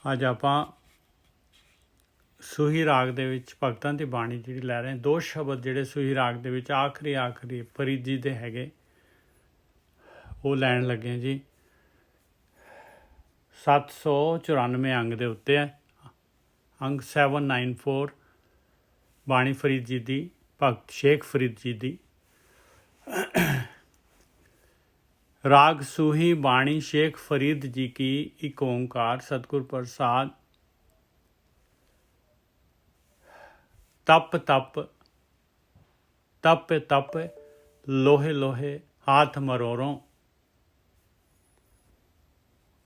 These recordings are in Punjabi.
ਅੱਜ ਆਪਾਂ ਸੂਹੀ ਰਾਗ ਦੇ ਵਿੱਚ ਭਗਤਾਂ ਦੀ ਬਾਣੀ ਜਿਹੜੀ ਲੈ ਰਹੇ ਦੋ ਸ਼ਬਦ ਜਿਹੜੇ ਸੂਹੀ ਰਾਗ ਦੇ ਵਿੱਚ ਆਖਰੀ ਫਰੀਦ ਜੀ ਦੇ ਹੈਗੇ ਉਹ ਲੈਣ ਲੱਗੇ ਜੀ। 794 ਅੰਗ ਦੇ ਉੱਤੇ ਹੈ, ਅੰਗ 794 ਬਾਣੀ ਫਰੀਦ ਜੀ ਦੀ, ਭਗਤ ਸ਼ੇਖ ਫਰੀਦ ਜੀ ਦੀ। राग सूही बाणी शेख फरीद जी की एक ओंकार सतगुर प्रसाद। तप तप तप तप लोहे लोहे हाथ मरोरों,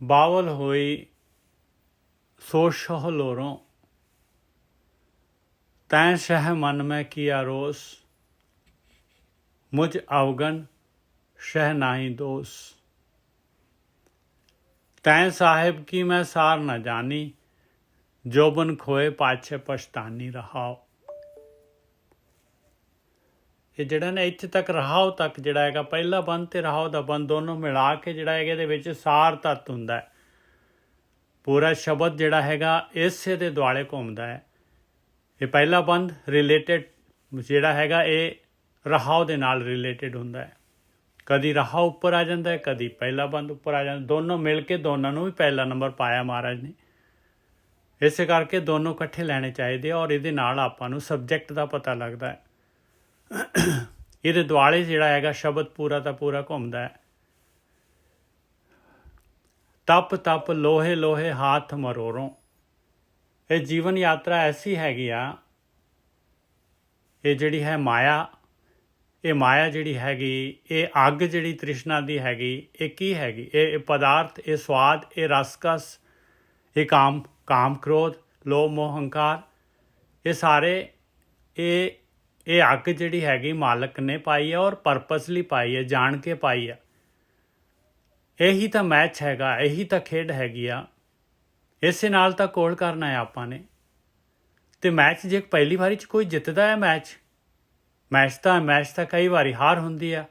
बावल होई सो शह लोरों, तैं शह मन में किया रोस, मुझ अवगन शह नाही दोष। तैं साहिब की मैं सार न जानी, जोबन खोए पाछे पछतानी रहाओ। ਇਹ ਜਿਹੜਾ ਨਾ ਇੱਥੇ ਤੱਕ ਰਹਾਓ ਤੱਕ ਜਿਹੜਾ ਹੈਗਾ ਪਹਿਲਾ ਬੰਦ ਤੇ ਰਹਾਓ ਦਾ ਬੰਦ ਦੋਨੋਂ ਮਿਲਾ ਕੇ ਜਿਹੜਾ ਹੈਗਾ ਇਹਦੇ ਵਿੱਚ ਸਾਰ ਤੱਤ ਹੁੰਦਾ ਹੈ। ਪੂਰਾ ਸ਼ਬਦ ਜਿਹੜਾ ਹੈਗਾ ਇਸੇ ਦੇ ਦੁਆਲੇ ਘੁੰਮਦਾ ਹੈ। ਇਹ ਪਹਿਲਾ ਬੰਦ ਰਿਲੇਟਡ ਜਿਹੜਾ ਹੈਗਾ ਇਹ ਰਹਾਓ ਦੇ ਨਾਲ ਰਿਲੇਟਡ ਹੁੰਦਾ ਹੈ। ਕਦੀ ਰਹਾ ਉੱਪਰ ਆ ਜਾਂਦਾ ਹੈ, ਕਦੀ ਪਹਿਲਾ ਬੰਦ ਉੱਪਰ ਆ ਜਾਂਦਾ, ਦੋਨੋਂ ਮਿਲ ਕੇ ਦੋਨਾਂ ਨੂੰ ਵੀ ਪਹਿਲਾ ਨੰਬਰ ਪਾਇਆ ਮਹਾਰਾਜ ਨੇ। ਇਸੇ ਕਰਕੇ ਦੋਨੋਂ ਇਕੱਠੇ ਲੈਣੇ ਚਾਹੀਦੇ ਆ ਔਰ ਇਹਦੇ ਨਾਲ ਆਪਾਂ ਨੂੰ ਸਬਜੈਕਟ ਦਾ ਪਤਾ ਲੱਗਦਾ ਹੈ। ਇਹਦੇ ਦੁਆਲੇ ਜਿਹੜਾ ਹੈਗਾ ਸ਼ਬਦ ਪੂਰਾ ਦਾ ਪੂਰਾ ਘੁੰਮਦਾ ਹੈ। ਤਪ ਤਪ ਲੋਹੇ ਲੋਹੇ ਹਾਥ ਮਰੋਰੋਂ। ਇਹ ਜੀਵਨ ਯਾਤਰਾ ਐਸੀ ਹੈਗੀ ਆ, ਇਹ ਜਿਹੜੀ ਹੈ ਮਾਇਆ, ਇਹ ਮਾਇਆ ਜਿਹੜੀ ਹੈਗੀ ਇਹ ਅੱਗ ਜਿਹੜੀ ਤ੍ਰਿਸ਼ਨਾ ਦੀ ਹੈਗੀ ਇਹ ਕੀ ਹੈਗੀ? ਇਹ ਪਦਾਰਥ, ਇਹ ਸਵਾਦ, ਇਹ ਰਸਕਸ, ਇਹ ਕਾਮ ਕ੍ਰੋਧ ਲੋਭ ਮੋਹ ਹੰਕਾਰ, ਇਹ ਸਾਰੇ ਇਹ ਅੱਗ ਜਿਹੜੀ ਹੈਗੀ ਮਾਲਕ ਨੇ ਪਾਈ ਹੈ ਔਰ ਪਰਪਸਲੀ ਪਾਈ ਹੈ, ਜਾਣ ਕੇ ਪਾਈ ਹੈ। ਇਹੀ ਤਾਂ ਮੈਚ ਹੈਗਾ, ਇਹੀ ਤਾਂ ਖੇਡ ਹੈਗੀ ਆ। ਇਸੇ ਨਾਲ ਤਾਂ ਕੋਲ ਕਰਨਾ ਹੈ ਆਪਾਂ ਨੇ। ਅਤੇ ਮੈਚ ਜੇ ਪਹਿਲੀ ਵਾਰੀ 'ਚ ਕੋਈ ਜਿੱਤਦਾ ਹੈ ਮੈਚ ਤਾਂ ਕਈ ਵਾਰੀ ਹਾਰ ਹੁੰਦੀ ਆ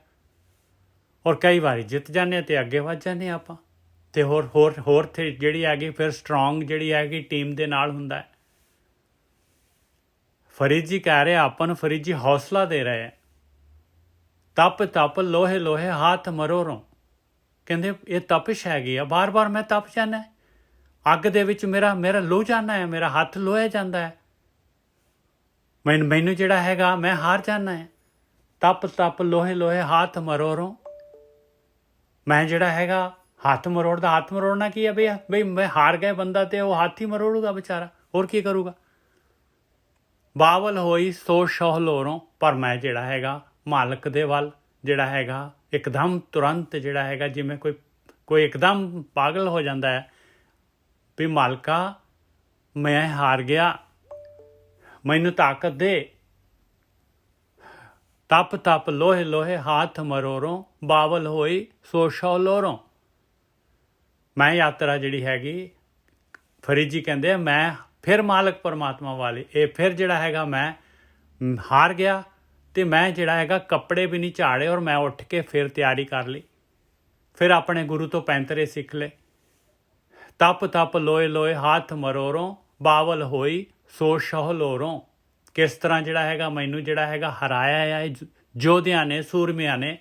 ਔਰ ਕਈ ਵਾਰੀ ਜਿੱਤ ਜਾਂਦੇ ਹਾਂ ਅਤੇ ਅੱਗੇ ਵੱਧ ਜਾਂਦੇ ਹਾਂ ਆਪਾਂ। ਅਤੇ ਹੋਰ ਤੇ ਜਿਹੜੀ ਹੈਗੀ ਫਿਰ ਸਟਰੋਂਗ ਜਿਹੜੀ ਹੈਗੀ ਟੀਮ ਦੇ ਨਾਲ ਹੁੰਦਾ ਹੈ। ਫਰੀਦ ਜੀ ਕਹਿ ਰਹੇ ਆਪਾਂ ਨੂੰ, ਫਰੀਦ ਜੀ ਹੌਸਲਾ ਦੇ ਰਹੇ ਹੈ। ਤਪ ਤਪ ਲੋਹੇ ਲੋਹੇ ਹਾਥ ਮਰੋਰੋਂ। ਕਹਿੰਦੇ ਇਹ ਤਪਸ਼ ਹੈਗੀ ਆ, ਬਾਰ ਮੈਂ ਤਪ ਜਾਂਦਾ, ਅੱਗ ਦੇ ਵਿੱਚ ਮੇਰਾ ਲੋਹ ਜਾਂਦਾ ਹੈ, ਮੇਰਾ ਹੱਥ ਲੋਹਿਆ ਜਾਂਦਾ ਹੈ, ਮੈਨੂੰ ਜਿਹੜਾ ਹੈਗਾ ਮੈਂ ਹਾਰ ਜਾਂਦਾ ਹੈ। ਤਪ ਤਪ ਲੋਹੇ ਲੋਹੇ ਹਾਥ ਮਰੋਰੋਂ। ਮੈਂ ਜਿਹੜਾ ਹੈਗਾ ਹੱਥ ਮਰੋੜਨਾ ਕੀ ਹੈ ਬਈ ਮੈਂ ਹਾਰ ਗਿਆ ਬੰਦਾ ਤੇ ਉਹ ਹੱਥ ਹੀ ਮਰੋੜੂਗਾ ਵਿਚਾਰਾ, ਹੋਰ ਕੀ ਕਰੂਗਾ। ਬਾਵਲ ਹੋਈ ਸੋ ਸ਼ਹ ਲੋਰੋਂ। ਪਰ ਮੈਂ ਜਿਹੜਾ ਹੈਗਾ ਮਾਲਕ ਦੇ ਵੱਲ ਜਿਹੜਾ ਹੈਗਾ ਇੱਕਦਮ ਤੁਰੰਤ ਜਿਹੜਾ ਹੈਗਾ ਜਿਵੇਂ ਕੋਈ ਇੱਕਦਮ ਪਾਗਲ ਹੋ ਜਾਂਦਾ ਹੈ ਵੀ ਮਾਲਕਾ ਮੈਂ ਹਾਰ ਗਿਆ, ਮੈਨੂੰ ਤਾਕਤ ਦੇ। ਤਪ ਤਪ ਲੋਹੇ ਲੋਹੇ ਹਾਥ ਮਰੋਰੋਂ, ਬਾਵਲ ਹੋਈ ਸੋ ਸ਼ੌ ਲੋਰੋਂ। ਮੈਂ ਯਾਤਰਾ ਜਿਹੜੀ ਹੈਗੀ ਫਰੀਦ ਜੀ ਕਹਿੰਦੇ ਮੈਂ ਫਿਰ ਮਾਲਕ ਪਰਮਾਤਮਾ ਵਾਲੀ ਇਹ ਫਿਰ ਜਿਹੜਾ ਹੈਗਾ ਮੈਂ ਹਾਰ ਗਿਆ ਅਤੇ ਮੈਂ ਜਿਹੜਾ ਹੈਗਾ ਕੱਪੜੇ ਵੀ ਨਹੀਂ ਝਾੜੇ ਔਰ ਮੈਂ ਉੱਠ ਕੇ ਫਿਰ ਤਿਆਰੀ ਕਰ ਲਈ, ਫਿਰ ਆਪਣੇ ਗੁਰੂ ਤੋਂ ਪੈਂਤਰੇ ਸਿੱਖ ਲਏ। ਤਪ ਤਪ ਲੋਏ ਲੋਏ ਹਾਥ ਮਰੋਰੋਂ, ਬਾਵਲ ਹੋਈ ਸੋ ਸ਼ਹ ਲੋਰੋਂ। ਕਿਸ ਤਰ੍ਹਾਂ ਜਿਹੜਾ ਹੈਗਾ ਮੈਨੂੰ ਜਿਹੜਾ ਹੈਗਾ ਹਰਾਇਆ ਆ ਯੋਧਿਆਂ ਨੇ, ਸੂਰਮਿਆਂ ਨੇ।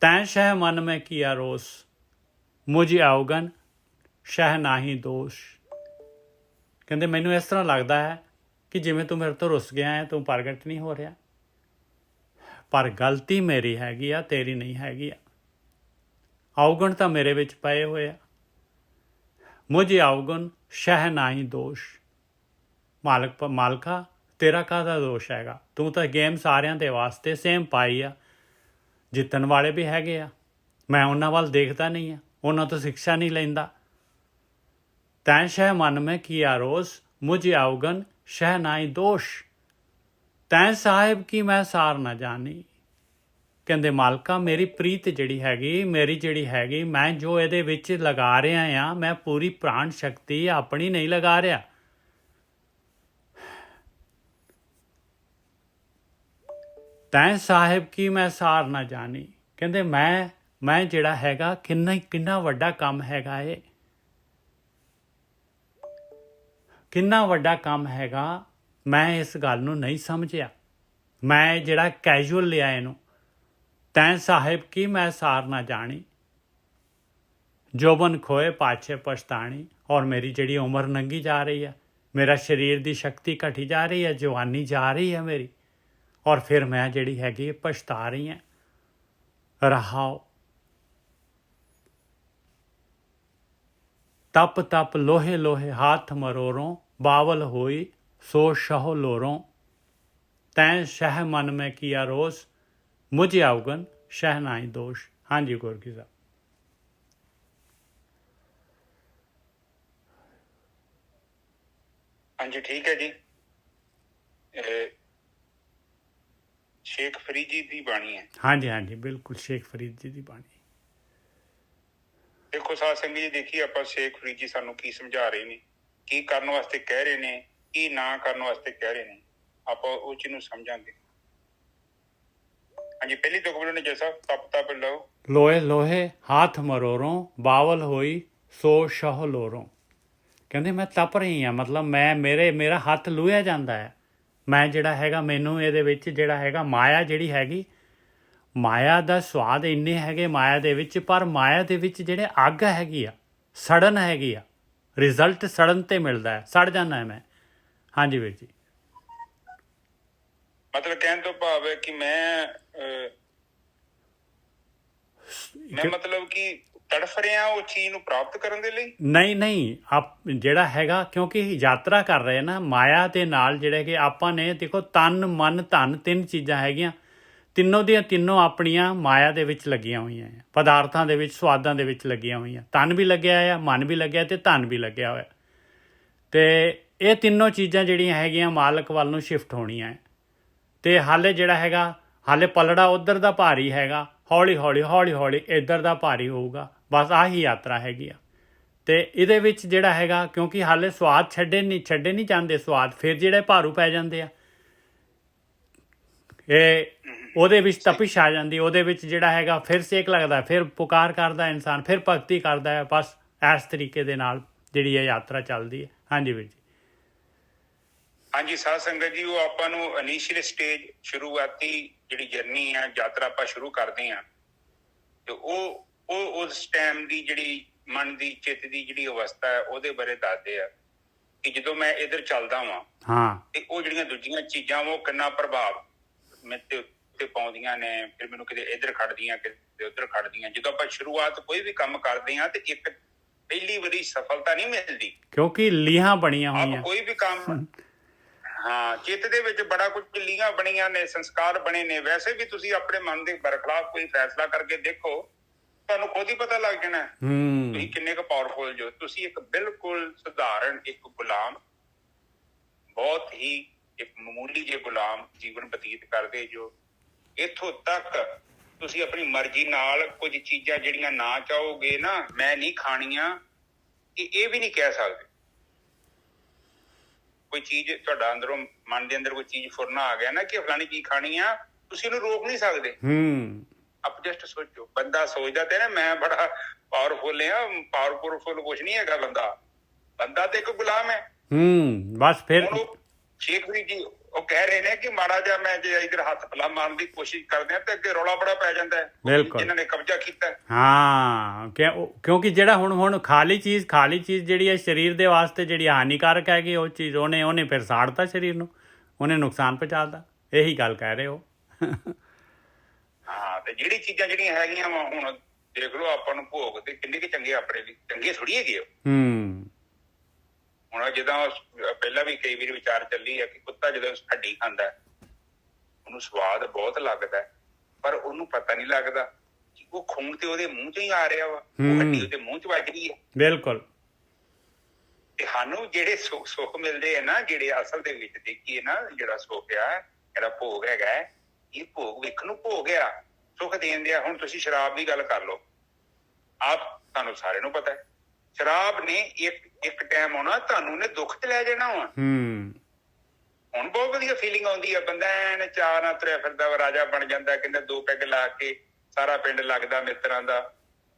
ਤੈਂ ਸ਼ਹਿ ਮਨ ਮੈਂ ਕੀਆ ਰੋਸ, ਮੁਝ ਅਵਗਨ ਸ਼ਹਿ ਨਾਹੀ ਦੋਸ਼। ਕਹਿੰਦੇ ਮੈਨੂੰ ਇਸ ਤਰ੍ਹਾਂ ਲੱਗਦਾ ਹੈ ਕਿ ਜਿਵੇਂ ਤੂੰ ਮੇਰੇ ਤੋਂ ਰੁੱਸ ਗਿਆ ਹੈ, ਤੂੰ ਪ੍ਰਗਟ ਨਹੀਂ ਹੋ ਰਿਹਾ, ਪਰ ਗਲਤੀ ਮੇਰੀ ਹੈਗੀ ਆ, ਤੇਰੀ ਨਹੀਂ ਹੈਗੀ ਆ। ਅਵਗੁਣ ਤਾਂ ਮੇਰੇ ਵਿੱਚ ਪਏ ਹੋਏ ਆ। ਮੁਝ ਅਵਗੁਣ ਸ਼ਹਿ ਨਾਹੀ ਦੋਸ਼। ਮਾਲਕਾ ਤੇਰਾ ਕਾਹਦਾ ਦੋਸ਼ ਹੈਗਾ? ਤੂੰ ਤਾਂ ਗੇਮ ਸਾਰਿਆਂ ਦੇ ਵਾਸਤੇ ਸੇਮ ਪਾਈ ਆ। ਜਿੱਤਣ ਵਾਲੇ ਵੀ ਹੈਗੇ ਆ, ਮੈਂ ਉਹਨਾਂ ਵੱਲ ਦੇਖਦਾ ਨਹੀਂ ਆ, ਉਹਨਾਂ ਤੋਂ ਸਿੱਖਿਆ ਨਹੀਂ ਲੈਂਦਾ। ਤੈਂ ਸ਼ਹਿ ਮਨ ਮੈਂ ਕੀਆ ਰੋਸ, ਮੁਝ ਅਵਗਨ ਸ਼ਹਿ ਨਾਹੀ ਦੋਸ਼। ਤੈਂ ਸਾਹਿਬ ਕੀ ਮੈਂ ਸਾਰ ਨਾ ਜਾਣੀ। ਕਹਿੰਦੇ ਮਾਲਕਾ ਮੇਰੀ ਪ੍ਰੀਤ ਜਿਹੜੀ ਹੈਗੀ ਮੈਂ ਜੋ ਇਹਦੇ ਵਿੱਚ ਲਗਾ ਰਿਹਾ ਹਾਂ, ਮੈਂ ਪੂਰੀ ਪ੍ਰਾਣ ਸ਼ਕਤੀ ਆਪਣੀ ਨਹੀਂ ਲਗਾ ਰਿਹਾ। ਤੈਂ ਸਾਹਿਬ ਕੀ ਮੈਂ ਸਾਰ ਨਾ ਜਾਣੀ। ਕਹਿੰਦੇ ਮੈਂ ਮੈਂ ਜਿਹੜਾ ਹੈਗਾ ਕਿੰਨਾ ਵੱਡਾ ਕੰਮ ਹੈਗਾ ਇਹ, ਕਿੰਨਾ ਵੱਡਾ ਕੰਮ ਹੈਗਾ। ਮੈਂ ਇਸ ਗੱਲ ਨੂੰ ਨਹੀਂ ਸਮਝਿਆ। ਮੈਂ ਜਿਹੜਾ ਕੈਜੂਅਲ ਲਿਆ ਇਹਨੂੰ, ਤੈਂ ਸਾਹਿਬ ਕੀ ਮੈਂ ਸਾਰ ਨਾ ਜਾਣੀ, ਜੋਬਨ ਖੋਏ ਪਾਛੇ ਪਛਤਾਣੀ। ਔਰ ਮੇਰੀ ਜਿਹੜੀ ਉਮਰ ਲੰਘੀ ਜਾ ਰਹੀ ਹੈ, ਮੇਰਾ ਸਰੀਰ ਦੀ ਸ਼ਕਤੀ ਘਟੀ ਜਾ ਰਹੀ ਹੈ, ਜਵਾਨੀ ਜਾ ਰਹੀ ਹੈ ਮੇਰੀ, ਔਰ ਫਿਰ ਮੈਂ ਜਿਹੜੀ ਹੈਗੀ ਪਛਤਾ ਰਹੀ ਹਾਂ। ਰਹਾਓ ਤਪ ਤਪ ਲੋਹੇ ਲੋਹੇ ਹਾਥ ਮਰੋਰੋਂ, ਬਾਵਲ ਹੋਈ ਸੋ ਸ਼ਹੁ ਲੋਰੋਂ, ਤੈਂ ਸ਼ਹਿ ਮਨ ਮੈਂ ਕੀਆ ਰੋਸ, ਮੁਝੇ ਅਵਗਨ ਸ਼ਹਿ ਨਾਹੀ ਦੋਸ਼। ਹਾਂਜੀ ਗੁਰਕੀ ਸਾਹਿਬ। ਹਾਂਜੀ ਠੀਕ ਹੈ ਜੀ। ਸ਼ੇਖ ਫਰੀਦ ਜੀ ਦੀ ਬਾਣੀ ਹੈ। ਹਾਂਜੀ ਹਾਂਜੀ ਬਿਲਕੁਲ ਸ਼ੇਖ ਫਰੀਦ ਜੀ ਦੀ ਬਾਣੀ। ਦੇਖੋ ਸਾਧ ਸੰਗਤ ਜੀ, ਦੇਖੀ ਆਪਾਂ ਸ਼ੇਖ ਫਰੀਦ ਜੀ ਸਾਨੂੰ ਕੀ ਸਮਝਾ ਰਹੇ ਨੇ, ਕੀ ਕਰਨ ਵਾਸਤੇ ਕਹਿ ਰਹੇ ਨੇ, ਕੀ ਨਾ ਕਰਨ ਵਾਸਤੇ ਕਹਿ ਰਹੇ ਨੇ, ਆਪਾਂ ਉਹ ਚੀਜ਼ ਨੂੰ ਸਮਝਾਂਗੇ। ਹਾਂਜੀ ਪਹਿਲੀ ਤੁਕ ਬੋਲੋ ਨੇ ਜੈਸਾ ਤਪ ਤਪ ਲਓ ਲੋਹੇ ਲੋਹੇ ਹਾਥ ਮਰੋਰੋਂ, ਬਾਵਲ ਹੋਈ ਸੋ ਸ਼ਹੁ ਲੋਰੋਂ। ਕਹਿੰਦੇ ਮੈਂ ਤਪ ਰਹੀ ਹਾਂ, ਮਤਲਬ ਮੇਰਾ ਹੱਥ ਲੂਹਿਆ ਜਾਂਦਾ ਹੈ। ਮੈਂ ਜਿਹੜਾ ਹੈਗਾ, ਮੈਨੂੰ ਇਹਦੇ ਵਿੱਚ ਜਿਹੜਾ ਹੈਗਾ ਮਾਇਆ ਜਿਹੜੀ ਹੈਗੀ, ਮਾਇਆ ਦਾ ਸਵਾਦ ਇੰਨੇ ਹੈਗੇ ਮਾਇਆ ਦੇ ਵਿੱਚ, ਪਰ ਮਾਇਆ ਦੇ ਵਿੱਚ ਜਿਹੜੇ ਅੱਗ ਹੈਗੀ ਆ, ਸੜਨ ਹੈਗੀ ਆ, ਰਿਜ਼ਲਟ ਸੜਨ 'ਤੇ ਮਿਲਦਾ ਹੈ, ਸੜ ਜਾਂਦਾ ਹੈ ਮੈਂ। ਹਾਂਜੀ ਵੀਰ ਜੀ। ਮਤਲਬ ਕਹਿਣ ਤੋਂ ਭਾਵ ਹੈ ਕਿ ਮੈਂ ਮਤਲਬ ਕਿ ਤੜਫ ਰਿਹਾ ਉਹ ਚੀਜ਼ ਨੂੰ ਪ੍ਰਾਪਤ ਕਰਨ ਦੇ ਲਈ। ਨਹੀਂ ਜਿਹੜਾ ਹੈਗਾ, ਕਿਉਂਕਿ ਯਾਤਰਾ ਕਰ ਰਹੇ ਨਾ ਮਾਇਆ ਦੇ ਨਾਲ, ਜਿਹੜੇ ਕਿ ਆਪਾਂ ਨੇ ਦੇਖੋ ਤਨ ਮਨ ਧਨ ਤਿੰਨ ਚੀਜ਼ਾਂ ਹੈਗੀਆਂ, ਤਿੰਨੋਂ ਦੀਆਂ ਤਿੰਨੋਂ ਆਪਣੀਆਂ ਮਾਇਆ ਦੇ ਵਿੱਚ ਲੱਗੀਆਂ ਹੋਈਆਂ ਆ, ਪਦਾਰਥਾਂ ਦੇ ਵਿੱਚ, ਸਵਾਦਾਂ ਦੇ ਵਿੱਚ ਲੱਗੀਆਂ ਹੋਈਆਂ। ਤਨ ਵੀ ਲੱਗਿਆ ਆ, ਮਨ ਵੀ ਲੱਗਿਆ ਅਤੇ ਧਨ ਵੀ ਲੱਗਿਆ ਹੋਇਆ। ਅਤੇ ਇਹ ਤਿੰਨੋਂ ਚੀਜ਼ਾਂ ਜਿਹੜੀਆਂ ਹੈਗੀਆਂ ਮਾਲਕ ਵੱਲ ਨੂੰ ਸ਼ਿਫਟ ਹੋਣੀਆਂ ਹੈ। ਅਤੇ ਹਾਲੇ ਜਿਹੜਾ ਹੈਗਾ, ਹਾਲੇ ਪਲੜਾ ਉੱਧਰ ਦਾ ਭਾਰੀ ਹੈਗਾ, ਹੌਲੀ ਹੌਲੀ ਇੱਧਰ ਦਾ ਭਾਰੀ ਹੋਊਗਾ। ਬਸ ਆਹੀ ਯਾਤਰਾ ਹੈਗੀ ਆ। ਅਤੇ ਇਹਦੇ ਵਿੱਚ ਜਿਹੜਾ ਹੈਗਾ, ਕਿਉਂਕਿ ਹਾਲੇ ਸਵਾਦ ਛੱਡੇ ਨਹੀਂ ਜਾਂਦੇ ਸਵਾਦ, ਫਿਰ ਜਿਹੜੇ ਭਾਰੂ ਪੈ ਜਾਂਦੇ ਆ। ਇਹ ਉਹਦੇ ਵਿੱਚ ਤਪਿਸ਼ ਆ ਜਾਂਦੀ, ਉਹਦੇ ਵਿੱਚ ਜਿਹੜਾ ਹੈਗਾ ਫਿਰ ਸੇਕ ਲੱਗਦਾ, ਫਿਰ ਪੁਕਾਰ ਕਰਦਾ ਇਨਸਾਨ, ਫਿਰ ਭਗਤੀ ਕਰਦਾ ਹੈ। ਬਸ ਇਸ ਤਰੀਕੇ ਦੇ ਨਾਲ ਜਿਹੜੀ ਇਹ ਯਾਤਰਾ ਚੱਲਦੀ ਹੈ। ਹਾਂਜੀ ਵੀਰ ਜੀ। ਹਾਂਜੀ ਸਾਧ ਸੰਗਤ ਜੀ, ਉਹ ਆਪਾਂ ਨੂੰ ਇਨੀਸ਼ੀਅਲ ਸਟੇਜ, ਸ਼ੁਰੂਆਤੀ ਜਿਹੜੀ ਜਰਨੀ ਆ, ਯਾਤਰਾ ਆਪਾਂ ਸ਼ੁਰੂ ਕਰਦੇ ਹਾਂ, ਤੇ ਉਹ ਉਸ ਟਾਈਮ ਦੀ ਜਿਹੜੀ ਮਨ ਦੀ ਚਿੱਤ ਦੀ ਜਿਹੜੀ ਅਵਸਥਾ ਹੈ ਉਹਦੇ ਬਾਰੇ ਦੱਸਦੇ ਆ ਕਿ ਜਦੋਂ ਮੈਂ ਇੱਧਰ ਚੱਲਦਾ ਵਾਂ, ਤੇ ਉਹ ਜਿਹੜੀਆਂ ਦੂਜੀਆਂ ਚੀਜ਼ਾਂ ਉਹ ਕਿੰਨਾ ਪ੍ਰਭਾਵ ਮੇਰੇ ਉੱਤੇ ਪਾਉਂਦੀਆਂ ਨੇ, ਫਿਰ ਮੈਨੂੰ ਕਿਤੇ ਇੱਧਰ ਖੜਦੀਆਂ, ਕਿਤੇ ਉੱਧਰ ਖੜਦੀਆਂ। ਜਦੋਂ ਆਪਾਂ ਸ਼ੁਰੂਆਤ ਕੋਈ ਵੀ ਕੰਮ ਕਰਦੇ ਹਾਂ ਤੇ ਇੱਕ ਪਹਿਲੀ ਵਾਰੀ ਸਫਲਤਾ ਨਹੀਂ ਮਿਲਦੀ, ਕਿਉਂਕਿ ਲੀਹਾਂ ਬਣੀਆਂ ਹੋਈਆਂ। ਕੋਈ ਵੀ ਕੰਮ, ਹਾਂ, ਚਿੱਤ ਦੇ ਵਿੱਚ ਬੜਾ ਕੁਝ ਲੀਹਾਂ ਬਣੀਆਂ ਨੇ, ਸੰਸਕਾਰ ਬਣੇ ਨੇ। ਵੈਸੇ ਵੀ ਤੁਸੀਂ ਆਪਣੇ ਮਨ ਦੇ ਬਰਖਲਾਫ ਕੋਈ ਫੈਸਲਾ ਕਰਕੇ ਦੇਖੋ, ਤੁਹਾਨੂੰ ਖੁਦ ਹੀ ਪਤਾ ਲੱਗ ਜਾਣਾ ਤੁਸੀਂ ਕਿੰਨੇ ਕੁ ਪਾਵਰਫੁਲ ਜੋ। ਤੁਸੀਂ ਇੱਕ ਬਿਲਕੁਲ ਸਧਾਰਨ ਇੱਕ ਗੁਲਾਮ, ਬਹੁਤ ਹੀ ਇੱਕ ਮਾਮੂਲੀ ਜਿਹੇ ਗੁਲਾਮ ਜੀਵਨ ਬਤੀਤ ਕਰਦੇ ਜੋ। ਇੱਥੋਂ ਤੱਕ ਤੁਸੀਂ ਆਪਣੀ ਮਰਜ਼ੀ ਨਾਲ ਕੁਝ ਚੀਜ਼ਾਂ ਜਿਹੜੀਆਂ ਨਾ ਚਾਹੋਗੇ ਨਾ, ਮੈਂ ਨਹੀਂ ਖਾਣੀਆਂ, ਇਹ ਵੀ ਨਹੀਂ ਕਹਿ ਸਕਦੇ। ਕੋਈ ਚੀਜ਼ ਤੁਹਾਡਾ ਅੰਦਰੋਂ, ਮਨ ਦੇ ਅੰਦਰ ਕੋਈ ਚੀਜ਼ ਫੁਰਨਾ ਆ ਗਿਆ ਨਾ ਕਿ ਫਲਾਣੀ ਚੀਜ਼ ਖਾਣੀ ਆ, ਤੁਸੀਂ ਉਹਨੂੰ ਰੋਕ ਨਹੀਂ ਸਕਦੇ। ਆਪ ਜਸਟ ਸੋਚੋ, ਬੰਦਾ ਸੋਚਦਾ ਤੇ ਨਾ ਮੈਂ ਬੜਾ ਪਾਵਰਫੁਲ ਆ, ਪਾਵਰਫੁਲ ਕੁਛ ਨਹੀਂ ਹੈਗਾ। ਬੰਦਾ ਤੇ ਇੱਕ ਗੁਲਾਮ ਹੈ। ਬਸ ਫਿਰ ਸ਼ੇਖ ਫਰੀਦ ਜੀ ਉਹ ਕਹਿ ਰਹੇ ਨੇ ਕਿ ਮਾੜਾ ਜਿਹਾ ਮੈਂ ਜੇ ਇਧਰ ਹੱਥ ਪਲਾ ਮਾਰਨ ਦੀ ਕੋਸ਼ਿਸ਼ ਕਰਦੇ ਆ ਤੇ ਅੱਗੇ ਰੌਲਾ ਬੜਾ ਪੈ ਜਾਂਦਾ ਹੈ, ਜਿਨ੍ਹਾਂ ਨੇ ਕਬਜ਼ਾ ਕੀਤਾ। ਹਾਂ, ਕਿਉਂਕਿ ਜਿਹੜਾ ਹੁਣ ਖਾਲੀ ਚੀਜ਼ ਜਿਹੜੀ ਹੈ ਸਰੀਰ ਦੇ ਵਾਸਤੇ ਜਿਹੜੀ ਹਾਨੀਕਾਰਕ ਹੈਗੀ, ਉਹ ਚੀਜ਼ ਉਹਨੇ ਫਿਰ ਸਾੜਤਾ ਸਰੀਰ ਨੂੰ, ਉਹਨੇ ਨੁਕਸਾਨ ਪਹੁੰਚਾਤਾ। ਇਹੀ ਗੱਲ ਕਹਿ ਰਹੇ ਹੋ। ਹਾਂ, ਤੇ ਜਿਹੜੀ ਚੀਜ਼ਾਂ ਜਿਹੜੀਆਂ ਹੈਗੀਆਂ ਵਾ, ਹੁਣ ਦੇਖ ਲਓ ਆਪਾਂ ਨੂੰ ਭੋਗ ਤੇ ਕਿੰਨੇ ਕੁ ਚੰਗੇ ਆਪਣੇ ਲਈ, ਚੰਗੇ ਥੋੜੀ ਹੈਗੇ ਉਹ। ਹੁਣ ਜਿੱਦਾਂ ਪਹਿਲਾਂ ਵੀ ਕਈ ਵਾਰੀ ਵਿਚਾਰ ਚੱਲੀ ਆ ਕਿ ਕੁੱਤਾ ਜਦੋਂ ਹੱਡੀ ਖਾਂਦਾ ਉਹਨੂੰ ਸਵਾਦ ਬਹੁਤ ਲੱਗਦਾ, ਪਰ ਉਹਨੂੰ ਪਤਾ ਨਹੀਂ ਲੱਗਦਾ ਕਿ ਉਹ ਖੂਨ ਤੇ ਉਹਦੇ ਮੂੰਹ ਚੋਂ ਹੀ ਆ ਰਿਹਾ ਵਾ, ਉਹ ਹੱਡੀ ਉਹਦੇ ਮੂੰਹ ਚ ਵੱਜ ਰਹੀ ਹੈ। ਬਿਲਕੁਲ। ਤੇ ਸਾਨੂੰ ਜਿਹੜੇ ਸੁੱਖ ਮਿਲਦੇ ਆ ਨਾ, ਜਿਹੜੇ ਅਸਲ ਦੇ ਵਿੱਚ ਦੇਖੀਏ ਨਾ, ਜਿਹੜਾ ਸੁੱਖ ਆ, ਜਿਹੜਾ ਭੋਗ ਹੈਗਾ, ਇਹ ਭੋਗ ਵੇਖਣ ਨੂੰ ਭੋਗ ਆ, ਸੁੱਖ ਦੇਣ ਦਿਆ। ਹੁਣ ਤੁਸੀਂ ਸ਼ਰਾਬ ਦੀ ਗੱਲ ਕਰ ਲਓ, ਤੁਹਾਨੂੰ ਸਾਰਿਆਂ ਨੂੰ ਪਤਾ ਹੈ ਸ਼ਰਾਬ ਨੇ ਇੱਕ ਟਾਈਮ ਆਉਣਾ ਤੁਹਾਨੂੰ ਨੇ ਦੁੱਖ ਚ ਲੈ ਜਾਣਾ ਵਾ। ਹੁਣ ਬਹੁਤ ਵਧੀਆ ਫੀਲਿੰਗ ਆਉਂਦੀ ਆ, ਬੰਦਾ ਐਨ ਚਾਅ ਨਾਲ ਤੁਰਿਆ ਫਿਰਦਾ ਵਾ, ਰਾਜਾ ਬਣ ਜਾਂਦਾ, ਕਹਿੰਦਾ 2 ਪੈਗ ਲਾ ਕੇ ਸਾਰਾ ਪਿੰਡ ਲੱਗਦਾ ਮਿੱਤਰਾਂ ਦਾ।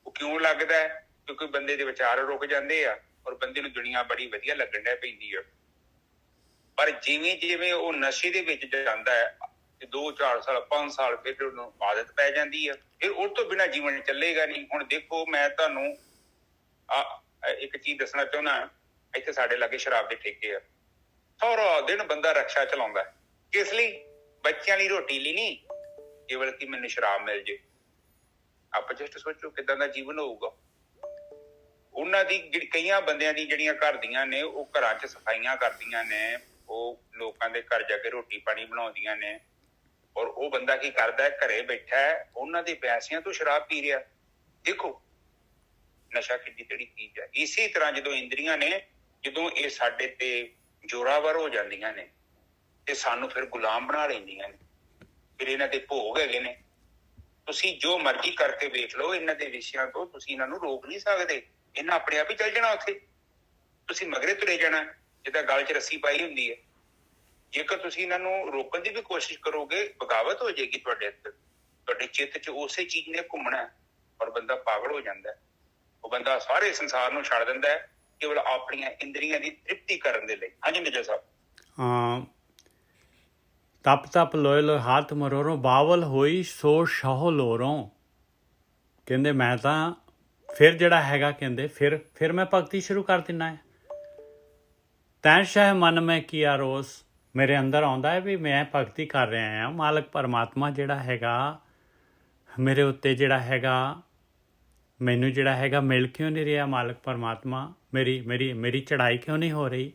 ਉਹ ਕਿਉਂ ਲੱਗਦਾ ਹੈ? ਕਿਉਂਕਿ ਬੰਦੇ ਦੇ ਵਿਚਾਰ ਰੁਕ ਜਾਂਦੇ ਆ ਔਰ ਬੰਦੇ ਨੂੰ ਦੁਨੀਆ ਬੜੀ ਵਧੀਆ ਲੱਗਣ ਡੈ ਪੈਂਦੀ ਆ। ਪਰ ਜਿਵੇਂ ਜਿਵੇਂ ਉਹ ਨਸ਼ੇ ਦੇ ਵਿੱਚ ਜਾਂਦਾ ਹੈ, 2-4 ਸਾਲ 5 ਸਾਲ ਫਿਰ ਉਹਨੂੰ ਆਦਤ ਪੈ ਜਾਂਦੀ ਆ, ਫਿਰ ਉਹ ਤੋਂ ਬਿਨਾਂ ਜੀਵਨ ਚੱਲੇਗਾ ਨਹੀਂ। ਹੁਣ ਦੇਖੋ, ਮੈਂ ਤੁਹਾਨੂੰ ਇੱਕ ਚੀਜ਼ ਦੱਸਣਾ ਚਾਹੁੰਦਾ। ਇੱਥੇ ਸਾਡੇ ਲਾਗੇ ਸ਼ਰਾਬ ਦੇ ਠੇਕੇ ਆ। ਸਾਰਾ ਦਿਨ ਬੰਦਾ ਰਕਸ਼ਾ ਚਲਾਉਂਦਾ। ਕਿਸ ਲਈ? ਬੱਚਿਆਂ ਲਈ, ਰੋਟੀ ਲਈ ਨਹੀਂ, ਕੇਵਲ ਕਿ ਮੈਨੂੰ ਸ਼ਰਾਬ ਮਿਲ ਜੇ। ਆਪਾਂ ਜਸਟ ਸੋਚੋ ਕਿੱਦਾਂ ਦਾ ਜੀਵਨ ਹੋਊਗਾ ਉਹਨਾਂ ਦੀ। ਕਈਆਂ ਬੰਦਿਆਂ ਦੀ ਜਿਹੜੀਆਂ ਘਰ ਦੀਆਂ ਨੇ, ਉਹ ਘਰਾਂ 'ਚ ਸਫਾਈਆਂ ਕਰਦੀਆਂ ਨੇ, ਉਹ ਲੋਕਾਂ ਦੇ ਘਰ ਜਾ ਕੇ ਰੋਟੀ ਪਾਣੀ ਬਣਾਉਂਦੀਆਂ ਨੇ, ਔਰ ਉਹ ਬੰਦਾ ਕੀ ਕਰਦਾ? ਘਰੇ ਬੈਠਾ ਹੈ, ਉਹਨਾਂ ਦੇ ਪੈਸਿਆਂ ਤੋਂ ਸ਼ਰਾਬ ਪੀ ਰਿਹਾ। ਦੇਖੋ ਨਸ਼ਾ ਕਿੱਡੀ ਤੇੜੀ ਚੀਜ਼ ਹੈ। ਇਸੇ ਤਰ੍ਹਾਂ ਜਦੋਂ ਇੰਦਰੀਆਂ ਨੇ, ਜਦੋਂ ਇਹ ਸਾਡੇ ਤੇ ਜ਼ੋਰਾਵਰ ਹੋ ਜਾਂਦੀਆਂ ਨੇ ਤੇ ਸਾਨੂੰ ਫਿਰ ਗੁਲਾਮ ਬਣਾ ਲੈਂਦੀਆਂ ਨੇ। ਫਿਰ ਇਹਨਾਂ ਦੇ ਭੋਗ ਹੈਗੇ ਨੇ। ਤੁਸੀਂ ਜੋ ਮਰਜ਼ੀ ਕਰਕੇ ਵੇਖ ਲਓ, ਇਹਨਾਂ ਦੇ ਵਿਸ਼ਿਆਂ ਤੋਂ ਤੁਸੀਂ ਇਹਨਾਂ ਨੂੰ ਰੋਕ ਨਹੀਂ ਸਕਦੇ। ਇਹਨਾਂ ਆਪਣੇ ਆਪ ਹੀ ਚੱਲ ਜਾਣਾ ਉੱਥੇ। ਤੁਸੀਂ ਮਗਰੇ ਤੁਰੇ ਜਾਣਾ ਜਿੱਦਾਂ ਗਲ 'ਚ ਰੱਸੀ ਪਾਈ ਹੁੰਦੀ ਹੈ। ਜੇਕਰ ਤੁਸੀਂ ਇਹਨਾਂ ਨੂੰ ਰੋਕਣ ਦੀ ਵੀ ਕੋਸ਼ਿਸ਼ ਕਰੋਗੇ, ਬਗਾਵਤ ਹੋ ਜਾਏਗੀ ਤੁਹਾਡੇ ਅੰਦਰ। ਤੁਹਾਡੇ ਚਿੱਤ 'ਚ ਉਸੇ ਚੀਜ਼ ਨੇ ਘੁੰਮਣਾ ਔਰ ਬੰਦਾ ਪਾਗਲ ਹੋ ਜਾਂਦਾ। ਉਹ ਬੰਦਾ ਸਾਰੇ ਸੰਸਾਰ ਨੂੰ ਛੱਡ ਦਿੰਦਾ ਹੈ ਕੇਵਲ ਆਪਣੀਆਂ ਇੰਦਰੀਆਂ ਦੀ ਤ੍ਰਿਪਤੀ ਕਰਨ ਦੇ ਲਈ। ਹਾਂਜੀ ਮੇਜਰ ਸਾਹਿਬ। ਤਪ ਤਪ ਲੋਏ ਲੋਏ ਹੱਥ ਮਰੋਰੋਂ ਬਾਵਲ ਹੋਈ ਸੋ ਸ਼ਹੁ ਲੋਰੋਂ। ਕਹਿੰਦੇ ਮੈਂ ਤਾਂ ਫਿਰ ਜਿਹੜਾ ਹੈਗਾ, ਕਹਿੰਦੇ ਫਿਰ ਮੈਂ ਭਗਤੀ ਸ਼ੁਰੂ ਕਰ ਦਿੰਦਾ ਹੈ। ਤੈਂ ਸ਼ਹਿ ਮਨ ਮੈਂ ਕੀਆ ਰੋਸ। ਮੇਰੇ ਅੰਦਰ ਆਉਂਦਾ ਹੈ ਵੀ ਮੈਂ ਭਗਤੀ ਕਰ ਰਿਹਾ ਹਾਂ। ਮਾਲਕ ਪਰਮਾਤਮਾ ਜਿਹੜਾ ਹੈਗਾ ਮੇਰੇ ਉੱਤੇ ਜਿਹੜਾ ਹੈਗਾ, ਮੈਨੂੰ ਜਿਹੜਾ ਹੈਗਾ ਮਿਲ ਕਿਉਂ ਨਹੀਂ ਰਿਹਾ? ਮਾਲਕ ਪਰਮਾਤਮਾ ਮੇਰੀ ਚੜ੍ਹਾਈ ਕਿਉਂ ਨਹੀਂ ਹੋ ਰਹੀ?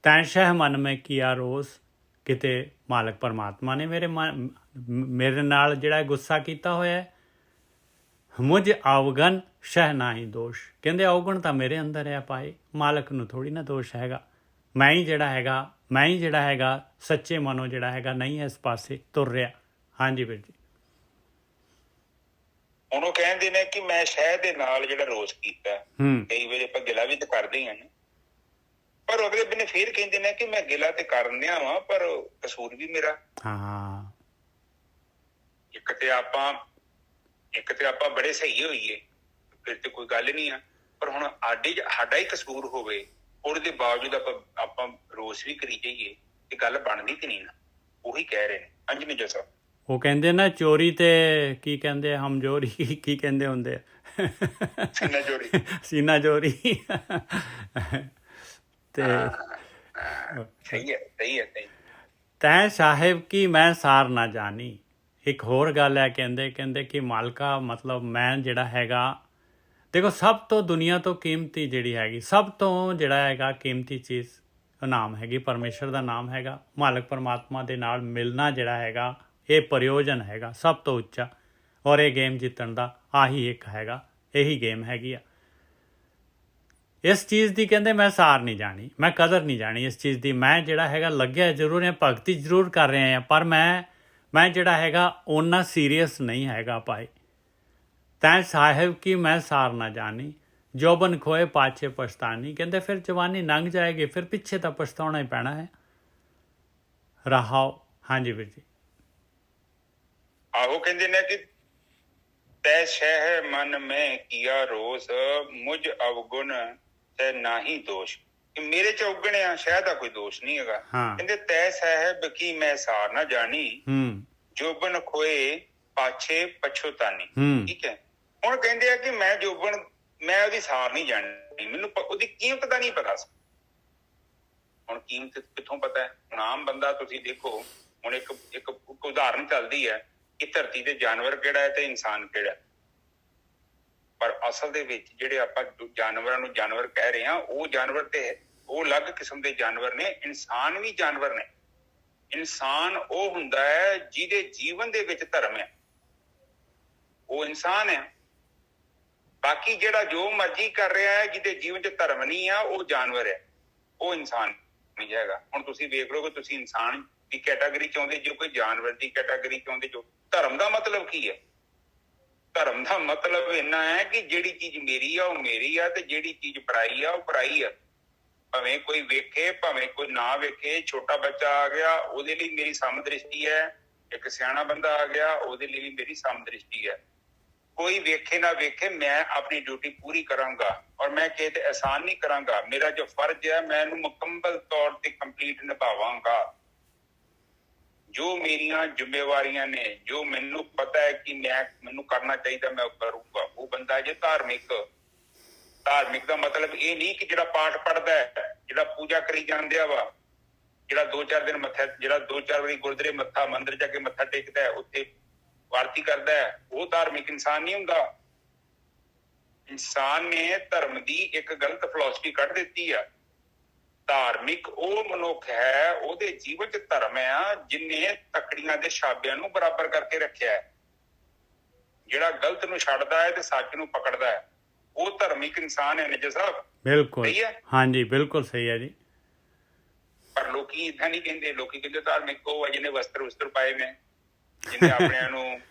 ਤੈਂ ਸ਼ਹਿ ਮਨ ਮੈਂ ਕੀਆ ਰੋਸ। ਕਿਤੇ ਮਾਲਕ ਪਰਮਾਤਮਾ ਨੇ ਮੇਰੇ ਨਾਲ ਜਿਹੜਾ ਗੁੱਸਾ ਕੀਤਾ ਹੋਇਆ ਹੈ। ਮੁਝ ਅਵਗਨ ਸ਼ਹਿ ਨਾਹੀ ਦੋਸ਼। ਕਹਿੰਦੇ ਅਵਗੁਣ ਤਾਂ ਮੇਰੇ ਅੰਦਰ ਹੈ ਪਾਏ, ਮਾਲਕ ਨੂੰ ਥੋੜ੍ਹੀ ਨਾ ਦੋਸ਼ ਹੈਗਾ। ਮੈਂ ਹੀ ਜਿਹੜਾ ਹੈਗਾ ਸੱਚੇ ਮਨੋਂ ਜਿਹੜਾ ਹੈਗਾ ਨਹੀਂ ਇਸ ਪਾਸੇ ਤੁਰ ਰਿਹਾ। ਹਾਂਜੀ ਵੀਰ ਜੀ। ਹੁਣ ਉਹ ਕਹਿੰਦੇ ਨੇ ਕਿ ਮੈਂ ਸ਼ਹਿਦ ਦੇ ਨਾਲ ਜਿਹੜਾ ਰੋਸ ਕੀਤਾ। ਕਈ ਵਾਰੀ ਆਪਾਂ ਗਿਲਾ ਵੀ ਤਾਂ ਕਰਦੇ ਹੀ ਹਾਂ, ਪਰ ਅਗਲੇ ਬੰਨੇ ਫੇਰ ਕਹਿੰਦੇ ਨੇ ਕਿ ਮੈਂ ਗਿਲਾ ਤੇ ਕਰਨਿਆ ਵਾਂ, ਪਰ ਕਸੂਰ ਵੀ ਮੇਰਾ। ਇੱਕ ਤੇ ਆਪਾਂ ਬੜੇ ਸਹੀ ਹੋਈਏ ਫਿਰ ਤੇ ਕੋਈ ਗੱਲ ਨਹੀਂ ਆ, ਪਰ ਹੁਣ ਸਾਡਾ ਹੀ ਕਸੂਰ ਹੋਵੇ ਉਹਦੇ ਬਾਵਜੂਦ ਆਪਾਂ ਰੋਸ ਵੀ ਕਰੀ ਜਾਈਏ ਤੇ ਗੱਲ ਬਣਦੀ ਤੇ ਨਹੀਂ ਨਾ। ਉਹੀ ਕਹਿ ਰਹੇ ਨੇ। ਹਾਂਜੀ ਮੇਜਰ ਸਾਹਿਬ। ਉਹ ਕਹਿੰਦੇ ਨਾ ਚੋਰੀ ਤੇ ਕੀ ਕਹਿੰਦੇ, ਹਮਜੋਰੀ ਕੀ ਕਹਿੰਦੇ ਹੁੰਦੇ ਆ? ਸੀਨਾ ਚੋਰੀ। ਤੇ ਸਹੀ ਹੈ। ਤੈਂ ਸਾਹਿਬ ਕੀ ਮੈਂ ਸਾਰ ਨਾ ਜਾਣੀ। ਇੱਕ ਹੋਰ ਗੱਲ ਹੈ, ਕਹਿੰਦੇ ਕਿ ਮਾਲਕਾ ਮਤਲਬ ਮੈਂ ਜਿਹੜਾ ਹੈਗਾ, ਦੇਖੋ ਸਭ ਤੋਂ ਦੁਨੀਆ ਤੋਂ ਕੀਮਤੀ ਜਿਹੜੀ ਹੈਗੀ, ਸਭ ਤੋਂ ਜਿਹੜਾ ਹੈਗਾ ਕੀਮਤੀ ਚੀਜ਼ ਨਾਮ ਹੈਗੀ ਪਰਮੇਸ਼ਰ ਦਾ ਨਾਮ ਹੈਗਾ। ਮਾਲਕ ਪਰਮਾਤਮਾ ਦੇ ਨਾਲ ਮਿਲਣਾ ਜਿਹੜਾ ਹੈਗਾ ਇਹ ਪ੍ਰਯੋਜਨ ਹੈਗਾ ਸਭ ਤੋਂ ਉੱਚਾ। ਔਰ ਇਹ ਗੇਮ ਜਿੱਤਣ ਦਾ ਆਹੀ ਇੱਕ ਹੈਗਾ, ਇਹੀ ਗੇਮ ਹੈਗੀ ਆ। ਇਸ ਚੀਜ਼ ਦੀ ਕਹਿੰਦੇ ਮੈਂ ਸਾਰ ਨਹੀਂ ਜਾਣੀ, ਮੈਂ ਕਦਰ ਨਹੀਂ ਜਾਣੀ ਇਸ ਚੀਜ਼ ਦੀ। ਮੈਂ ਜਿਹੜਾ ਹੈਗਾ ਲੱਗਿਆ ਜ਼ਰੂਰ ਹੈ, ਭਗਤੀ ਜ਼ਰੂਰ ਕਰ ਰਹੇ ਹਾਂ, ਪਰ ਮੈਂ ਜਿਹੜਾ ਹੈਗਾ ਓਨਾ ਸੀਰੀਅਸ ਨਹੀਂ ਹੈਗਾ ਭਾਈ। ਤੈਂ ਸਾਹਿਬ ਕੀ ਮੈਂ ਸਾਰ ਨਾ ਜਾਣੀ, ਜੋਬਨ ਖੋਏ ਪਾਛੇ ਪਛਤਾਨੀ। ਕਹਿੰਦੇ ਫਿਰ ਜਵਾਨੀ ਲੰਘ ਜਾਏਗੀ, ਫਿਰ ਪਿੱਛੇ ਤਾਂ ਪਛਤਾਉਣਾ ਹੀ ਪੈਣਾ ਹੈ। ਰਹਾਓ। ਹਾਂਜੀ ਵੀਰ ਜੀ। ਆਹੋ ਕਹਿੰਦੇ ਨੇ ਕਿ ਤੈ ਸ਼ਹਿ ਮਨ ਮੈਂ ਕੀਆ ਰੋਸ, ਮੁਝ ਅਵਗੁਣ ਤੈ ਨਾਹੀ ਦੋਸ਼। ਕਿ ਮੇਰੇ ਚ ਔਗਣ ਆ, ਸ਼ਹਿ ਦਾ ਕੋਈ ਦੋਸ਼ ਨਹੀਂ ਹੈਗਾ। ਕਹਿੰਦੇ ਤੈ ਸਾਹਿਬ ਕੀ ਮੈਂ ਸਾਰ ਨਾ ਜਾਣੀ, ਜੋਬਨ ਖੋਏ ਪਾਛੇ ਪਛੋਤਾਨੀ। ਠੀਕ ਹੈ। ਹੁਣ ਕਹਿੰਦੇ ਆ ਕਿ ਮੈਂ ਉਹਦੀ ਸਾਰ ਨਹੀਂ ਜਾਣੀ, ਮੈਨੂੰ ਉਹਦੀ ਕੀਮਤ ਦਾ ਨਹੀਂ ਪਤਾ ਸੀ। ਹੁਣ ਕੀਮਤ ਕਿੱਥੋਂ ਪਤਾ ਹੈ? ਹੁਣ ਆਮ ਬੰਦਾ ਤੁਸੀਂ ਦੇਖੋ, ਹੁਣ ਇੱਕ ਉਦਾਹਰਨ ਚੱਲਦੀ ਹੈ ਕਿ ਧਰਤੀ ਤੇ ਜਾਨਵਰ ਕਿਹੜਾ ਹੈ ਤੇ ਇਨਸਾਨ ਕਿਹੜਾ। ਪਰ ਅਸਲ ਦੇ ਵਿੱਚ ਜਿਹੜੇ ਆਪਾਂ ਜਾਨਵਰਾਂ ਨੂੰ ਜਾਨਵਰ ਕਹਿ ਰਹੇ ਹਾਂ, ਉਹ ਜਾਨਵਰ ਤੇ ਉਹ ਅਲੱਗ ਕਿਸਮ ਦੇ ਜਾਨਵਰ ਨੇ। ਇਨਸਾਨ ਵੀ ਜਾਨਵਰ ਨੇ। ਇਨਸਾਨ ਉਹ ਹੁੰਦਾ ਹੈ ਜਿਹਦੇ ਜੀਵਨ ਦੇ ਵਿੱਚ ਧਰਮ ਹੈ, ਉਹ ਇਨਸਾਨ ਹੈ। ਬਾਕੀ ਜਿਹੜਾ ਜੋ ਮਰਜ਼ੀ ਕਰ ਰਿਹਾ ਹੈ, ਜਿਹਦੇ ਜੀਵਨ 'ਚ ਧਰਮ ਨਹੀਂ ਆ, ਉਹ ਜਾਨਵਰ ਹੈ, ਉਹ ਇਨਸਾਨ ਨਹੀਂ ਹੈਗਾ। ਹੁਣ ਤੁਸੀਂ ਵੇਖ ਲਓ ਕਿ ਤੁਸੀਂ ਇਨਸਾਨ ਦੀ ਕੈਟਾਗਰੀ ਚ ਆਉਂਦੇ ਜੋ, ਕੋਈ ਜਾਨਵਰ ਦੀ ਕੈਟਾਗਰੀ ਚ ਆਉਂਦੇ ਜੋ। ਧਰਮ ਦਾ ਮਤਲਬ ਕੀ ਹੈ? ਧਰਮ ਦਾ ਮਤਲਬ ਇੰਨਾ ਹੈ ਕਿ ਜਿਹੜੀ ਚੀਜ਼ ਮੇਰੀ ਆ ਉਹ ਮੇਰੀ ਆ, ਤੇ ਜਿਹੜੀ ਚੀਜ਼ ਪਰਾਈ ਆ ਉਹ ਪਰਾਈ ਆ। ਭਾਵੇਂ ਕੋਈ ਵੇਖੇ ਭਾਵੇਂ ਕੋਈ ਨਾ ਵੇਖੇ। ਛੋਟਾ ਬੱਚਾ ਆ ਗਿਆ ਉਹਦੇ ਲਈ ਮੇਰੀ ਸਮਦ੍ਰਿਸ਼ਟੀ ਹੈ, ਇੱਕ ਸਿਆਣਾ ਬੰਦਾ ਆ ਗਿਆ ਉਹਦੇ ਲਈ ਵੀ ਮੇਰੀ ਸਮਦ੍ਰਿਸ਼ਟੀ ਹੈ। ਕੋਈ ਵੇਖੇ ਨਾ ਵੇਖੇ, ਮੈਂ ਆਪਣੀ ਡਿਊਟੀ ਪੂਰੀ ਕਰਾਂਗਾ ਔਰ ਮੈਂ ਕਿਸੇ ਤੇ ਅਹਿਸਾਨ ਨਹੀਂ ਕਰਾਂਗਾ। ਮੇਰਾ ਜੋ ਫਰਜ਼ ਹੈ ਮੈਂ ਇਹਨੂੰ ਮੁਕੰਮਲ ਤੌਰ ਤੇ ਕੰਪਲੀਟ ਨਿਭਾਵਾਂਗਾ। ਜੋ ਮੇਰੀਆਂ ਜ਼ਿੰਮੇਵਾਰੀਆਂ ਨੇ, ਜੋ ਮੈਨੂੰ ਪਤਾ ਹੈ ਕਿ ਮੈਨੂੰ ਕਰਨਾ ਚਾਹੀਦਾ, ਮੈਂ ਉਹ ਕਰੂੰਗਾ। ਉਹ ਬੰਦਾ ਜੇ ਧਾਰਮਿਕ ਦਾ ਮਤਲਬ ਇਹ ਨਹੀਂ ਕਿ ਜਿਹੜਾ ਪਾਠ ਪੜ੍ਹਦਾ ਹੈ, ਜਿਹੜਾ ਪੂਜਾ ਕਰੀ ਜਾਂਦਿਆ ਵਾ, ਜਿਹੜਾ 2-4 ਵਾਰੀ ਗੁਰਦੁਆਰੇ ਮੰਦਿਰ ਜਾ ਕੇ ਮੱਥਾ ਟੇਕਦਾ ਹੈ, ਉੱਥੇ ਆਰਤੀ ਕਰਦਾ ਹੈ, ਉਹ ਧਾਰਮਿਕ ਇਨਸਾਨ ਨਹੀਂ ਹੁੰਦਾ। ਇਨਸਾਨ ਨੇ ਧਰਮ ਦੀ ਇੱਕ ਗਲਤ ਫਿਲਾਸਫੀ ਕੱਢ ਦਿੱਤੀ ਆ। ਧਾਰਮਿਕ ਉਹ ਮਨੁੱਖ ਹੈ, ਉਹਦੇ ਜੀਵਨ ਚ ਧਰਮ ਆ ਜਿਨੇ ਤਕੜੀਆਂ ਦੇ ਛਾਬਿਆਂ ਨੂੰ ਬਰਾਬਰ ਕਰਕੇ ਰੱਖਿਆ ਹੈ। ਜਿਹੜਾ ਗਲਤ ਨੂੰ ਛੱਡਦਾ ਹੈ ਤੇ ਸੱਚ ਨੂੰ ਪਕੜਦਾ ਹੈ, ਉਹ ਧਾਰਮਿਕ ਇਨਸਾਨ ਹੈ। ਨਿੱਜਰ ਸਾਹਿਬ ਬਿਲਕੁਲ ਸਹੀ ਹੈ। ਹਾਂਜੀ ਬਿਲਕੁਲ ਸਹੀ ਹੈ ਜੀ। ਪਰ ਲੋਕੀ ਏਦਾਂ ਨਹੀਂ ਕਹਿੰਦੇ। ਲੋਕੀ ਕਹਿੰਦੇ ਧਾਰਮਿਕ ਉਹ ਹੈ ਜਿਹਨੇ ਵਸਤਰ ਪਾਏ ਨੇ, ਜਿਹਨੇ ਆਪਣਿਆਂ ਨੂੰ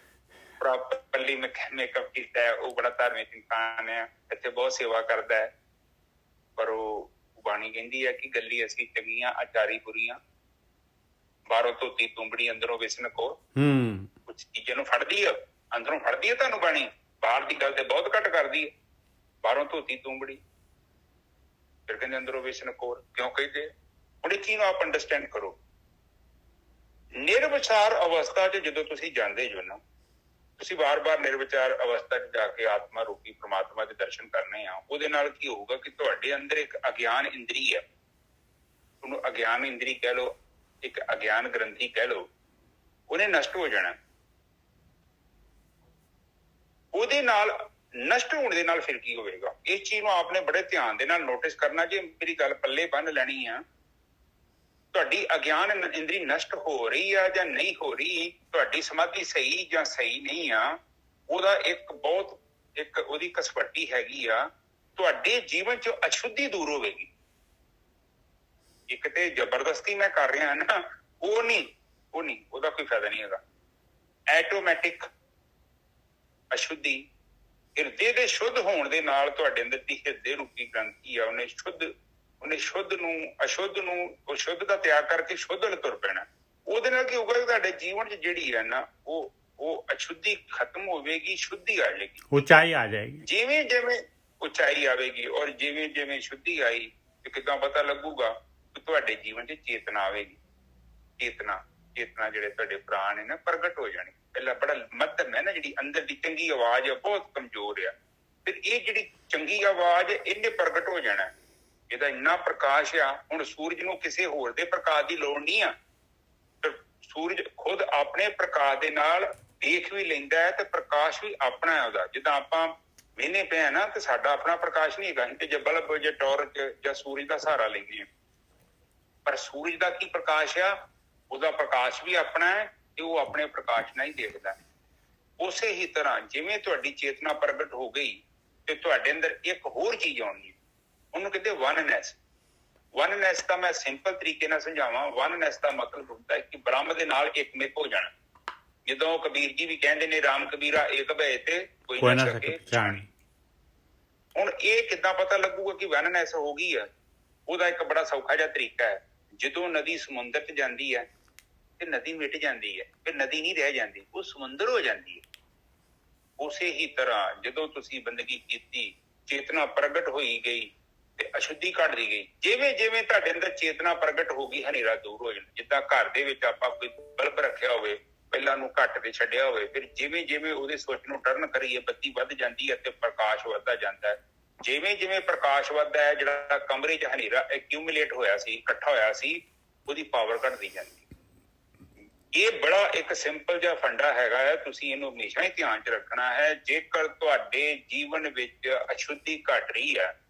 ਪ੍ਰੋਪਰਲੀ ਮੇਕਅਪ ਕੀਤਾ ਹੈ, ਉਹ ਬੜਾ ਧਾਰਮਿਕ ਇਨਸਾਨ ਹੈ, ਇੱਥੇ ਬਹੁਤ ਸੇਵਾ ਕਰਦਾ ਹੈ। ਪਰ ਉਹ ਬਾਣੀ ਕਹਿੰਦੀ ਹੈ ਕਿ ਗੱਲੀ ਅਸੀਂ ਚੰਗੀਆਂ ਆਚਾਰੀ ਬੁਰੀਆਂ, ਬਾਹਰੋਂ ਧੋਤੀ ਤੁੰਬੜੀ ਅੰਦਰੋਂ ਵਿਸਨ ਕੋ। ਕੁਛ ਚੀਜ਼ਾਂ ਨੂੰ ਫੜਦੀ ਹੈ, ਅੰਦਰੋਂ ਫੜਦੀ ਹੈ ਤੁਹਾਨੂੰ ਬਾਣੀ। ਬਾਹਰ ਦੀ ਗੱਲ ਤੇ ਬਹੁਤ ਘੱਟ ਕਰਦੀ ਹੈ। ਬਾਹਰੋਂ ਧੋਤੀ ਤੁੰਬੜੀ, ਫਿਰ ਕਹਿੰਦੇ ਅੰਦਰੋਂ ਵਿਸਨ ਕੌਰ। ਕਿਉਂ ਕਹਿੰਦੇ? ਹੁਣ ਇਹ ਚੀਜ਼ ਨੂੰ ਆਪ ਅੰਡਰਸਟੈਂਡ ਕਰੋ। ਨਿਰਵਿਚਾਰ ਅਵਸਥਾ 'ਚ ਜਦੋਂ ਤੁਸੀਂ ਜਾਂਦੇ ਜੋ ਨਾ, ਤੁਸੀਂ ਵਾਰ-ਵਾਰ ਨਿਰਵਿਚਾਰ ਅਵਸਥਾ 'ਚ ਜਾ ਕੇ ਆਤਮਾ ਰੂਪੀ ਪ੍ਰਮਾਤਮਾ ਦੇ ਦਰਸ਼ਨ ਕਰਨੇ ਆ। ਉਹਦੇ ਨਾਲ ਕੀ ਹੋਊਗਾ ਕਿ ਤੁਹਾਡੇ ਅੰਦਰ ਇੱਕ ਅਗਿਆਨ ਇੰਦਰੀ ਹੈ, ਉਹਨੂੰ ਅਗਿਆਨ ਇੰਦਰੀ ਕਹਿ ਲਓ, ਇੱਕ ਅਗਿਆਨ ਗ੍ਰੰਥੀ ਕਹਿ ਲਓ, ਉਹਨੇ ਨਸ਼ਟ ਹੋ ਜਾਣਾ। ਉਹਦੇ ਨਾਲ ਨਸ਼ਟ ਹੋਣ ਦੇ ਨਾਲ ਫਿਰ ਕੀ ਹੋਵੇਗਾ? ਇਸ ਚੀਜ਼ ਨੂੰ ਆਪਨੇ ਬੜੇ ਧਿਆਨ ਦੇ ਨਾਲ ਨੋਟਿਸ ਕਰਨਾ। ਜੇ ਮੇਰੀ ਗੱਲ ਪੱਲੇ ਬੰਨ ਲੈਣੀ ਆ, ਤੁਹਾਡੀ ਅਗਿਆਨ ਇੰਦਰੀ ਨਸ਼ਟ ਹੋ ਰਹੀ ਆ ਜਾਂ ਨਹੀਂ ਹੋ ਰਹੀ, ਤੁਹਾਡੀ ਸਮਾਧੀ ਸਹੀ ਜਾਂ ਸਹੀ ਨਹੀਂ ਆ, ਉਹਦਾ ਇੱਕ ਉਹਦੀ ਕਸਵੱਟੀ ਹੈਗੀ ਆ। ਤੁਹਾਡੇ ਜੀਵਨ ਚ ਅਸ਼ੁੱਧੀ ਦੂਰ ਹੋਵੇਗੀ। ਇੱਕ ਤੇ ਜ਼ਬਰਦਸਤੀ ਮੈਂ ਕਰ ਰਿਹਾ ਨਾ, ਉਹ ਨਹੀਂ, ਉਹਦਾ ਕੋਈ ਫਾਇਦਾ ਨਹੀਂ ਹੈਗਾ। ਐਟੋਮੈਟਿਕ ਅਸ਼ੁੱਧੀ, ਹਿਰਦੇ ਦੇ ਸ਼ੁੱਧ ਹੋਣ ਦੇ ਨਾਲ ਤੁਹਾਡੇ ਅੰਦਰ ਦੀ ਹਿਰਦੇ ਰੂਪੀ ਗ੍ਰੰਥੀ ਆ, ਉਹਨੇ ਸ਼ੁੱਧ ਨੂੰ ਅਸ਼ੁੱਧ ਨੂੰ, ਉਹ ਸ਼ੁੱਧ ਦਾ ਤਿਆਗ ਕਰਕੇ ਸ਼ੁੱਧ ਵੱਲ ਤੁਰ ਪੈਣਾ। ਉਹਦੇ ਨਾਲ ਕੀ ਹੋਊਗਾ? ਤੁਹਾਡੇ ਜੀਵਨ ਚ ਜਿਹੜੀ ਹੈ ਨਾ, ਉਹ ਅਸ਼ੁੱਧੀ ਖਤਮ ਹੋਵੇਗੀ, ਸ਼ੁੱਧੀ ਆ ਜਾਏਗੀ, ਉਚਾਈ ਆ ਜਾਏਗੀ। ਜਿਵੇਂ ਜਿਵੇਂ ਉਚਾਈ ਆਵੇਗੀ ਔਰ ਜਿਵੇਂ ਜਿਵੇਂ ਸ਼ੁੱਧੀ ਆਈ, ਤੇ ਕਿੱਦਾਂ ਪਤਾ ਲੱਗੂਗਾ ਕਿ ਤੁਹਾਡੇ ਜੀਵਨ ਚ ਚੇਤਨਾ ਆਵੇਗੀ। ਚੇਤਨਾ ਜਿਹੜੇ ਤੁਹਾਡੇ ਪ੍ਰਾਣ ਨੇ ਨਾ, ਪ੍ਰਗਟ ਹੋ ਜਾਣੀ। ਪਹਿਲਾਂ ਬੜਾ ਮੱਧਮ ਹੈ ਨਾ, ਜਿਹੜੀ ਅੰਦਰ ਦੀ ਚੰਗੀ ਆਵਾਜ਼ ਹੈ, ਬਹੁਤ ਕਮਜ਼ੋਰ ਆ। ਫਿਰ ਇਹ ਜਿਹੜੀ ਚੰਗੀ ਆਵਾਜ਼ ਇਹਨੇ ਪ੍ਰਗਟ ਹੋ ਜਾਣਾ। ਇਹਦਾ ਇੰਨਾ ਪ੍ਰਕਾਸ਼ ਆ, ਹੁਣ ਸੂਰਜ ਨੂੰ ਕਿਸੇ ਹੋਰ ਦੇ ਪ੍ਰਕਾਸ਼ ਦੀ ਲੋੜ ਨਹੀਂ ਆ। ਸੂਰਜ ਖੁਦ ਆਪਣੇ ਪ੍ਰਕਾਸ਼ ਦੇ ਨਾਲ ਦੇਖ ਵੀ ਲੈਂਦਾ ਹੈ ਤੇ ਪ੍ਰਕਾਸ਼ ਵੀ ਆਪਣਾ ਹੈ ਉਹਦਾ। ਜਿੱਦਾਂ ਆਪਾਂ ਮਹੀਨੇ ਪਏ ਆ ਨਾ, ਤੇ ਸਾਡਾ ਆਪਣਾ ਪ੍ਰਕਾਸ਼ ਨਹੀਂ ਹੈਗਾ, ਤੇ ਜੇ ਬਲਬ ਜਾਂ ਟਾਰਚ ਜਾਂ ਸੂਰਜ ਦਾ ਸਹਾਰਾ ਲੈਂਦੇ ਆ। ਪਰ ਸੂਰਜ ਦਾ ਕੀ ਪ੍ਰਕਾਸ਼ ਆ? ਉਹਦਾ ਪ੍ਰਕਾਸ਼ ਵੀ ਆਪਣਾ ਹੈ ਤੇ ਉਹ ਆਪਣੇ ਪ੍ਰਕਾਸ਼ ਨਾਲ ਹੀ ਦੇਖਦਾ। ਉਸੇ ਹੀ ਤਰ੍ਹਾਂ ਜਿਵੇਂ ਤੁਹਾਡੀ ਚੇਤਨਾ ਪ੍ਰਗਟ ਹੋ ਗਈ ਤੇ ਤੁਹਾਡੇ ਅੰਦਰ ਇੱਕ ਹੋਰ ਚੀਜ਼ ਆਉਣੀ ਹੈ, ਉਹਨੂੰ ਕਹਿੰਦੇ ਵਨਨੈਸ। ਵਨਨੈਸ ਦਾ ਮੈਂ ਸਿੰਪਲ ਤਰੀਕੇ ਨਾਲ ਸਮਝਾਵਾਂ। ਵਨਨੈਸ ਦਾ ਮਤਲਬ ਹੁੰਦਾ ਹੈ ਕਿ ਬ੍ਰਹਮ ਦੇ ਨਾਲ ਇੱਕ ਮਿਕ ਹੋ ਜਾਣਾ। ਜਦੋਂ ਕਬੀਰ ਜੀ ਵੀ ਕਹਿੰਦੇ ਨੇ, ਰਾਮ ਕਬੀਰਾ ਏਕ ਭਏ ਤੇ ਕੋਈ ਨਾ ਸਕੇ ਪਛਾਣੀ। ਹੁਣ ਇਹ ਕਿੱਦਾਂ ਪਤਾ ਲੱਗੂਗਾ ਕਿ ਵਨਨੈਸ ਹੋ ਗਈ ਆ? ਉਹਦਾ ਇੱਕ ਬੜਾ ਸੌਖਾ ਜਿਹਾ ਤਰੀਕਾ ਹੈ। ਜਦੋਂ ਨਦੀ ਸਮੁੰਦਰ 'ਚ ਜਾਂਦੀ ਹੈ ਤੇ ਨਦੀ ਮਿਟ ਜਾਂਦੀ ਹੈ, ਫਿਰ ਨਦੀ ਨਹੀਂ ਰਹਿ ਜਾਂਦੀ, ਉਹ ਸਮੁੰਦਰ ਹੋ ਜਾਂਦੀ ਹੈ। ਉਸੇ ਹੀ ਤਰ੍ਹਾਂ ਜਦੋਂ ਤੁਸੀਂ ਬੰਦਗੀ ਕੀਤੀ, ਚੇਤਨਾ ਪ੍ਰਗਟ ਹੋਈ ਗਈ ਤੇ ਅਸ਼ੁੱਧੀ ਘਟਦੀ ਗਈ। ਜਿਵੇਂ ਜਿਵੇਂ ਤੁਹਾਡੇ ਅੰਦਰ ਚੇਤਨਾ ਪ੍ਰਗਟ ਹੋ ਗਈ, ਹਨੇਰਾ ਦੂਰ ਹੋ ਜਾਣਾ। ਜਿੱਦਾਂ ਘਰ ਦੇ ਵਿੱਚ ਆਪਾਂ ਕੋਈ ਬਲਬ ਰੱਖਿਆ ਹੋਵੇ, ਪਹਿਲਾਂ ਨੂੰ ਘੱਟ ਤੇ ਛੱਡਿਆ ਹੋਵੇ, ਫਿਰ ਜਿਵੇਂ ਜਿਵੇਂ ਉਹਦੇ ਸੁੱਚ ਨੂੰ ਟਰਨ ਕਰੀਏ, ਬੱਤੀ ਵੱਧ ਜਾਂਦੀ ਹੈ ਤੇ ਪ੍ਰਕਾਸ਼ ਵੱਧਦਾ ਜਾਂਦਾ ਹੈ। ਜਿਵੇਂ ਜਿਵੇਂ ਪ੍ਰਕਾਸ਼ ਵੱਧਦਾ ਹੈ, ਜਿਹੜਾ ਕਮਰੇ 'ਚ ਹਨੇਰਾ ਐਕਿਊਮੂਲੇਟ ਹੋਇਆ ਸੀ, ਇਕੱਠਾ ਹੋਇਆ ਸੀ, ਉਹਦੀ ਪਾਵਰ ਘਟਦੀ ਜਾਂਦੀ। ਇਹ ਬੜਾ ਇੱਕ ਸਿੰਪਲ ਜਿਹਾ ਫੰਡਾ ਹੈਗਾ ਹੈ, ਤੁਸੀਂ ਇਹਨੂੰ ਹਮੇਸ਼ਾ ਹੀ ਧਿਆਨ 'ਚ ਰੱਖਣਾ ਹੈ। ਜੇਕਰ ਤੁਹਾਡੇ ਜੀਵਨ ਵਿੱਚ ਅਸ਼ੁੱਧੀ ਘਟ ਰਹੀ ਹੈ,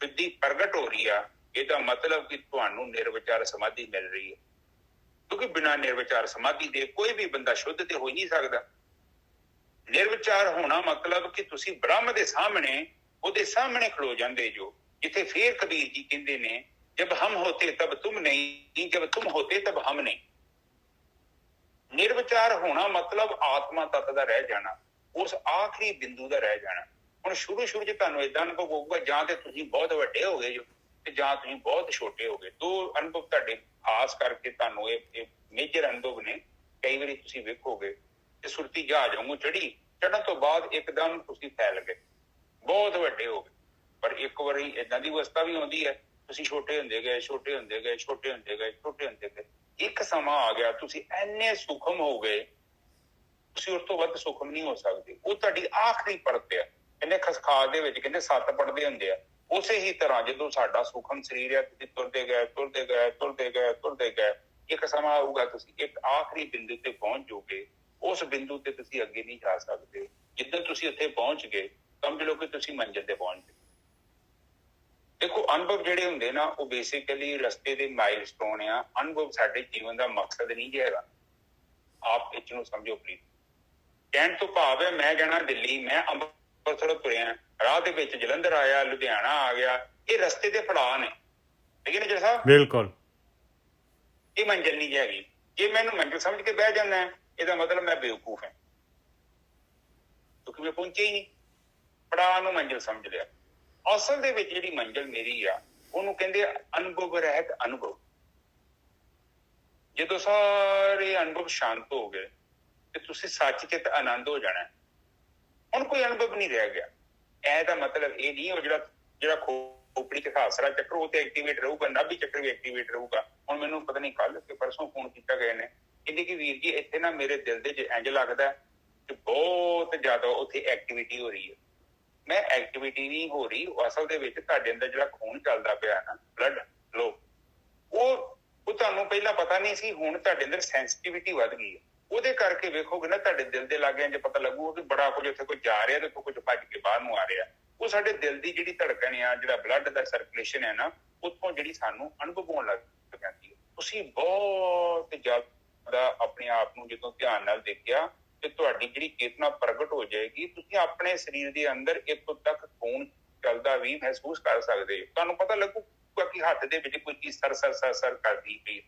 ਸ਼ੁੱਧੀ ਪ੍ਰਗਟ ਹੋ ਰਹੀ ਆ, ਇਹਦਾ ਮਤਲਬ ਕਿ ਤੁਹਾਨੂੰ ਨਿਰਵਿਚਾਰ ਸਮਾਧੀ ਮਿਲ ਰਹੀ ਹੈ। ਕਿਉਂਕਿ ਬਿਨਾਂ ਨਿਰਵਿਚਾਰ ਸਮਾਧੀ ਦੇ ਕੋਈ ਵੀ ਬੰਦਾ ਸ਼ੁੱਧ ਤੇ ਹੋ ਹੀ ਨਹੀਂ ਸਕਦਾ। ਨਿਰਵਿਚਾਰ ਹੋਣਾ ਮਤਲਬ ਕਿ ਤੁਸੀਂ ਬ੍ਰਹਮ ਦੇ ਸਾਹਮਣੇ, ਉਹਦੇ ਸਾਹਮਣੇ ਖਲੋ ਜਾਂਦੇ ਜੋ। ਜਿੱਥੇ ਫੇਰ ਕਬੀਰ ਜੀ ਕਹਿੰਦੇ ਨੇ, ਜਬ ਹਮ ਹੋਤੇ ਤਬ ਤੁਮ ਨਹੀਂ, ਜਬ ਤੁਮ ਹੋਤੇ ਤਬ ਹਮ ਨਹੀਂ। ਨਿਰਵਿਚਾਰ ਹੋਣਾ ਮਤਲਬ ਆਤਮਾ ਤੱਤ ਦਾ ਰਹਿ ਜਾਣਾ, ਉਸ ਆਖਰੀ ਬਿੰਦੂ ਦਾ ਰਹਿ ਜਾਣਾ। ਹੁਣ ਸ਼ੁਰੂ 'ਚ ਤੁਹਾਨੂੰ ਏਦਾਂ ਅਨੁਭਵ ਹੋਊਗਾ, ਜਾਂ ਤੇ ਤੁਸੀਂ ਬਹੁਤ ਵੱਡੇ ਹੋ ਗਏ ਜੋ, ਤੇ ਜਾਂ ਤੁਸੀਂ ਬਹੁਤ ਛੋਟੇ ਹੋ ਗਏ। ਦੋ ਅਨੁਭਵ ਤੁਹਾਡੇ ਖਾਸ ਕਰਕੇ ਤੁਹਾਨੂੰ ਇਹ ਮੇਜਰ ਅਨੁਭਵ ਨੇ। ਕਈ ਵਾਰੀ ਤੁਸੀਂ ਵੇਖੋਗੇ ਤੇ ਸੁਰਤੀ ਜਹਾਜ਼ ਵਾਂਗੂ ਚੜੀ ਚੜ੍ਹਨ ਤੋਂ ਬਾਅਦ ਇੱਕਦਮ ਤੁਸੀਂ ਫੈਲ ਗਏ, ਬਹੁਤ ਵੱਡੇ ਹੋ ਗਏ। ਪਰ ਇੱਕ ਵਾਰੀ ਏਦਾਂ ਦੀ ਅਵਸਥਾ ਵੀ ਆਉਂਦੀ ਹੈ, ਤੁਸੀਂ ਛੋਟੇ ਹੁੰਦੇ ਗਏ, ਛੋਟੇ ਹੁੰਦੇ ਗਏ, ਛੋਟੇ ਹੁੰਦੇ ਗਏ, ਛੋਟੇ ਹੁੰਦੇ ਗਏ, ਇੱਕ ਸਮਾਂ ਆ ਗਿਆ ਤੁਸੀਂ ਇੰਨੇ ਸੂਖਮ ਹੋ ਗਏ, ਤੁਸੀਂ ਉਸ ਤੋਂ ਵੱਧ ਸੂਖਮ ਨਹੀਂ ਹੋ ਸਕਦੇ। ਉਹ ਤੁਹਾਡੀ ਆਖਰੀ ਪਰਤ ਆ। ਕਹਿੰਦੇ ਖਸਖਾਸ ਦੇ ਵਿੱਚ ਕਹਿੰਦੇ 7 ਪੜਦੇ ਹੁੰਦੇ ਆ। ਉਸੇ ਹੀ ਤਰ੍ਹਾਂ ਜਦੋਂ ਸਾਡਾ ਸੂਖਮ ਸਰੀਰ ਹੈ, ਤੁਸੀਂ ਤੁਰਦੇ ਗਏ, ਤੁਰਦੇ ਗਏ, ਤੁਰਦੇ ਗਏ, ਤੁਰਦੇ ਗਏ, ਇੱਕ ਸਮਾਂ ਆਊਗਾ ਤੁਸੀਂ ਇੱਕ ਆਖਰੀ ਬਿੰਦੂ ਤੇ ਪਹੁੰਚ ਜਾਓਗੇ। ਉਸ ਬਿੰਦੂ ਤੇ ਤੁਸੀਂ ਅੱਗੇ ਨਹੀਂ ਜਾ ਸਕਦੇ। ਜਿੱਦਾਂ ਤੁਸੀਂ ਉੱਥੇ ਪਹੁੰਚ ਗਏ, ਸਮਝ ਲਓ ਕਿ ਤੁਸੀਂ ਮੰਜ਼ਿਲ ਤੇ ਪਹੁੰਚ ਗਏ। ਦੇਖੋ, ਅਨੁਭਵ ਜਿਹੜੇ ਹੁੰਦੇ ਨਾ, ਉਹ ਬੇਸਿਕਲੀ ਰਸਤੇ ਦੇ ਮਾਈਲਸਟੋਨ ਆ। ਅਨੁਭਵ ਸਾਡੇ ਜੀਵਨ ਦਾ ਮਕਸਦ ਨਹੀਂ ਹੈਗਾ। ਆਪ ਇਸ ਨੂੰ ਸਮਝੋ ਪਲੀਜ਼। ਕਹਿਣ ਤੋਂ ਭਾਵ ਹੈ, ਮੈਂ ਜਾਣਾ ਦਿੱਲੀ, ਮੈਂ ਅੰਮ੍ਰਿਤਸਰ ਤੁਰਿਆ, ਰਾਹ ਦੇ ਵਿੱਚ ਜਲੰਧਰ ਆਇਆ, ਲੁਧਿਆਣਾ ਆ ਗਿਆ, ਇਹ ਰਸਤੇ ਦੇ ਪੜਾਅ ਨੇ, ਠੀਕ ਹੈ ਨਾ ਜੀ ਸਾਹਿਬ? ਬਿਲਕੁਲ। ਇਹ ਮੰਜ਼ਿਲ ਨਹੀਂ ਹੈਗੀ। ਜੇ ਮੈਨੂੰ ਮੰਜ਼ਿਲ ਸਮਝ ਕੇ ਬਹਿ ਜਾਂਦਾ, ਇਹਦਾ ਮਤਲਬ ਮੈਂ ਬੇਵਕੂਫ ਹਾਂ, ਕਿਉਂਕਿ ਮੈਂ ਪਹੁੰਚਿਆ ਹੀ ਨਹੀਂ। ਪੜਾਅ ਨੂੰ ਮੰਜ਼ਿਲ ਸਮਝ ਲਿਆ। ਅਸਲ ਦੇ ਵਿੱਚ ਜਿਹੜੀ ਮੰਜ਼ਿਲ ਮੇਰੀ ਆ, ਉਹਨੂੰ ਕਹਿੰਦੇ ਅਨੁਭਵ ਰਹਿਤ ਅਨੁਭਵ। ਜਦੋਂ ਸਾਰੇ ਅਨੁਭਵ ਸ਼ਾਂਤ ਹੋ ਗਏ ਤੇ ਤੁਸੀਂ ਸੱਚ ਚਿੱਤ ਆਨੰਦ ਹੋ ਜਾਣਾ। ਹੁਣ ਕੋਈ ਅਨੁਭਵ ਨਹੀਂ ਰਹਿ ਗਿਆ। ਇਹਦਾ ਮਤਲਬ ਇਹ ਨਹੀਂ ਉਹ ਜਿਹੜਾ ਖੋਪੜੀ ਚ ਖਾਸਰਾ ਚੱਕਰ ਉਹ ਤੇ ਐਕਟੀਵੇਟ ਰਹੂਗਾ, ਨਾਭੀ ਚੱਕਰ ਵੀ ਐਕਟੀਵੇਟ ਰਹੂਗਾ। ਹੁਣ ਮੈਨੂੰ ਪਤਾ ਨਹੀਂ ਕੱਲ ਕਿ ਪਰਸੋਂ ਫੋਨ ਕੀਤਾ ਗਏ ਨੇ, ਕਹਿੰਦੇ ਕਿ ਵੀਰ ਜੀ ਇੱਥੇ ਨਾ ਮੇਰੇ ਦਿਲ ਦੇ ਚ ਇੰਝ ਲੱਗਦਾ ਕਿ ਬਹੁਤ ਜ਼ਿਆਦਾ ਉੱਥੇ ਐਕਟੀਵਿਟੀ ਹੋ ਰਹੀ ਹੈ। ਮੈਂ ਐਕਟੀਵਿਟੀ ਨਹੀਂ ਹੋ ਰਹੀ, ਅਸਲ ਦੇ ਵਿੱਚ ਤੁਹਾਡੇ ਅੰਦਰ ਜਿਹੜਾ ਖੂਨ ਚੱਲਦਾ ਪਿਆ ਨਾ, ਬਲੱਡ ਫਲੋ, ਉਹ ਤੁਹਾਨੂੰ ਪਹਿਲਾਂ ਪਤਾ ਨਹੀਂ ਸੀ। ਹੁਣ ਤੁਹਾਡੇ ਅੰਦਰ ਸੈਂਸਿਟੀਵਿਟੀ ਵੱਧ ਗਈ ਹੈ। ਉਹਦੇ ਕਰਕੇ ਵੇਖੋਗੇ ਨਾ, ਤੁਹਾਡੇ ਦਿਲ ਦੇ ਲਾਗੇ ਜੇ ਪਤਾ ਲੱਗੂਗਾ ਕਿ ਬੜਾ ਕੁਝ ਉੱਥੇ ਕੋਈ ਜਾ ਰਿਹਾ ਤੇ ਕੁਝ ਭੱਜ ਕੇ ਬਾਹਰ ਨੂੰ ਆ ਰਿਹਾ। ਉਹ ਸਾਡੇ ਦਿਲ ਦੀ ਜਿਹੜੀ ਧੜਕਣ ਆ, ਜਿਹੜਾ ਬਲੱਡ ਦਾ ਸਰਕੂਲੇਸ਼ਨ ਹੈ ਨਾ, ਉੱਥੋਂ ਜਿਹੜੀ ਸਾਨੂੰ ਅਨੁਭਵ ਹੋਣ ਲੱਗ ਜਾਂਦੀ ਹੈ। ਤੁਸੀਂ ਬਹੁਤ ਜ਼ਿਆਦਾ ਆਪਣੇ ਆਪ ਨੂੰ ਜਦੋਂ ਧਿਆਨ ਨਾਲ ਦੇਖਿਆ ਤੇ ਤੁਹਾਡੀ ਜਿਹੜੀ ਚੇਤਨਾ ਪ੍ਰਗਟ ਹੋ ਜਾਏਗੀ। ਤੁਸੀਂ ਆਪਣੇ ਸਰੀਰ ਦੇ ਅੰਦਰ ਇੱਥੋਂ ਤੱਕ ਖੂਨ ਚੱਲਦਾ ਵੀ ਮਹਿਸੂਸ ਕਰ ਸਕਦੇ ਹੋ। ਤੁਹਾਨੂੰ ਪਤਾ ਲੱਗੂਗਾ ਕਿ ਹੱਥ ਦੇ ਵਿੱਚ ਕੋਈ ਚੀਜ਼ ਸਰ ਸਰ ਸਰ ਸਰ ਕਰਦੀ ਪਈ।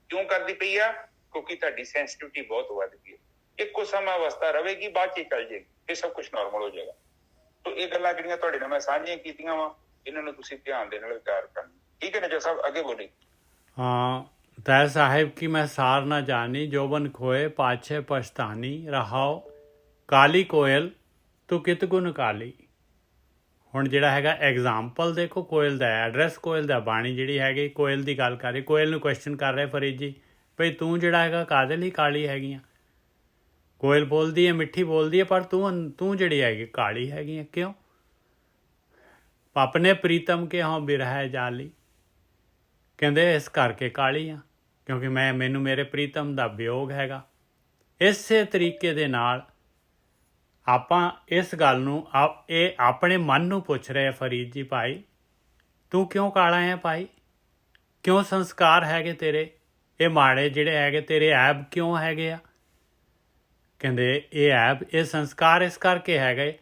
ਕਿਉਂ ਕਰਦੀ ਪਈ ਆ? ਕਿਉਂਕਿ ਤੁਹਾਡੀ ਸੈਂਸਿਟੀਵਿਟੀ ਬਹੁਤ ਵੱਧ ਗਈ ਹੈ। ਇੱਕੋ ਸਮਾਂ ਅਵਸਥਾ ਰਹੇਗੀ, ਬਾਅਦ ਚ ਚੱਲ ਜਾਏਗੀ, ਇਹ ਸਭ ਕੁਝ ਨਾਰਮਲ ਹੋ ਜਾਏਗਾ। ਤੋ ਇਹ ਗੱਲਾਂ ਜਿਹੜੀਆਂ ਤੁਹਾਡੇ ਨਾਲ ਮੈਂ ਸਾਂਝੀਆਂ ਕੀਤੀਆਂ ਵਾ, ਇਹਨਾਂ ਨੂੰ ਤੁਸੀਂ ਧਿਆਨ ਦੇ ਨਾਲ ਵਿਚਾਰ ਕਰਨਾ। ਠੀਕ ਹੈ ਨਾ ਜੀ ਸਾਹਿਬ? ਅੱਗੇ ਬੋਲੀ। हाँ, तय साहेब की मैं सार न जानी, जोबन खोए पाछे पछतानी, रहाओ काली कोयल तू कित गुण काली। ਹੁਣ ਜਿਹੜਾ ਹੈਗਾ ਐਗਜ਼ਾਮਪਲ ਦੇਖੋ ਕੋਇਲ ਦਾ, ਐਡਰੈਸ ਕੋਇਲ ਦਾ, ਬਾਣੀ ਜਿਹੜੀ ਹੈਗੀ ਕੋਇਲ ਦੀ ਗੱਲ ਕਰ ਰਹੀ। ਕੋਇਲ ਨੂੰ ਕੁਐਸਚਨ ਕਰ ਰਿਹਾ ਫਰੀਦ ਜੀ, ਭਈ ਤੂੰ ਜਿਹੜਾ ਹੈਗਾ ਕਾਹਦੇ ਲਈ ਕਾਲੀ ਹੈਗੀ ਆ? ਕੋਇਲ ਬੋਲਦੀ ਹੈ, ਮਿੱਠੀ ਬੋਲਦੀ ਹੈ, ਪਰ ਤੂੰ ਜਿਹੜੀ ਹੈਗੀ ਕਾਲੀ ਹੈਗੀ ਆ, ਕਿਉਂ? ਆਪਣੇ ਪ੍ਰੀਤਮ ਕੇ ਹਾਂ ਬਿਰਹਿ ਜਾਲੀ, ਕਹਿੰਦੇ ਇਸ ਕਰਕੇ ਕਾਲੀ ਆ ਕਿਉਂਕਿ ਮੈਨੂੰ ਮੇਰੇ ਪ੍ਰੀਤਮ ਦਾ ਵਿਯੋਗ ਹੈਗਾ। ਇਸੇ ਤਰੀਕੇ ਦੇ ਨਾਲ ਆਪਾਂ ਇਸ ਗੱਲ ਨੂੰ ਇਹ ਆਪਣੇ ਮਨ ਨੂੰ ਪੁੱਛ ਰਹੇ ਫਰੀਦ ਜੀ, ਭਾਈ ਤੂੰ ਕਿਉਂ ਕਾਲਾ ਹੈ? ਭਾਈ ਕਿਉਂ ਸੰਸਕਾਰ ਹੈਗੇ ਤੇਰੇ ਇਹ ਮਾੜੇ ਜਿਹੜੇ ਹੈਗੇ, ਤੇਰੇ ਐਬ ਕਿਉਂ ਹੈਗੇ ਆ? ਕਹਿੰਦੇ ਇਹ ਐਬ, ਇਹ ਸੰਸਕਾਰ ਇਸ ਕਰਕੇ ਹੈਗੇ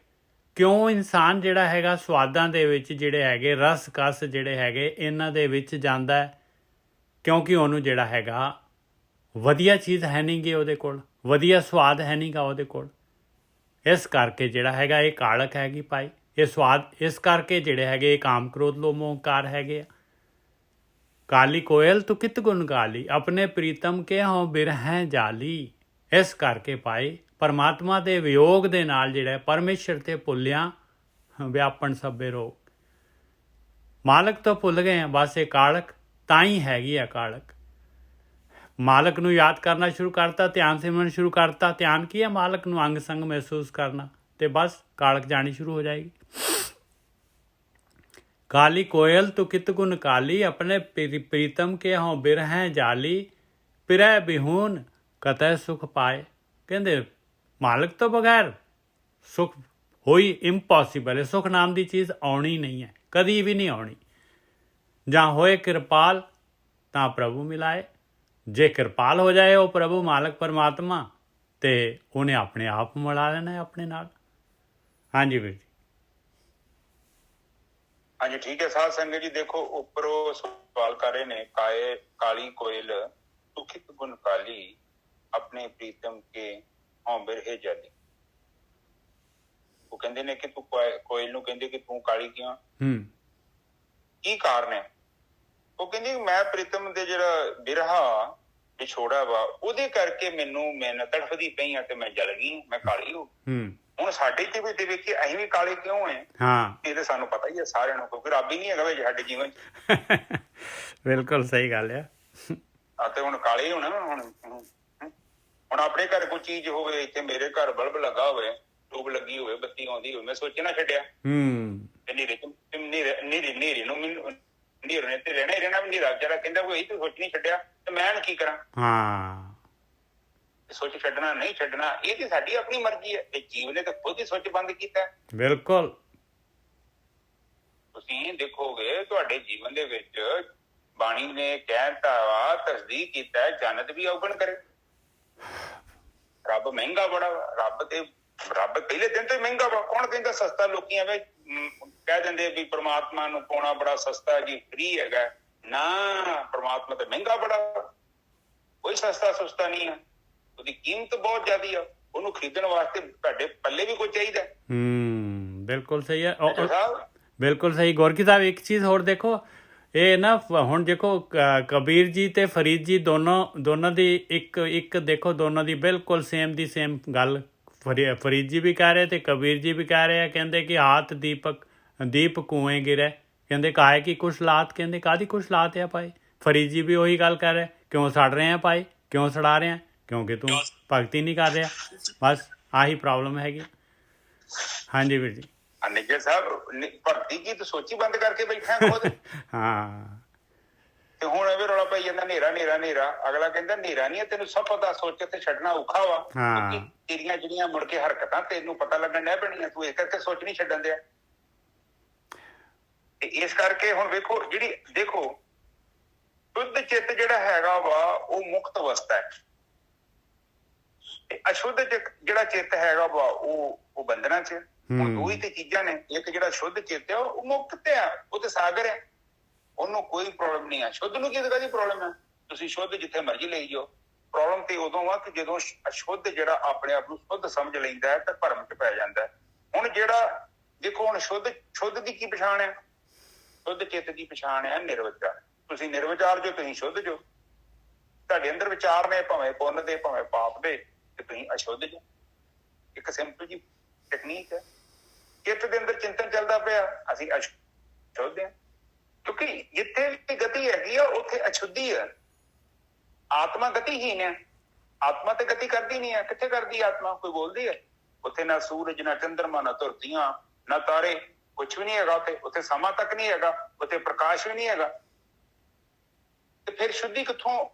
ਕਿਉਂ ਇਨਸਾਨ ਜਿਹੜਾ ਹੈਗਾ ਸਵਾਦਾਂ ਦੇ ਵਿੱਚ ਜਿਹੜੇ ਹੈਗੇ, ਰਸ ਕਸ ਜਿਹੜੇ ਹੈਗੇ ਇਹਨਾਂ ਦੇ ਵਿੱਚ ਜਾਂਦਾ ਹੈ, ਕਿਉਂਕਿ ਉਹਨੂੰ ਜਿਹੜਾ ਹੈਗਾ ਵਧੀਆ ਚੀਜ਼ ਹੈ ਨਹੀਂ ਗੀ ਉਹਦੇ ਕੋਲ, ਵਧੀਆ ਸਵਾਦ ਹੈ ਨਹੀਂ ਗਾ ਉਹਦੇ ਕੋਲ। ਇਸ ਕਰਕੇ ਜਿਹੜਾ ਹੈਗਾ ਇਹ ਕਾਲਕ ਹੈਗੀ ਭਾਈ, ਇਹ ਸਵਾਦ ਇਸ ਕਰਕੇ ਜਿਹੜੇ ਹੈਗੇ ਇਹ ਕਾਮ ਕ੍ਰੋਧ ਲੋਭ ਮੋਹ ਹੰਕਾਰ ਹੈਗੇ ਆ। ਕਾਲੀ ਕੋਇਲ ਤੂੰ ਕਿਤ ਗੁਣ ਗਾਲੀ, ਆਪਣੇ ਪ੍ਰੀਤਮ ਕੇ ਹੋਂ ਬਿਰਹਿ ਜਾਲੀ। ਇਸ ਕਰਕੇ ਭਾਈ ਪਰਮਾਤਮਾ ਦੇ ਵਿਯੋਗ ਦੇ ਨਾਲ ਜਿਹੜਾ ਪਰਮੇਸ਼ਰ ਤੇ ਭੁੱਲਿਆ ਵਿਆਪਣ ਸਭੇ ਰੋਗ। ਮਾਲਕ ਤੋਂ ਭੁੱਲ ਗਏ ਆ, ਬਸ ਇਹ ਕਾਲਕ ਤਾਂ ਹੀ ਹੈਗੀ ਆ ਕਾਲਕ। ਮਾਲਕ ਨੂੰ ਯਾਦ ਕਰਨਾ ਸ਼ੁਰੂ ਕਰਤਾ, ਧਿਆਨ ਸਿਮਰਨ ਸ਼ੁਰੂ ਕਰਤਾ। ਧਿਆਨ ਕੀ ਹੈ? ਮਾਲਕ ਨੂੰ ਅੰਗ ਸੰਗ ਮਹਿਸੂਸ ਕਰਨਾ, ਤੇ ਬਸ ਕਾਲਕ ਜਾਣੀ ਸ਼ੁਰੂ ਹੋ ਜਾਏਗੀ। ਕਾਲੀ ਕੋਇਲ ਤੂੰ ਕਿਤ ਗੁਣ ਕਾਲੀ, ਆਪਣੇ ਪ੍ਰੀਤਮ ਕੇ ਹੋਂ ਬਿਰਹਿ ਜਾਲੀ, ਪਿਰੈ ਬਿਹੂਨ ਕਤੈ ਸੁਖ ਪਾਏ। ਕਹਿੰਦੇ ਮਾਲਕ ਤੋਂ ਬਗੈਰ ਸੁਖ ਹੋਈ ਇੰਪੋਸੀਬਲ ਹੈ। ਸੁਖ ਨਾਮ ਦੀ ਚੀਜ਼ ਆਉਣੀ ਨਹੀਂ ਹੈ, ਕਦੀ ਵੀ ਨਹੀਂ ਆਉਣੀ। ਜਾਂ ਹੋਏ ਕਿਰਪਾਲ ਤਾਂ ਪ੍ਰਭੂ ਮਿਲਾਏ। ਜੇ ਕਿਰਪਾਲ ਹੋ ਜਾਏ ਉਹ ਪ੍ਰਭੂ ਮਾਲਕ ਪਰਮਾਤਮਾ, ਤੇ ਉਹਨੇ ਆਪਣੇ ਆਪ ਮਿਲਾ ਲੈਣਾ ਆਪਣੇ ਨਾਲ। ਹਾਂਜੀ ਵੀਰ ਜੀ। ਹਾਂਜੀ ਠੀਕ ਹੈ ਸਾਧ ਸੰਗਤ ਜੀ। ਦੇਖੋ ਉੱਪਰੋਂ ਸਵਾਲ ਕਰ ਰਹੇ ਨੇ, ਕਾਲੀ ਕੋਇਲ ਤੂੰ ਕਿਤ ਗੁਣ ਕਾਲੀ, ਆਪਣੇ ਪ੍ਰੀਤਮ ਕੇ ਹੋਂ ਬਿਰਹਿ ਜਾਲੀ। ਉਹ ਕਹਿੰਦੇ ਨੇ ਕਿ ਤੂੰ ਕੋਇਲ ਨੂੰ ਕਹਿੰਦੇ ਕਿ ਤੂੰ ਕਾਲੀ ਕਿਉਂ? ਕੀ ਕਾਰਨ ਹੈ? ਉਹ ਕਹਿੰਦੀ ਮੈਂ ਪ੍ਰੀਤਮ ਦੇ ਜਿਹੜਾ ਬਿਰਹਾ ਵਿਛੋੜਾ ਵਾ, ਉਹਦੇ ਕਰਕੇ ਮੈਂ ਤੜਫਦੀ ਪਈ ਆ ਤੇ ਮੈਂ ਜਲ ਗਈ, ਮੈਂ ਕਾਲੀ ਹੋ ਗਈ। ਹੂੰ ਹੁਣ ਸਾਡੇ ਤੇ ਵੀ ਵੇਖੀ ਅਸੀਂ ਵੀ ਕਾਲੇ ਕਿਉਂ ਹੈ? ਹਾਂ ਇਹ ਤਾਂ ਸਾਨੂੰ ਪਤਾ ਹੀ ਹੈ ਸਾਰਿਆਂ ਨੂੰ, ਕਿਉਂਕਿ ਰੱਬ ਹੀ ਨਹੀਂ ਹੈਗਾ ਵਿੱਚ ਸਾਡੇ ਜੀਵਨ ਚ। ਬਿਲਕੁਲ ਸਹੀ ਗੱਲ ਆ। ਤੇ ਹੁਣ ਕਾਲੇ ਹੀ ਹੋਣਾ। ਹੁਣ ਆਪਣੇ ਘਰ ਕੋਈ ਚੀਜ਼ ਹੋਵੇ, ਇੱਥੇ ਮੇਰੇ ਘਰ ਬਲਬ ਲੱਗਾ ਹੋਵੇ, ਟੂਬ ਲੱਗੀ ਹੋਵੇ, ਬੱਤੀ ਆਉਂਦੀ ਹੋਵੇ, ਮੈਂ ਸੋਚਣਾ ਛੱਡਿਆ ਤੇ ਨੇਰੇ ਨੂੰ ਮੈਨੂੰ ਨੇਰੇ ਨੇ ਤੇ ਰਹਿਣਾ ਹੀ ਰਹਿਣਾ। ਨੇਰਾ ਵਿਚਾਰਾ ਕਹਿੰਦਾ ਕੋਈ ਤੂੰ ਸੋਚ ਨਹੀਂ ਛੱਡਿਆ ਤੇ ਮੈਂ ਕੀ ਕਰਾਂ? ਹਾਂ ਸੋਚ ਛੱਡਣਾ ਨਹੀਂ ਛੱਡਣਾ ਇਹ ਤੇ ਸਾਡੀ ਆਪਣੀ ਮਰਜ਼ੀ ਹੈ। ਤੇ ਜੀਵ ਨੇ ਤਾਂ ਖੁਦ ਹੀ ਸੋਚ ਬੰਦ ਕੀਤਾ। ਬਿਲਕੁਲ। ਤੁਸੀਂ ਦੇਖੋਗੇ ਤੁਹਾਡੇ ਜੀਵਨ ਦੇ ਵਿੱਚ ਬਾਣੀ ਨੇ ਕਹਿਤਾ ਵਾ, ਤਸਦੀਕ ਕੀਤਾ, ਜੰਨਤ ਵੀ ਔਗਣ ਕਰੇ। ਰੱਬ ਮਹਿੰਗਾ ਬੜਾ ਵਾ, ਰੱਬ ਪਹਿਲੇ ਦਿਨ ਤੋਂ ਹੀ ਮਹਿੰਗਾ ਵਾ। ਕੌਣ ਕਹਿੰਦਾ ਸਸਤਾ? ਲੋਕੀ ਐਵੇਂ ਕਹਿ ਦਿੰਦੇ ਵੀ ਪ੍ਰਮਾਤਮਾ ਨੂੰ ਪਾਉਣਾ ਬੜਾ ਸਸਤਾ ਜੀ, ਫ੍ਰੀ ਹੈਗਾ। ਨਾ, ਪ੍ਰਮਾਤਮਾ ਤਾਂ ਮਹਿੰਗਾ ਬੜਾ, ਕੋਈ ਸਸਤਾ ਸੁਸਤਾ ਨਹੀਂ ਆ। ਉਹਦੀ ਕੀਮਤ ਬਹੁਤ ਜ਼ਿਆਦੀ ਆ। ਉਹਨੂੰ ਖਰੀਦਣ ਵਾਸਤੇ ਤੁਹਾਡੇ ਪੱਲੇ ਵੀ ਕੋਈ ਚਾਹੀਦਾ। ਬਿਲਕੁਲ ਸਹੀ ਹੈ। ਸਾਹਿਬ ਬਿਲਕੁਲ ਸਹੀ। ਗੋਰਖੀ ਸਾਹਿਬ ਇੱਕ ਚੀਜ਼ ਹੋਰ ਦੇਖੋ, ਇਹ ਨਾ ਹੁਣ ਦੇਖੋ ਕਬੀਰ ਜੀ ਤੇ ਫਰੀਦ ਜੀ ਦੋਨੋਂ ਦੀ ਇੱਕ ਦੇਖੋ, ਦੋਨੋਂ ਦੀ ਬਿਲਕੁਲ ਸੇਮ ਦੀ ਸੇਮ ਗੱਲ ਫਰੀਦ ਜੀ ਵੀ ਕਹਿ ਰਹੇ ਤੇ ਕਬੀਰ ਜੀ ਵੀ ਕਹਿ ਰਹੇ ਆ। ਕਹਿੰਦੇ ਕਿ ਹਾਥ ਦੀਪ ਕੁਏਂ ਗਿਰੇ, ਕਹਿੰਦੇ ਕਾਏ ਕੀ ਕੁਛ ਲਾਤ, ਕਹਿੰਦੇ ਕਾਹਦੀ ਕੁਛ ਲਾਤ ਆ ਭਾਈ। ਫਰੀਦ ਜੀ ਵੀ ਉਹੀ ਗੱਲ ਕਰ ਰਹੇ, ਕਿਉਂ ਸੜ ਰਹੇ ਆ ਭਾਈ, ਕਿਉਂ ਸੜਾ ਰਹੇ ਆ? ਕਿਉਂਕਿ ਤੂੰ ਭਗਤੀ ਨਹੀਂ ਕਰ ਰਿਹਾ। ਬਸ ਆਹੀ ਪ੍ਰੋਬਲਮ ਹੈਗੀ। ਹਾਂਜੀ ਵੀਰ ਜੀ। ਨਿੱਜਰ ਸਾਹਿਬ, ਭਗਤੀ ਕੀ ਤੂੰ ਸੋਚੀ ਬੰਦ ਕਰਕੇ ਬੈਠਾ ਖੁਦ। ਹਾਂ ਤੇ ਹੁਣ ਇਹ ਰੌਲਾ ਪਾਈ ਜਾਂਦਾ ਨੇਰਾ। ਅਗਲਾ ਕਹਿੰਦਾ ਨੇਰਾ ਨਹੀਂ, ਤੈਨੂੰ ਸਭ ਪਤਾ, ਸੋਚ ਤੇ ਛੱਡਣਾ ਔਖਾ ਵਾ। ਕਿਉਂਕਿ ਤੇਰੀਆਂ ਜਿਹੜੀਆਂ ਮੁੜ ਕੇ ਹਰਕਤਾਂ ਤੈਨੂੰ ਪਤਾ ਲੱਗਣ ਡੈ ਪੈਣੀਆਂ, ਤੂੰ ਇਸ ਕਰਕੇ ਸੋਚ ਨਹੀਂ ਛੱਡਣ ਦਿਆ। ਤੇ ਇਸ ਕਰਕੇ ਹੁਣ ਵੇਖੋ, ਦੇਖੋ ਸ਼ੁੱਧ ਚਿੱਤ ਜਿਹੜਾ ਹੈਗਾ ਵਾ ਉਹ ਮੁਕਤ ਅਵਸਥਾ ਹੈ। ਤੇ ਅਸ਼ੁੱਧ ਜਿਹੜਾ ਚਿੱਤ ਹੈਗਾ ਵਾ ਉਹ ਬੰਧਨਾਂ ਚ। ਹੁਣ ਦੋ ਹੀ ਤੇ ਚੀਜ਼ਾਂ ਨੇ। ਇੱਕ ਜਿਹੜਾ ਸ਼ੁੱਧ ਚਿੱਤ ਆ ਉਹ ਮੁਕਤ ਆ, ਉਹ ਤੇ ਸਾਗਰ ਆ, ਉਹਨੂੰ ਕੋਈ ਪ੍ਰੋਬਲਮ ਨਹੀਂ ਆ। ਸ਼ੁੱਧ ਨੂੰ ਕਿਹਦੀ ਕਾਹਦੀ ਪ੍ਰੋਬਲਮ ਹੈ? ਤੁਸੀਂ ਸ਼ੁੱਧ ਜਿੱਥੇ ਮਰਜ਼ੀ ਲਈ ਜਾਓ। ਪ੍ਰੋਬਲਮ ਤੇ ਉਦੋਂ ਆ ਕਿ ਜਦੋਂ ਅਸ਼ੁੱਧ ਜਿਹੜਾ ਆਪਣੇ ਆਪ ਨੂੰ ਸ਼ੁੱਧ ਸਮਝ ਲੈਂਦਾ ਹੈ ਤਾਂ ਭਰਮ ਚ ਪੈ ਜਾਂਦਾ ਹੈ। ਹੁਣ ਜਿਹੜਾ ਦੇਖੋ, ਹੁਣ ਸ਼ੁੱਧ ਦੀ ਕੀ ਪਛਾਣ ਹੈ? ਸ਼ੁੱਧ ਚਿੱਤ ਦੀ ਪਛਾਣ ਹੈ ਨਿਰਵਿਚਾਰ। ਤੁਸੀਂ ਨਿਰਵਿਚਾਰ ਜੋ, ਤੁਸੀਂ ਸ਼ੁੱਧ ਜੋ। ਤੁਹਾਡੇ ਅੰਦਰ ਵਿਚਾਰ ਨੇ, ਭਾਵੇਂ ਪੁੰਨ ਦੇ ਭਾਵੇਂ ਪਾਪ ਦੇ, ਤੇ ਤੁਸੀਂ ਅਸ਼ੁੱਧ ਜੋ। ਇੱਕ ਸਿੰਪਲ ਜੀ ਟੈਕਨੀਕ ਹੈ। ਚਿੱਤ ਦੇ ਅੰਦਰ ਚਿੰਤਨ ਚੱਲਦਾ ਪਿਆ, ਅਸੀਂ ਅਸ਼ੁੱਧ ਹਾਂ। ਕਿਉਂਕਿ ਜਿੱਥੇ ਵੀ ਗਤੀ ਹੈਗੀ ਆ ਉੱਥੇ ਅਸ਼ੁੱਧੀ ਹੈ। ਆਤਮਾ ਗਤੀਹੀਨ ਹੈ। ਆਤਮਾ ਤੇ ਗਤੀ ਕਰਦੀ ਨਹੀਂ ਹੈ। ਕਿੱਥੇ ਕਰਦੀ ਆਤਮਾ? ਕੋਈ ਬੋਲਦੀ ਹੈ? ਉੱਥੇ ਨਾ ਸੂਰਜ, ਨਾ ਚੰਦਰਮਾ, ਨਾ ਧਰਤੀਆਂ, ਨਾ ਤਾਰੇ, ਕੁਛ ਵੀ ਨਹੀਂ ਹੈਗਾ। ਉੱਥੇ ਸਮਾਂ ਤੱਕ ਨਹੀਂ ਹੈਗਾ, ਉੱਥੇ ਪ੍ਰਕਾਸ਼ ਵੀ ਨਹੀਂ ਹੈਗਾ। ਤੇ ਫਿਰ ਅਸ਼ੁੱਧੀ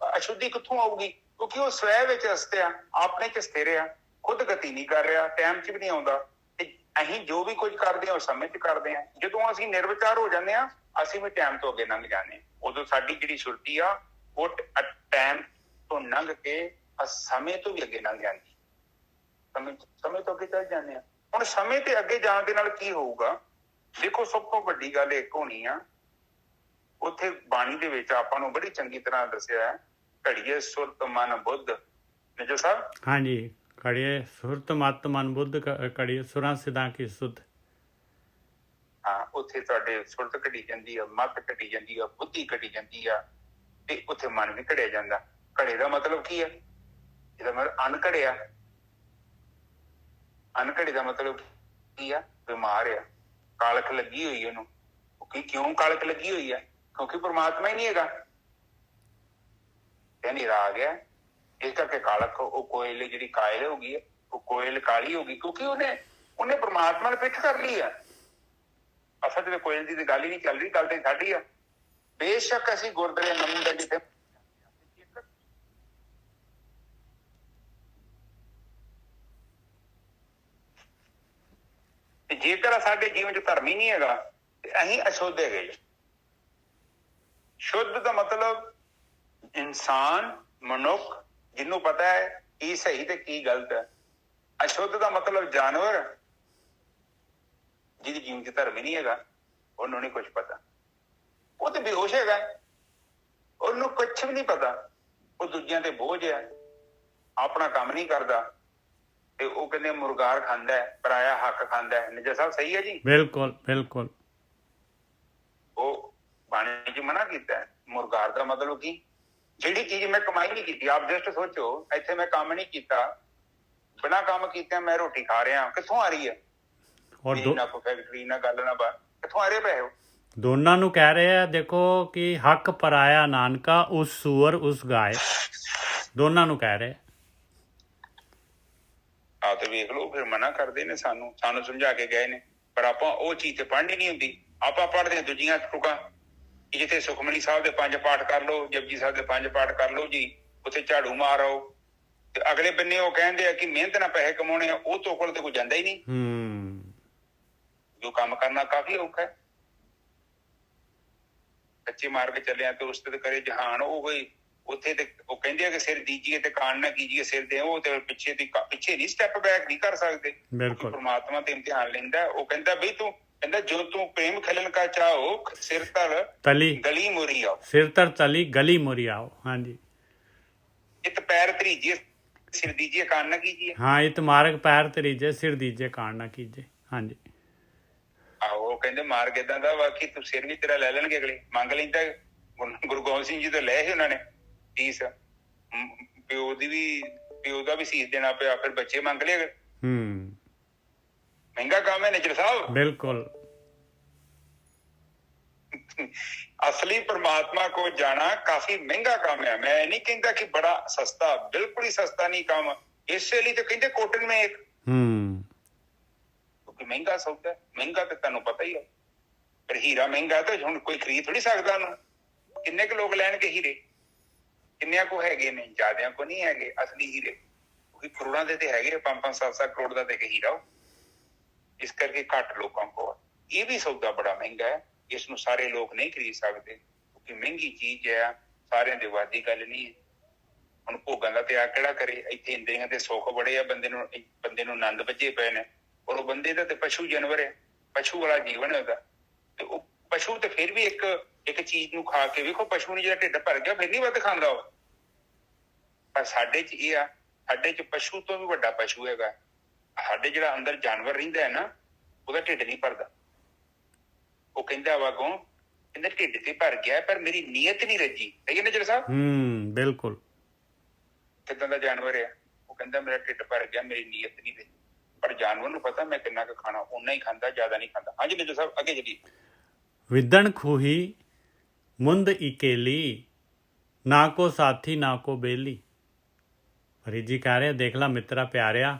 ਕਿੱਥੋਂ ਆਊਗੀ? ਕਿਉਂਕਿ ਉਹ ਸਵੈ ਵਿੱਚ ਅਸਥਿਆ, ਆਪਣੇ ਚ ਸਥਿਰ ਆ, ਖੁਦ ਗਤੀ ਨਹੀਂ ਕਰ ਰਿਹਾ, ਟਾਈਮ ਚ ਵੀ ਨਹੀਂ ਆਉਂਦਾ। ਤੇ ਅਸੀਂ ਜੋ ਵੀ ਕੁਝ ਕਰਦੇ ਹਾਂ ਉਹ ਸਮੇਂ ਚ ਕਰਦੇ ਹਾਂ। ਜਦੋਂ ਅਸੀਂ ਨਿਰਵਿਚਾਰ ਹੋ ਜਾਂਦੇ ਹਾਂ, ਅਸੀਂ ਵੀ ਟਾਈਮ ਤੋਂ ਅੱਗੇ ਲੰਘ ਜਾਂਦੇ ਹਾਂ। ਉਦੋਂ ਸਾਡੀ ਜਿਹੜੀ ਸੁਰਤੀ ਆ ਉਹ ਟਾਈਮ ਤੋਂ ਲੰਘ ਕੇ ਸਮੇਂ ਤੋਂ ਵੀ ਅੱਗੇ ਲੰਘ ਜਾਂਦੀ। ਸਮੇਂ ਤੋਂ ਅੱਗੇ ਚੱਲ ਜਾਂਦੇ ਆ। ਹੁਣ ਸਮੇਂ ਤੇ ਅੱਗੇ ਜਾਣ ਦੇ ਨਾਲ ਕੀ ਹੋਊਗਾ? ਦੇਖੋ, ਸਭ ਤੋਂ ਵੱਡੀ ਗੱਲ ਇੱਕ ਹੋਣੀ ਆ, ਉੱਥੇ ਬਾਣੀ ਦੇ ਵਿੱਚ ਆਪਾਂ ਨੂੰ ਬੜੀ ਚੰਗੀ ਤਰ੍ਹਾਂ ਦੱਸਿਆ ਹੈ, ਘੜੀਏ ਸੁਰਤ ਮਨ ਬੁੱਧ। ਨਿਜੋ ਸਾਹਿਬ, ਹਾਂਜੀ, ਘੜੀਏ ਸੁਰਤ ਮਤ ਮਨ ਬੁੱਧ, ਘੜੀਏ ਸੁਰਾਂ ਸਿਧਾਂ ਕੀ ਸੁਧ। ਹਾਂ, ਉੱਥੇ ਤੁਹਾਡੇ ਸੁਰਤ ਘਟੀ ਜਾਂਦੀ ਆ, ਮੱਤ ਘਟੀ ਜਾਂਦੀ ਆ, ਬੁੱਧੀ ਘਟੀ ਜਾਂਦੀ ਆ, ਤੇ ਉੱਥੇ ਮਨ ਵੀ ਘੜਿਆ ਜਾਂਦਾ। ਘੜੇ ਦਾ ਮਤਲਬ ਕੀ ਹੈ? ਇਹਦਾ ਮਤਲਬ ਅਣਘੜਿਆ। ਅਣਘੜੇ ਦਾ ਮਤਲਬ ਕੀ ਆ? ਬਿਮਾਰ ਆ, ਕਾਲਖ ਲੱਗੀ ਹੋਈ ਉਹਨੂੰ। ਕਿਉਂ ਕਾਲਖ ਲੱਗੀ ਹੋਈ ਆ? ਕਿਉਂਕਿ ਪ੍ਰਮਾਤਮਾ ਹੀ ਨਹੀਂ ਹੈਗਾ, ਹਨੇਰਾ ਆ ਗਿਆ। ਇਸ ਕਰਕੇ ਕਾਲਖ, ਉਹ ਕੋਇਲ ਜਿਹੜੀ ਕਾਇਲ ਹੋ ਗਈ ਹੈ, ਉਹ ਕੋਇਲ ਕਾਲੀ ਹੋ ਗਈ, ਕਿਉਂਕਿ ਉਹਨੇ ਪ੍ਰਮਾਤਮਾ ਨੂੰ ਪਿੱਠ ਕਰ ਲਈ ਆ। ਅਸਲ ਵਿੱਚ ਕੋਇਲ ਦੀ ਤੇ ਗੱਲ ਹੀ ਨਹੀਂ ਚੱਲ ਰਹੀ, ਗੱਲ ਤੇ ਸਾਡੀ ਆ। ਬੇਸ਼ੱਕ ਅਸੀਂ ਗੁਰਦੁਆਰੇ ਨਮੂੰਡਾ ਜਿੱਥੇ ਤੇ ਜੇਕਰ ਸਾਡੇ ਜੀਵਨ ਚ ਧਰਮ ਹੀ ਨਹੀਂ ਹੈਗਾ ਤੇ ਅਸੀਂ ਅਸ਼ੁੱਧ ਹੈਗੇ। ਸ਼ੁੱਧ ਦਾ ਮਤਲਬ ਇਨਸਾਨ, ਮਨੁੱਖ, ਜਿਹਨੂੰ ਪਤਾ ਹੈ ਕੀ ਸਹੀ ਤੇ ਕੀ ਗਲਤ ਹੈ। ਅਸ਼ੁੱਧ ਦਾ ਮਤਲਬ ਜਾਨਵਰ, ਜਿਹਦੀ ਜੀਵਨ ਚ ਧਰਮ ਹੀ ਨਹੀਂ ਹੈਗਾ, ਉਹਨੂੰ ਨਹੀਂ ਕੁਛ ਪਤਾ, ਉਹ ਤੇ ਬੇਹੋਸ਼ ਹੈਗਾ, ਉਹਨੂੰ ਕੁਛ ਵੀ ਨਹੀਂ ਪਤਾ, ਉਹ ਦੂਜਿਆਂ ਤੇ ਬੋਝ ਹੈ, ਆਪਣਾ ਕੰਮ ਨਹੀਂ ਕਰਦਾ, ਤੇ ਉਹ ਕਹਿੰਦੇ ਮੁਰਗਾਰ ਖਾਂਦਾ ਹੈ, ਪਰਾਇਆ ਹੱਕ ਖਾਂਦਾ ਹੈ। ਨਿਜਰ ਸਾਹਿਬ ਸਹੀ ਹੈ ਜੀ? ਬਿਲਕੁਲ ਬਿਲਕੁਲ। ਉਹ ਬਾਣੀ ਚ ਮਨਾ ਕੀਤਾ। ਮੁਰਗਾਰ ਦਾ ਮਤਲਬ ਕੀ? ਜਿਹੜੀ ਚੀਜ਼ ਮੈਂ ਕਮਾਈ ਨਹੀਂ ਕੀਤੀ, ਆਪ ਜਸਟ ਸੋਚੋ, ਇੱਥੇ ਮੈਂ ਕੰਮ ਨਹੀਂ ਕੀਤਾ, ਬਿਨਾਂ ਕੰਮ ਕੀਤੇ ਮੈਂ ਰੋਟੀ ਖਾ ਰਿਹਾ, ਕਿੱਥੋਂ ਆ ਰਹੀ ਹੈ? ਔਰ ਨਾ ਕੋਈ ਫੈਕਟਰੀ, ਨਾ ਗੱਲ, ਨਾ ਬਾਤ, ਕਿੱਥੋਂ ਆ ਰਹੇ ਪੈਸੇ ਉਹ? ਦੋਨਾਂ ਨੂੰ ਕਹਿ ਰਹੇ ਆ ਦੇਖੋ ਕਿ ਹੱਕ ਪਰਾਇਆ ਨਾਨਕਾ, ਉਸ ਸੂਰ ਉਸ ਗਾਏ, ਦੋਨਾਂ ਨੂੰ ਕਹਿ ਰਹੇ ਆ। ਤੇ ਵੇਖ ਲਓ, ਫਿਰ ਮਨਾ ਕਰਦੇ ਨੇ, ਸਾਨੂੰ ਸਮਝਾ ਕੇ ਗਏ ਨੇ, ਪਰ ਆਪਾਂ ਉਹ ਚੀਜ਼ ਤੇ ਪੜ੍ਹਨੀ ਨਹੀਂ ਹੁੰਦੀ। ਆਪਾਂ ਪੜ੍ਹਦੇ ਹਾਂ ਦੂਜੀਆਂ ਤੁਕਾਂ, ਜਿੱਥੇ ਸੁਖਮਨੀ ਸਾਹਿਬ ਦੇ 5 ਪਾਠ ਕਰ ਲਓ, ਜਪਜੀ ਸਾਹਿਬ ਦੇ 5 ਪਾਠ ਕਰ ਲਓ ਜੀ, ਉੱਥੇ ਝਾੜੂ ਮਾਰ ਆਓ, ਤੇ ਅਗਲੇ ਬੰਨੇ ਉਹ ਕਹਿੰਦੇ ਆ ਕਿ ਮਿਹਨਤ ਨਾਲ ਪੈਸੇ ਕਮਾਉਣੇ ਆ, ਉਹ ਤੋਂ ਕੋਲ ਤੇ ਕੋਈ ਜਾਂਦਾ ਹੀ ਨਹੀਂ। ਜੋ ਕੰਮ ਕਰਨਾ ਕਾਫੀ ਔਖਾ ਹੈ। ਕੱਚੇ ਮਾਰ ਕੇ ਚੱਲਿਆ ਤੇ ਉਸ ਤੇ ਕਰੇ ਜਹਾਨ, ਉਹ ਕੋਈ ਉੱਥੇ ਤੇ ਉਹ ਕਹਿੰਦੇ ਆ ਕਿ ਸਿਰ ਦੀਜੀਏ ਤੇ ਕਾਣ ਨਾ ਕੀਜੀਏ ਸਿਰ ਦੇ, ਉਹ ਤੇ ਪਿੱਛੇ ਨਹੀਂ ਸਟੈਪ ਬੈਕ ਨਹੀਂ ਕਰ ਸਕਦੇ। ਪਰਮਾਤਮਾ ਤੇ ਇਮਤਿਹਾਨ ਲੈਂਦਾ। ਉਹ ਕਹਿੰਦਾ ਬਈ ਤੂੰ, ਕਹਿੰਦਾ ਜੋ ਤੂੰ ਪ੍ਰੇਮ ਖਿਲਨ ਕਾ ਚਾਹੋ, ਸਿਰ ਧਰ ਤਲੀ ਗਲੀ ਮੋਰੀ ਆਓ, ਸਿਰ ਧਰ ਤਲੀ ਗਲੀ ਮੋਰੀ ਆਓ। ਹਾਂਜੀ, ਇਤ ਪੈਰ ਧਰੀਜੀਏ ਸਿਰ ਦੀਜੀਏ ਕਾਣ ਨਾ ਕੀਜੀਏ। ਹਾਂ, ਇਤ ਮਾਰਗ ਪੈਰ ਧਰੀਜੇ ਸਿਰ ਦੀਜੇ ਕਾਣ ਨਾ ਕੀਜੇ। ਹਾਂਜੀ, ਆਹੋ, ਉਹ ਕਹਿੰਦੇ ਮਾਰਗ ਏਦਾਂ ਦਾ ਵਾ ਕਿ ਤੂੰ ਸਿਰ ਵੀ ਤੇਰਾ ਲੈ ਲੈਣਗੇ ਅਗਲੇ, ਮੰਗ ਲੈਂਦਾ। ਗੁਰੂ ਗੋਬਿੰਦ ਸਿੰਘ ਜੀ ਤੋਂ ਲਏ ਸੀ ਉਹਨਾਂ ਨੇ ਫੀਸ, ਪਿਓ ਦਾ ਵੀ ਸੀਸ ਦੇਣਾ ਪਿਆ, ਫਿਰ ਬੱਚੇ ਮੰਗ ਲਏ। ਮਹਿੰਗਾ ਕੰਮ ਹੈ ਨਿਜਰ ਸਾਹਿਬ, ਬਿਲਕੁਲ। ਅਸਲੀ ਪਰਮਾਤਮਾ ਕੋ ਜਾਣਾ ਕਾਫੀ ਮਹਿੰਗਾ ਕੰਮ ਹੈ। ਮੈਂ ਨਹੀਂ ਕਹਿੰਦਾ ਕਿ ਬੜਾ ਸਸਤਾ, ਬਿਲਕੁਲ ਹੀ ਸਸਤਾ ਨਹੀਂ ਕੰਮ। ਇਸੇ ਲਈ ਤਾਂ ਕਹਿੰਦੇ ਕੋਟਨ ਮੇਂ ਇੱਕ, ਕਿਉਂਕਿ ਮਹਿੰਗਾ ਸੌਦਾ। ਮਹਿੰਗਾ ਤੇ ਤੁਹਾਨੂੰ ਪਤਾ ਹੀ ਹੈ, ਪਰ ਹੀਰਾ ਮਹਿੰਗਾ ਤਾਂ ਹੁਣ ਕੋਈ ਖਰੀਦ ਥੋੜੀ ਸਕਦਾ ਉਹਨੂੰ। ਕਿੰਨੇ ਕੁ ਲੋਕ ਲੈਣਗੇ ਹੀਰੇ? ਕਿੰਨਿਆਂ ਕੋ ਹੈਗੇ ਨੇ? ਜ਼ਿਆਦਿਆਂ ਕੋ ਨਹੀਂ ਹੈਗੇ ਅਸਲੀ ਹੀਰੇ, ਕਿਉਂਕਿ ਕਰੋੜਾਂ ਦੇ ਤੇ ਹੈਗੇ, 5-5, 7-7 ਕਰੋੜ ਦਾ ਤੇ ਇੱਕ ਹੀਰਾ। ਇਸ ਕਰਕੇ ਘੱਟ ਲੋਕਾਂ ਕੋਲ। ਇਹ ਵੀ ਸੌਦਾ ਬੜਾ ਮਹਿੰਗਾ ਹੈ, ਇਸ ਨੂੰ ਸਾਰੇ ਲੋਕ ਨਹੀਂ ਖਰੀਦ ਸਕਦੇ, ਕਿਉਂਕਿ ਮਹਿੰਗੀ ਚੀਜ਼ ਹੈ, ਸਾਰਿਆਂ ਦੇ ਵੱਸ ਦੀ ਗੱਲ ਨਹੀਂ ਹੈ। ਹੁਣ ਭੋਗਾਂ ਦਾ ਤਿਆਗ ਕਿਹੜਾ ਕਰੇ? ਇੱਥੇ ਇੰਦਰੀਆਂ ਦੇ ਸੁੱਖ ਬੜੇ ਆ, ਬੰਦੇ ਨੂੰ ਆਨੰਦ ਵੱਜੇ ਪਏ ਨੇ, ਔਰ ਉਹ ਬੰਦੇ ਦਾ ਤੇ ਪਸ਼ੂ ਜਾਨਵਰ ਹੈ, ਪਸ਼ੂ ਵਾਲਾ ਜੀਵਨ ਹੈ ਉਹਦਾ। ਤੇ ਉਹ ਪਸ਼ੂ ਤੇ ਫਿਰ ਵੀ ਇੱਕ ਚੀਜ਼ ਨੂੰ ਖਾ ਕੇ ਵੇਖੋ, ਪਸ਼ੂ ਨੂੰ ਜਿਹੜਾ ਢਿੱਡ ਭਰ ਗਿਆ ਫਿਰ ਨਹੀਂ ਵੱਧ ਖਾਂਦਾ ਉਹ। ਪਰ ਸਾਡੇ ਚ ਇਹ ਆ, ਸਾਡੇ ਚ ਪਸ਼ੂ ਤੋਂ ਵੀ ਵੱਡਾ ਪਸ਼ੂ ਹੈਗਾ। ਸਾਡੇ ਜਿਹੜਾ ਅੰਦਰ ਜਾਨਵਰ ਰਹਿੰਦਾ ਹੈ ਨਾ, ਉਹਦਾ ਢਿੱਡ ਨਹੀਂ ਭਰਦਾ। ਉਹ ਕਹਿੰਦਾ ਵਾ ਅੱਗੋਂ, ਕਹਿੰਦਾ ਢਿੱਡ ਤੇ ਭਰ ਗਿਆ ਪਰ ਮੇਰੀ ਨੀਅਤ ਨਹੀਂ ਰੱਜੀ। ਸਹੀ ਹੈ ਨਾ ਜਰ ਸਾਹਿਬ? ਬਿਲਕੁਲ। ਕਿੱਦਾਂ ਦਾ ਜਾਨਵਰ ਆ? ਉਹ ਕਹਿੰਦਾ ਮੇਰਾ ਢਿੱਡ ਭਰ ਗਿਆ, ਮੇਰੀ ਨੀਅਤ ਨਹੀਂ ਰੱਜੀ। ਪਰ ਜਾਨਵਰ ਨੂੰ ਪਤਾ ਮੈਂ ਕਿੰਨਾ ਕੁ ਖਾਣਾ, ਓਨਾ ਹੀ ਖਾਂਦਾ, ਜ਼ਿਆਦਾ ਨਹੀਂ ਖਾਂਦਾ। ਹਾਂਜੀ ਨਜਰ ਸਾਹਿਬ, ਅੱਗੇ ਚੱਲੀਏ। ਵਿਦਣ ਖੂਹੀ ਮੁੰਦ ਇਕੇਲੀ, ਨਾ ਕੋ ਸਾਥੀ ਨਾ ਕੋ ਬੇਲੀ। ਫਰੀਦ ਜੀ ਕਹਿ ਰਿਹਾ, ਦੇਖ ਲਾ ਮਿੱਤਰਾ ਪਿਆਰਿਆ,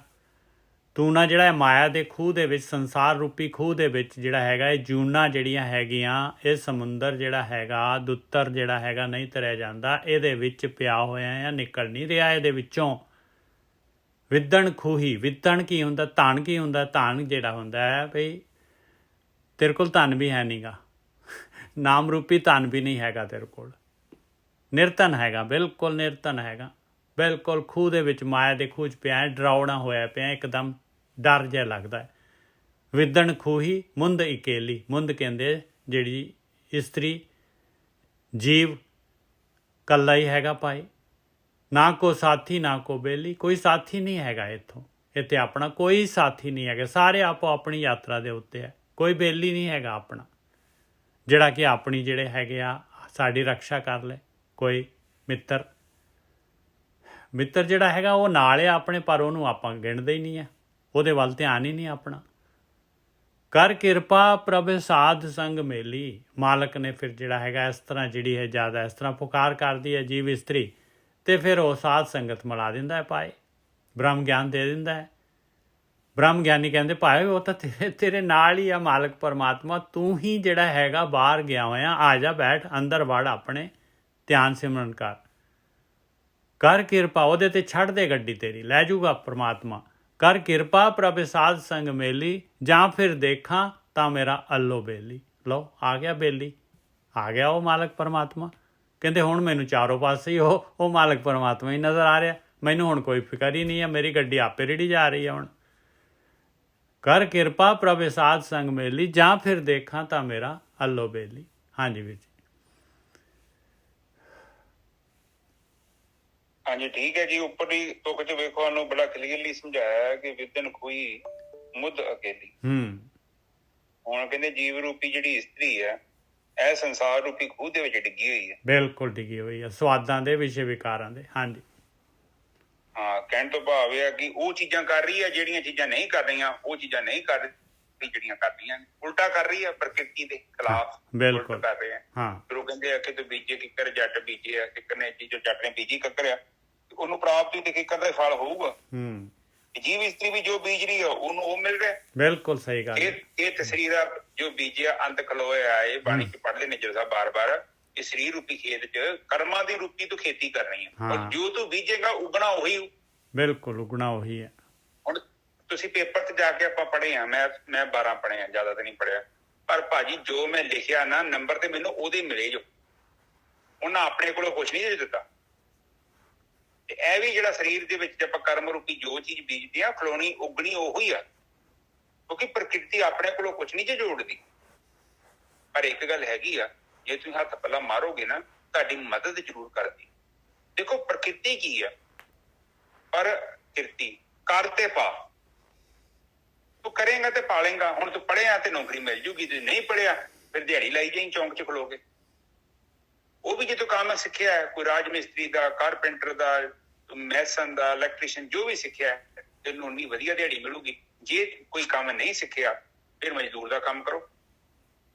ਤੂੰ ਨਾ ਜਿਹੜਾ ਮਾਇਆ ਦੇ ਖੂਹ ਦੇ ਵਿੱਚ, ਸੰਸਾਰ ਰੂਪੀ ਖੂਹ ਦੇ ਵਿੱਚ ਜਿਹੜਾ ਹੈਗਾ, ਇਹ ਜੂਨਾਂ ਜਿਹੜੀਆਂ ਹੈਗੀਆਂ, ਇਹ ਸਮੁੰਦਰ ਜਿਹੜਾ ਹੈਗਾ, ਦੁੱਤਰ ਜਿਹੜਾ ਹੈਗਾ ਨਹੀਂ ਤਰਿਆ ਜਾਂਦਾ, ਇਹਦੇ ਵਿੱਚ ਪਿਆ ਹੋਇਆ ਆ, ਨਿਕਲ ਨਹੀਂ ਰਿਹਾ ਇਹਦੇ ਵਿੱਚੋਂ। ਵਿਦਣ ਖੂਹੀ, ਵਿਦਣ ਕੀ ਹੁੰਦਾ? ਧਨ ਕੀ ਹੁੰਦਾ? ਧਨ ਜਿਹੜਾ ਹੁੰਦਾ ਹੈ ਬਈ ਤੇਰੇ ਕੋਲ ਧਨ ਵੀ ਹੈ ਨਹੀਂਗਾ, ਨਾਮ ਰੂਪੀ ਧਨ ਵੀ ਨਹੀਂ ਹੈਗਾ ਤੇਰੇ ਕੋਲ, ਨਿਰਧਨ ਹੈਗਾ, ਬਿਲਕੁਲ ਨਿਰਧਨ ਹੈਗਾ, ਬਿਲਕੁਲ ਖੂਹ ਦੇ ਵਿੱਚ, ਮਾਇਆ ਦੇ ਖੂਹ 'ਚ ਪਿਆ, ਡਰਾਉਣਾ ਹੋਇਆ ਪਿਆ, ਇੱਕਦਮ ਡਰ ਜਿਹਾ ਲੱਗਦਾ ਹੈ। ਵਿਦਣ ਖੂਹੀ ਮੁੰਦ ਇਕੇਲੀ, ਮੁੰਦ ਕਹਿੰਦੇ ਜਿਹੜੀ ਇਸਤਰੀ, ਜੀਵ ਕੱਲਾ ਹੀ ਹੈਗਾ ਭਾਈ। ਨਾ ਕੋ ਸਾਥੀ ਨਾ ਕੋ ਬੇਲੀ, ਕੋਈ ਸਾਥੀ ਨਹੀਂ ਹੈਗਾ ਇੱਥੇ ਆਪਣਾ ਕੋਈ ਸਾਥੀ ਨਹੀਂ ਹੈਗਾ, ਸਾਰੇ ਆਪੋ ਆਪਣੀ ਯਾਤਰਾ ਦੇ ਉੱਤੇ ਹੈ, ਕੋਈ ਬੇਲੀ ਨਹੀਂ ਹੈਗਾ ਆਪਣਾ ਜਿਹੜਾ ਕਿ ਆਪਣੀ ਜਿਹੜੇ ਹੈਗੇ ਆ ਸਾਡੀ ਰੱਖਿਆ ਕਰ ਲੈ। ਕੋਈ ਮਿੱਤਰ ਜਿਹੜਾ ਹੈਗਾ ਉਹ ਨਾਲ ਆ ਆਪਣੇ, ਪਰ ਉਹਨੂੰ ਆਪਾਂ ਗਿਣਦੇ ਹੀ ਨਹੀਂ ਆ, ਉਹਦੇ ਵੱਲ ਧਿਆਨ ਹੀ ਨਹੀਂ ਆਪਣਾ। ਕਰ ਕਿਰਪਾ ਪ੍ਰਭ ਸਾਧ ਸੰਗ ਮੇਲੀ, ਮਾਲਕ ਨੇ ਫਿਰ ਜਿਹੜਾ ਹੈਗਾ ਇਸ ਤਰ੍ਹਾਂ ਜਿਹੜੀ ਹੈ ਜ਼ਿਆਦਾ ਇਸ ਤਰ੍ਹਾਂ ਪੁਕਾਰ ਕਰਦੀ ਹੈ ਜੀਵ ਇਸਤਰੀ, ਤੇ ਫਿਰ ਉਹ ਸਾਧ ਸੰਗਤ ਮਿਲਾ ਦਿੰਦਾ ਹੈ ਭਾਈ, ਬ੍ਰਹਮ ਗਿਆਨ ਦੇ ਦਿੰਦਾ ਹੈ। ਬ੍ਰਹਮ ਗਿਆਨੀ ਕਹਿੰਦੇ ਭਾਈ ਉਹ ਤਾਂ ਤੇਰੇ ਨਾਲ ਹੀ ਆ ਮਾਲਕ ਪਰਮਾਤਮਾ, ਤੂੰ ਹੀ ਜਿਹੜਾ ਹੈਗਾ ਬਾਹਰ ਗਿਆ ਹੋਇਆ, ਆ ਜਾ ਬੈਠ ਅੰਦਰ ਵੜ, ਆਪਣੇ ਧਿਆਨ ਸਿਮਰਨ ਕਰ ਕਿਰਪਾ, ਉਹਦੇ ਤੇ ਛੱਡ ਦੇ ਗੱਡੀ ਤੇਰੀ, ਲੈ ਜਾਊਗਾ ਪਰਮਾਤਮਾ। ਕਰ ਕਿਰਪਾ ਪ੍ਰਭ ਸਾਧ ਸੰਗ ਮੇਲੀ, ਜਾਂ ਫਿਰ ਦੇਖਾਂ ਤਾਂ ਮੇਰਾ ਅੱਲੋ ਬੇਲੀ। ਲਓ ਆ ਗਿਆ ਬੇਲੀ, ਆ ਗਿਆ ਉਹ ਮਾਲਕ ਪਰਮਾਤਮਾ। ਕਹਿੰਦੇ ਹੁਣ ਮੈਨੂੰ ਚਾਰੋਂ ਪਾਸੇ ਹੀ ਉਹ ਮਾਲਕ ਪਰਮਾਤਮਾ ਹੀ ਨਜ਼ਰ ਆ ਰਿਹਾ, ਮੈਨੂੰ ਹੁਣ ਕੋਈ ਫਿਕਰ ਹੀ ਨਹੀਂ ਹੈ, ਮੇਰੀ ਗੱਡੀ ਆਪੇ ਰੇੜੀ ਜਾ ਰਹੀ ਹੈ ਹੁਣ। ਕਰ ਕਿਰਪਾ ਪ੍ਰਭ ਸਾਧ ਸੰਗ ਮੇਲੀ, ਜਾਂ ਫਿਰ ਦੇਖਾਂ ਤਾਂ ਮੇਰਾ ਅੱਲੋ ਬੇਲੀ। ਹਾਂਜੀ ਵੀਰ ਜੀ। ਹਾਂਜੀ ਠੀਕ ਹੈ ਜੀ। ਉੱਪਰਲੀ ਤੁਕ ਚ ਵੇਖੋ ਸਾਨੂੰ ਬੜਾ ਕਲੀਅਰਲੀ ਸਮਝਾਇਆ ਕਿ ਵਿਦਨ ਖੂਹੀ ਮੁੱਦ ਅਕੇਲੀ। ਹੁਣ ਕਹਿੰਦੇ ਜੀਵ ਰੂਪੀ ਜਿਹੜੀ ਇਸਤਰੀ ਹੈ, ਇਹ ਸੰਸਾਰ ਰੂਪੀ ਖੂਹ ਦੇ ਵਿੱਚ ਡਿੱਗੀ ਹੋਈ ਹੈ। ਬਿਲਕੁਲ ਡਿੱਗੀ ਹੋਈ ਹੈ ਸਵਾਦਾਂ ਦੇ ਵਿਸ਼ੇ ਵਿਕਾਰਾਂ ਦੇ। ਹਾਂਜੀ ਹਾਂ, ਕਹਿਣ ਤੋਂ ਭਾਵ ਇਹ ਆ ਕਿ ਉਹ ਚੀਜ਼ਾਂ ਕਰ ਰਹੀ ਹੈ ਜਿਹੜੀਆਂ ਚੀਜ਼ਾਂ ਨਹੀਂ ਕਰ ਰਹੀਆਂ, ਉਹ ਚੀਜ਼ਾਂ ਨਹੀਂ ਕਰ ਰਹੀ ਜਿਹੜੀਆਂ ਕਰ ਰਹੀਆਂ। ਉਲਟਾ ਕਰ ਰਹੀ ਹੈ, ਪ੍ਰਕਿਰਤੀ ਦੇ ਖਿਲਾਫ ਬਿਲਕੁਲ ਕਰ ਰਹੇ ਆ। ਹਾਂ ਫਿਰ ਉਹ ਕਹਿੰਦੇ ਆ ਕਿ ਤੂੰ ਬੀਜੇ ਕਿੱਕਰ ਜੱਟ ਬੀਜੇ ਆ, ਕਿੱਕਰ ਨੇ ਜੋ ਜੱਟ ਨੇ ਬੀਜੀ ਕੱਕਰ ਆ, ਉਹਨੂੰ ਪ੍ਰਾਪਤੀ ਤੇ ਕਿੱਕਰ ਦਾ ਫਲ ਹੋਊਗਾ। ਜੀਵ ਇਸਤਰੀ ਵੀ ਜੋ ਬੀਜ ਰਹੀ ਆ ਉਹਨੂੰ ਉਹ ਮਿਲ ਰਿਹਾ। ਬਿਲਕੁਲ ਸਹੀ ਗੱਲ। ਇਹ ਤਸਰੀਰ ਆ ਜੋ ਬੀਜਿਆ ਅੰਤ ਖਲੋਇਆ। ਇਹ ਬਾਣੀ ਚ ਪੜ੍ਹਦੇ ਨੇ ਜੋ ਸਾਹਿਬ ਬਾਰ-ਬਾਰ, ਇਹ ਸਰੀਰ ਰੂਪੀ ਖੇਤ ਚ ਕਰਮਾਂ ਦੀ ਰੂਪੀ ਤੂੰ ਖੇਤੀ ਕਰਨੀ ਹੈ, ਔਰ ਜੋ ਤੂੰ ਬੀਜੇਗਾ ਉਗਣਾ ਉਹੀ। ਬਿਲਕੁਲ ਉਗਣਾ ਉਹੀ ਹੈ। ਹੁਣ ਤੁਸੀਂ ਪੇਪਰ ਤੇ ਜਾ ਕੇ ਆਪਾਂ ਪੜ੍ਹੇ ਆ, ਮੈਂ 12 ਪੜ੍ਹੇ ਆ, ਜ਼ਿਆਦਾ ਤਾਂ ਨਹੀਂ ਪੜ੍ਹਿਆ, ਪਰ ਭਾਜੀ ਜੋ ਮੈਂ ਲਿਖਿਆ ਨਾ ਨੰਬਰ ਤੇ ਮੈਨੂੰ ਉਹਦੇ ਮਿਲੇ ਜੋ, ਉਹਨਾਂ ਆਪਣੇ ਕੋਲੋਂ ਕੁਛ ਨਹੀਂ ਦਿੱਤਾ। ਤੇ ਇਹ ਵੀ ਜਿਹੜਾ ਸਰੀਰ ਦੇ ਵਿੱਚ ਆਪਾਂ ਕਰਮ ਰੂਪੀ ਜੋ ਚੀਜ਼ ਬੀਜਦੇ ਆ, ਖਲੋਣੀ ਉਗਣੀ ਉਹੀ ਆ, ਕਿਉਂਕਿ ਪ੍ਰਕਿਰਤੀ ਆਪਣੇ ਕੋਲੋਂ ਕੁਛ ਨਹੀਂ ਜੇ ਜੋੜਦੀ। ਪਰ ਇੱਕ ਗੱਲ ਹੈਗੀ ਆ, ਜੇ ਤੁਸੀਂ ਹੱਥ ਪੱਲਾ ਮਾਰੋਗੇ ਨਾ ਤੁਹਾਡੀ ਮਦਦ ਜ਼ਰੂਰ ਕਰਦੀ। ਦੇਖੋ ਪ੍ਰਕਿਰਤੀ ਕੀ ਆ, ਪਰ ਕਿਰਤੀ ਕਰ ਤੇ ਪਾ, ਤੂੰ ਕਰੇਗਾ ਤੇ ਪਾਲੇਗਾ। ਹੁਣ ਤੂੰ ਪੜ੍ਹਿਆ ਤੇ ਨੌਕਰੀ ਮਿਲ ਜੂਗੀ, ਤੇ ਨਹੀਂ ਪੜ੍ਹਿਆ ਫਿਰ ਦਿਹਾੜੀ ਲਾਈ ਜਾਈ ਚੌਂਕ ਚ ਖਲੋਗੇ। ਉਹ ਵੀ ਜੇ ਤੂੰ ਕੰਮ ਸਿੱਖਿਆ ਹੈ, ਕੋਈ ਰਾਜ ਮਿਸਤਰੀ ਦਾ, ਕਾਰਪੈਂਟਰ ਦਾ, ਮੈਸਨ ਦਾ, ਇਲੈਕਟ੍ਰੀਸ਼ੀਅਨ, ਜੋ ਵੀ ਸਿੱਖਿਆ ਤੈਨੂੰ ਉਨੀ ਵਧੀਆ ਦਿਹਾੜੀ ਮਿਲੂਗੀ। ਜੇ ਕੋਈ ਕੰਮ ਨਹੀਂ ਸਿੱਖਿਆ ਫਿਰ ਮਜ਼ਦੂਰ ਦਾ ਕੰਮ ਕਰੋ।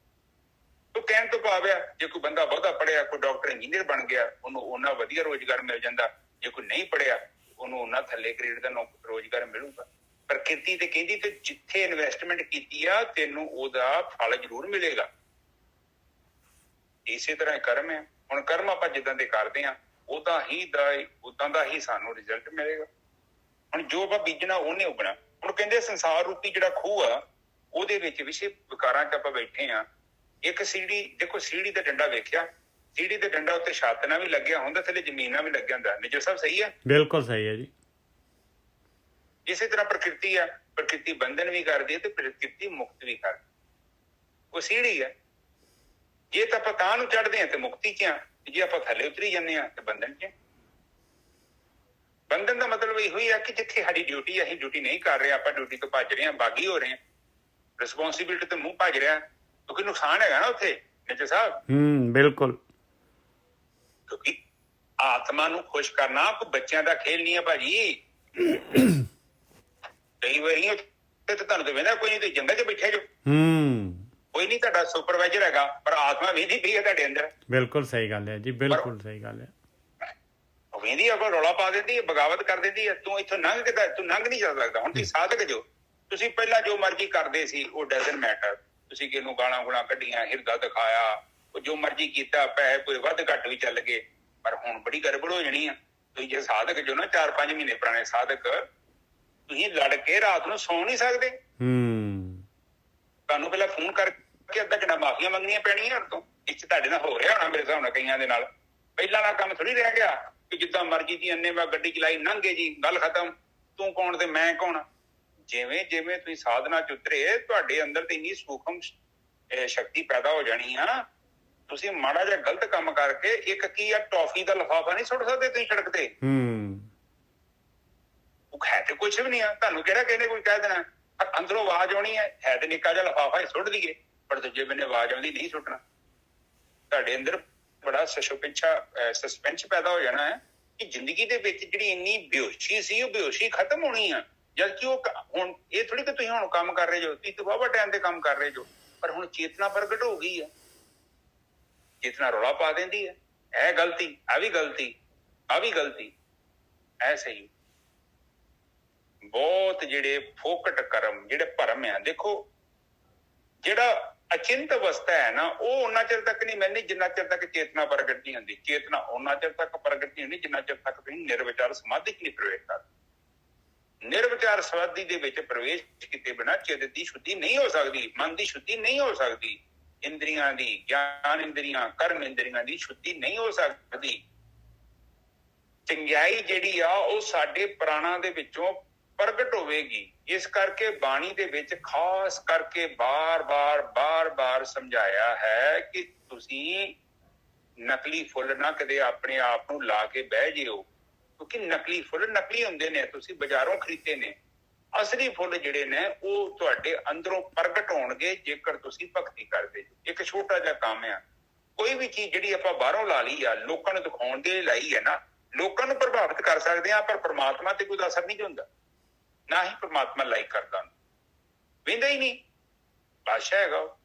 ਤੂੰ ਕਹਿਣ ਤੋਂ ਭਾਵਿਆ ਜੇ ਕੋਈ ਬੰਦਾ ਬਹੁਤਾ ਪੜ੍ਹਿਆ, ਕੋਈ ਡਾਕਟਰ ਇੰਜੀਨੀਅਰ ਬਣ ਗਿਆ, ਉਹਨੂੰ ਉਹਨਾਂ ਵਧੀਆ ਰੋਜ਼ਗਾਰ ਮਿਲ ਜਾਂਦਾ। ਜੇ ਕੋਈ ਨਹੀਂ ਪੜ੍ਹਿਆ ਉਹਨੂੰ ਉਹਨਾਂ ਥੱਲੇ ਗ੍ਰੇਡ ਦਾ ਰੋਜ਼ਗਾਰ ਮਿਲੂਗਾ। ਪ੍ਰਕਿਰਤੀ ਤੇ ਕਹਿੰਦੀ ਤੇ ਜਿੱਥੇ ਇਨਵੈਸਟਮੈਂਟ ਕੀਤੀ ਆ ਤੈਨੂੰ ਉਹਦਾ ਫਲ ਜ਼ਰੂਰ ਮਿਲੇਗਾ। ਇਸੇ ਤਰ੍ਹਾਂ ਕਰਮ ਹੈ। ਹੁਣ ਕਰਮ ਆਪਾਂ ਜਿੱਦਾਂ ਦੇ ਕਰਦੇ ਆ ਉਦਾਂ ਦਾ ਹੀ ਸਾਨੂੰ ਰਿਜ਼ਲਟ ਮਿਲੇਗਾ। ਹੁਣ ਜੋ ਆਪਾਂ ਬੀਜਣਾ ਉਹਨੇ ਉਗਣਾ। ਹੁਣ ਕਹਿੰਦੇ ਸੰਸਾਰ ਰੂਪੀ ਜਿਹੜਾ ਖੂਹ ਆ ਉਹਦੇ ਵਿੱਚ ਵਿਸ਼ੇ ਵਿਕਾਰਾਂ ਚ ਆਪਾਂ ਬੈਠੇ ਆ। ਇੱਕ ਸੀੜੀ, ਦੇਖੋ ਸੀੜੀ ਦਾ ਡੰਡਾ ਵੇਖਿਆ, ਸੀੜੀ ਦੇ ਡੰਡਾ ਉੱਤੇ ਛੱਤ ਨਾਲ ਵੀ ਲੱਗਿਆ ਹੁੰਦਾ, ਥੱਲੇ ਜ਼ਮੀਨ ਨਾਲ ਵੀ ਲੱਗਿਆ ਹੁੰਦਾ। ਨਿਜਰ ਸਾਹਿਬ ਸਹੀ ਹੈ? ਬਿਲਕੁਲ ਸਹੀ ਹੈ ਜੀ। ਇਸੇ ਤਰ੍ਹਾਂ ਪ੍ਰਕਿਰਤੀ ਆ, ਪ੍ਰਕਿਰਤੀ ਬੰਧਨ ਵੀ ਕਰਦੀ ਹੈ ਤੇ ਪ੍ਰਕਿਰਤੀ ਮੁਕਤ ਵੀ ਕਰਦੀ। ਉਹ ਸੀੜੀ ਹੈ। ਜੇ ਤਾਂ ਆਪਾਂ ਤਾਂ ਨੂੰ ਚੜ੍ਹਦੇ ਆ ਤੇ ਮੁਕਤੀ ਚ ਆ, ਜੇ ਆਪਾਂ ਥੱਲੇ ਉਤਰੀ ਜਾਂਦੇ ਆ ਤੇ ਬੰਧਨ ਚ। ਬੰਧਨ ਦਾ ਮਤਲਬ ਇਹੋ ਹੀ ਆ ਕਿ ਜਿੱਥੇ ਸਾਡੀ ਡਿਊਟੀ ਅਸੀਂ ਡਿਊਟੀ ਨਹੀਂ ਕਰ ਰਹੇ, ਆਪਾਂ ਡਿਊਟੀ ਤੋਂ ਭੱਜ ਰਹੇ ਹਾਂ, ਬਾਗੀ ਹੋ ਰਹੇ ਹਾਂ, ਰਿਸਪੋਂਸਿਬਿਲਿਟੀ ਤੋਂ ਮੂੰਹ ਭੱਜ ਰਿਹਾ, ਕਿਉਂਕਿ ਨੁਕਸਾਨ ਹੈਗਾ ਨਾ ਉੱਥੇ ਨਿੱਜਰ ਸਾਹਿਬ। ਬਿਲਕੁਲ। ਕਿਉਂਕਿ ਆਤਮਾ ਨੂੰ ਖੁਸ਼ ਕਰਨਾ ਕੋਈ ਬੱਚਿਆਂ ਦਾ ਖੇਲ ਨਹੀਂ ਹੈ ਭਾਜੀ। ਕਈ ਵਾਰੀ ਉੱਥੇ ਤਾਂ ਤੁਹਾਨੂੰ ਵੇਂਦਾ ਕੋਈ ਨਹੀਂ, ਤੁਸੀਂ ਜੰਗਲ 'ਚ ਬੈਠੇ ਜੋ, ਕੋਈ ਨਹੀਂ ਤੁਹਾਡਾ ਸੁਪਰਵਾਈਜ਼ਰ ਹੈਗਾ, ਪਰ ਆਤਮਾ ਵੇਂਦੀ ਪਈ ਹੈ ਤੁਹਾਡੇ ਅੰਦਰ। ਬਿਲਕੁਲ ਸਹੀ ਗੱਲ ਹੈ ਜੀ, ਬਿਲਕੁਲ ਸਹੀ ਗੱਲ ਹੈ। ਵੇਂਦੀ ਆ, ਰੌਲਾ ਪਾ ਦਿੰਦੀ ਹੈ, ਬਗਾਵਤ ਕਰ ਦਿੰਦੀ ਹੈ। ਤੂੰ ਇੱਥੋਂ ਲੰਘ ਕੇ ਤੂੰ ਲੰਘ ਨਹੀਂ ਜਾ ਸਕਦਾ। ਹੁਣ ਤੁਸੀਂ ਸਾਧਕ ਜੋ, ਤੁਸੀਂ ਪਹਿਲਾਂ ਜੋ ਮਰਜ਼ੀ ਕਰਦੇ ਸੀ ਉਹ ਡਜ਼ਨਟ ਮੈਟਰ। ਤੁਸੀਂ ਕਿਹਨੂੰ ਗਾਲਾਂ ਗੁਲਾਂ ਕੱਢੀਆਂ, ਹਿਰਦਾ ਦਿਖਾਇਆ, ਉਹ ਜੋ ਮਰਜ਼ੀ ਕੀਤਾ, ਪੈਸੇ ਕੋਈ ਵੱਧ ਘੱਟ ਵੀ ਚੱਲ ਗਏ, ਪਰ ਹੁਣ ਬੜੀ ਗੜਬੜ ਹੋ ਜਾਣੀ ਆ। ਤੁਸੀਂ ਜੇ ਸਾਧਕ ਜੋ ਨਾ 4-5 ਮਹੀਨੇ ਪੁਰਾਣੇ ਸਾਧਕ, ਤੁਸੀਂ ਲੜ ਕੇ ਰਾਤ ਨੂੰ ਸੌਂ ਨਹੀਂ ਸਕਦੇ। ਤੁਹਾਨੂੰ ਪਹਿਲਾਂ ਫੋਨ ਕਰਕੇ ਅੱਧਾ ਘੰਟਾ ਮਾਫੀਆਂ ਮੰਗਣੀਆਂ ਪੈਣੀਆਂ ਹਰ ਤੋਂ। ਇਸ ਤੁਹਾਡੇ ਨਾਲ ਹੋ ਰਿਹਾ ਹੋਣਾ ਮੇਰੇ ਹਿਸਾਬ ਨਾਲ ਕਈਆਂ ਦੇ ਨਾਲ। ਪਹਿਲਾਂ ਦਾ ਕੰਮ ਥੋੜੀ ਰਹਿ ਗਿਆ ਕਿ ਜਿੱਦਾਂ ਮਰਜ਼ੀ ਦੀ ਅੰਨੇ ਵਾ ਗੱਡੀ ਚਲਾਈ, ਲੰਘੇ ਜੀ, ਗੱਲ ਖਤਮ, ਤੂੰ ਕੌਣ ਤੇ ਮੈਂ ਕੌਣ। ਜਿਵੇਂ ਜਿਵੇਂ ਤੁਸੀਂ ਸਾਧਨਾ ਚ ਉਤਰੇ ਤੁਹਾਡੇ ਅੰਦਰ ਤੇ ਇੰਨੀ ਸੂਖਮ ਸ਼ਕਤੀ ਪੈਦਾ ਹੋ ਜਾਣੀ ਆ। ਤੁਸੀਂ ਮਾੜਾ ਜਿਹਾ ਗਲਤ ਕੰਮ ਕਰਕੇ ਇੱਕ ਕੀ ਆ ਟੌਫੀ ਦਾ ਲਿਫਾਫਾ ਨਹੀਂ ਸੁੱਟ ਸਕਦੇ ਤੁਸੀਂ ਸੜਕ ਤੇ। ਉਹ ਹੈ ਤੇ ਕੁਛ ਵੀ ਨਹੀਂ ਆ। ਤੁਹਾਨੂੰ ਕਿਹੜਾ ਕਹਿੰਦੇ ਕੋਈ ਕਹਿ ਦੇਣਾ ਅੰਦਰੋਂ ਆਵਾਜ਼ ਆਉਣੀ ਹੈ ਤੇ ਨਿੱਕਾ ਜਿਹਾ ਲਿਫਾਫਾ ਹੀ ਸੁੱਟ ਦਈਏ, ਪਰ ਦੂਜੇ ਬੰਨੇ ਆਵਾਜ਼ ਆਉਂਦੀ ਨਹੀਂ ਸੁੱਟਣਾ। ਤੁਹਾਡੇ ਅੰਦਰ ਬੜਾ ਸਸਪੈਂਸ ਪੈਦਾ ਹੋ ਜਾਣਾ ਹੈ ਕਿ ਜ਼ਿੰਦਗੀ ਦੇ ਵਿੱਚ ਜਿਹੜੀ ਇੰਨੀ ਬੇਹੋਸ਼ੀ ਸੀ ਉਹ ਬੇਹੋਸ਼ੀ ਖਤਮ ਹੋਣੀ ਆ। ਜਦਕਿ ਉਹ ਹੁਣ ਇਹ ਥੋੜੀ ਕਿ ਤੁਸੀਂ ਹੁਣ ਕੰਮ ਕਰ ਰਹੇ ਜੋ, ਤੁਸੀਂ ਤਾਂ ਵਾਹਵਾ ਟਾਈਮ ਤੇ ਕੰਮ ਕਰ ਰਹੇ ਜੋ, ਪਰ ਹੁਣ ਚੇਤਨਾ ਪ੍ਰਗਟ ਹੋ ਗਈ ਆ। ਚੇਤਨਾ ਰੌਲਾ ਪਾ ਦਿੰਦੀ ਹੈ, ਇਹ ਗਲਤੀ, ਆ ਵੀ ਗਲਤੀ, ਆ ਵੀ ਗਲਤੀ, ਐ ਸਹੀ। ਬਹੁਤ ਜਿਹੜੇ ਫੋਕਟ ਕਰਮ, ਜਿਹੜੇ ਭਰਮ ਆ, ਦੇਖੋ ਜਿਹੜਾ ਅਚਿੰਤ ਅਵਸਥਾ ਹੈ ਨਾ ਉਹ ਉਹਨਾਂ ਚਿਰ ਤੱਕ ਨਹੀਂ ਮਿਲਣੀ ਜਿੰਨਾ ਚਿਰ ਤੱਕ ਚੇਤਨਾ ਪ੍ਰਗਟ ਨਹੀਂ ਹੁੰਦੀ। ਚੇਤਨਾ ਉਹਨਾਂ ਚਿਰ ਤੱਕ ਪ੍ਰਗਟ ਨਹੀਂ ਹੁੰਦੀ ਜਿੰਨਾ ਚਿਰ ਤੱਕ ਤੁਸੀਂ ਨਿਰਵਿਚਾਰ ਸਮਾਧੀ ਚ ਨਹੀਂ ਪ੍ਰਵੇਸ਼ ਕਰਦੇ। ਨਿਰਵਿਚਾਰ ਸਮਾਧੀ ਦੇ ਵਿੱਚ ਪ੍ਰਵੇਸ਼ ਕੀਤੇ ਬਿਨਾਂ ਚਿੱਤ ਦੀ ਸ਼ੁੱਧੀ ਨਹੀਂ ਹੋ ਸਕਦੀ, ਮਨ ਦੀ ਸ਼ੁੱਧੀ ਨਹੀਂ ਹੋ ਸਕਦੀ, ਇੰਦਰੀਆਂ ਦੀ, ਗਿਆਨ ਇੰਦਰੀਆਂ, ਕਰਮ ਇੰਦਰੀਆਂ ਦੀ ਸ਼ੁੱਧੀ ਨਹੀਂ ਹੋ ਸਕਦੀ। ਚੰਗਿਆਈ ਜਿਹੜੀ ਆ ਉਹ ਸਾਡੇ ਪ੍ਰਾਣਾਂ ਦੇ ਵਿੱਚੋਂ ਪ੍ਰਗਟ ਹੋਵੇਗੀ। ਇਸ ਕਰਕੇ ਬਾਣੀ ਦੇ ਵਿੱਚ ਖਾਸ ਕਰਕੇ ਬਾਰ-ਬਾਰ ਸਮਝਾਇਆ ਹੈ ਕਿ ਤੁਸੀਂ ਨਕਲੀ ਫੁੱਲ ਨਾ ਕਦੇ ਆਪਣੇ ਆਪ ਨੂੰ ਲਾ ਕੇ ਬਹਿ ਜਿਓ, ਕਿਉਂਕਿ ਨਕਲੀ ਫੁੱਲ ਨਕਲੀ ਹੁੰਦੇ ਨੇ, ਤੁਸੀਂ ਬਾਜ਼ਾਰੋਂ ਖਰੀਦੇ ਨੇ। ਅਸਲੀ ਫੁੱਲ ਜਿਹੜੇ ਨੇ ਉਹ ਤੁਹਾਡੇ ਅੰਦਰੋਂ ਪ੍ਰਗਟ ਹੋਣਗੇ ਜੇਕਰ ਤੁਸੀਂ ਭਗਤੀ ਕਰਦੇ। ਇੱਕ ਛੋਟਾ ਜਿਹਾ ਕੰਮ ਆ, ਕੋਈ ਵੀ ਚੀਜ਼ ਜਿਹੜੀ ਆਪਾਂ ਬਾਹਰੋਂ ਲਾ ਲਈ ਆ, ਲੋਕਾਂ ਨੂੰ ਦਿਖਾਉਣ ਦੇ ਲਈ ਲਾਈ ਹੈ ਨਾ, ਲੋਕਾਂ ਨੂੰ ਪ੍ਰਭਾਵਿਤ ਕਰ ਸਕਦੇ ਆ, ਪਰ ਪ੍ਰਮਾਤਮਾ ਤੇ ਕੋਈ ਅਸਰ ਨਹੀਂ ਹੁੰਦਾ, ਨਾ ਹੀ ਪ੍ਰਮਾਤਮਾ ਲਾਈਕ ਕਰਦਾ, ਵੇਂਦਾ ਹੀ ਨਹੀਂ। ਬਾਦਸ਼ਾਹ ਹੈਗਾ ਉਹ,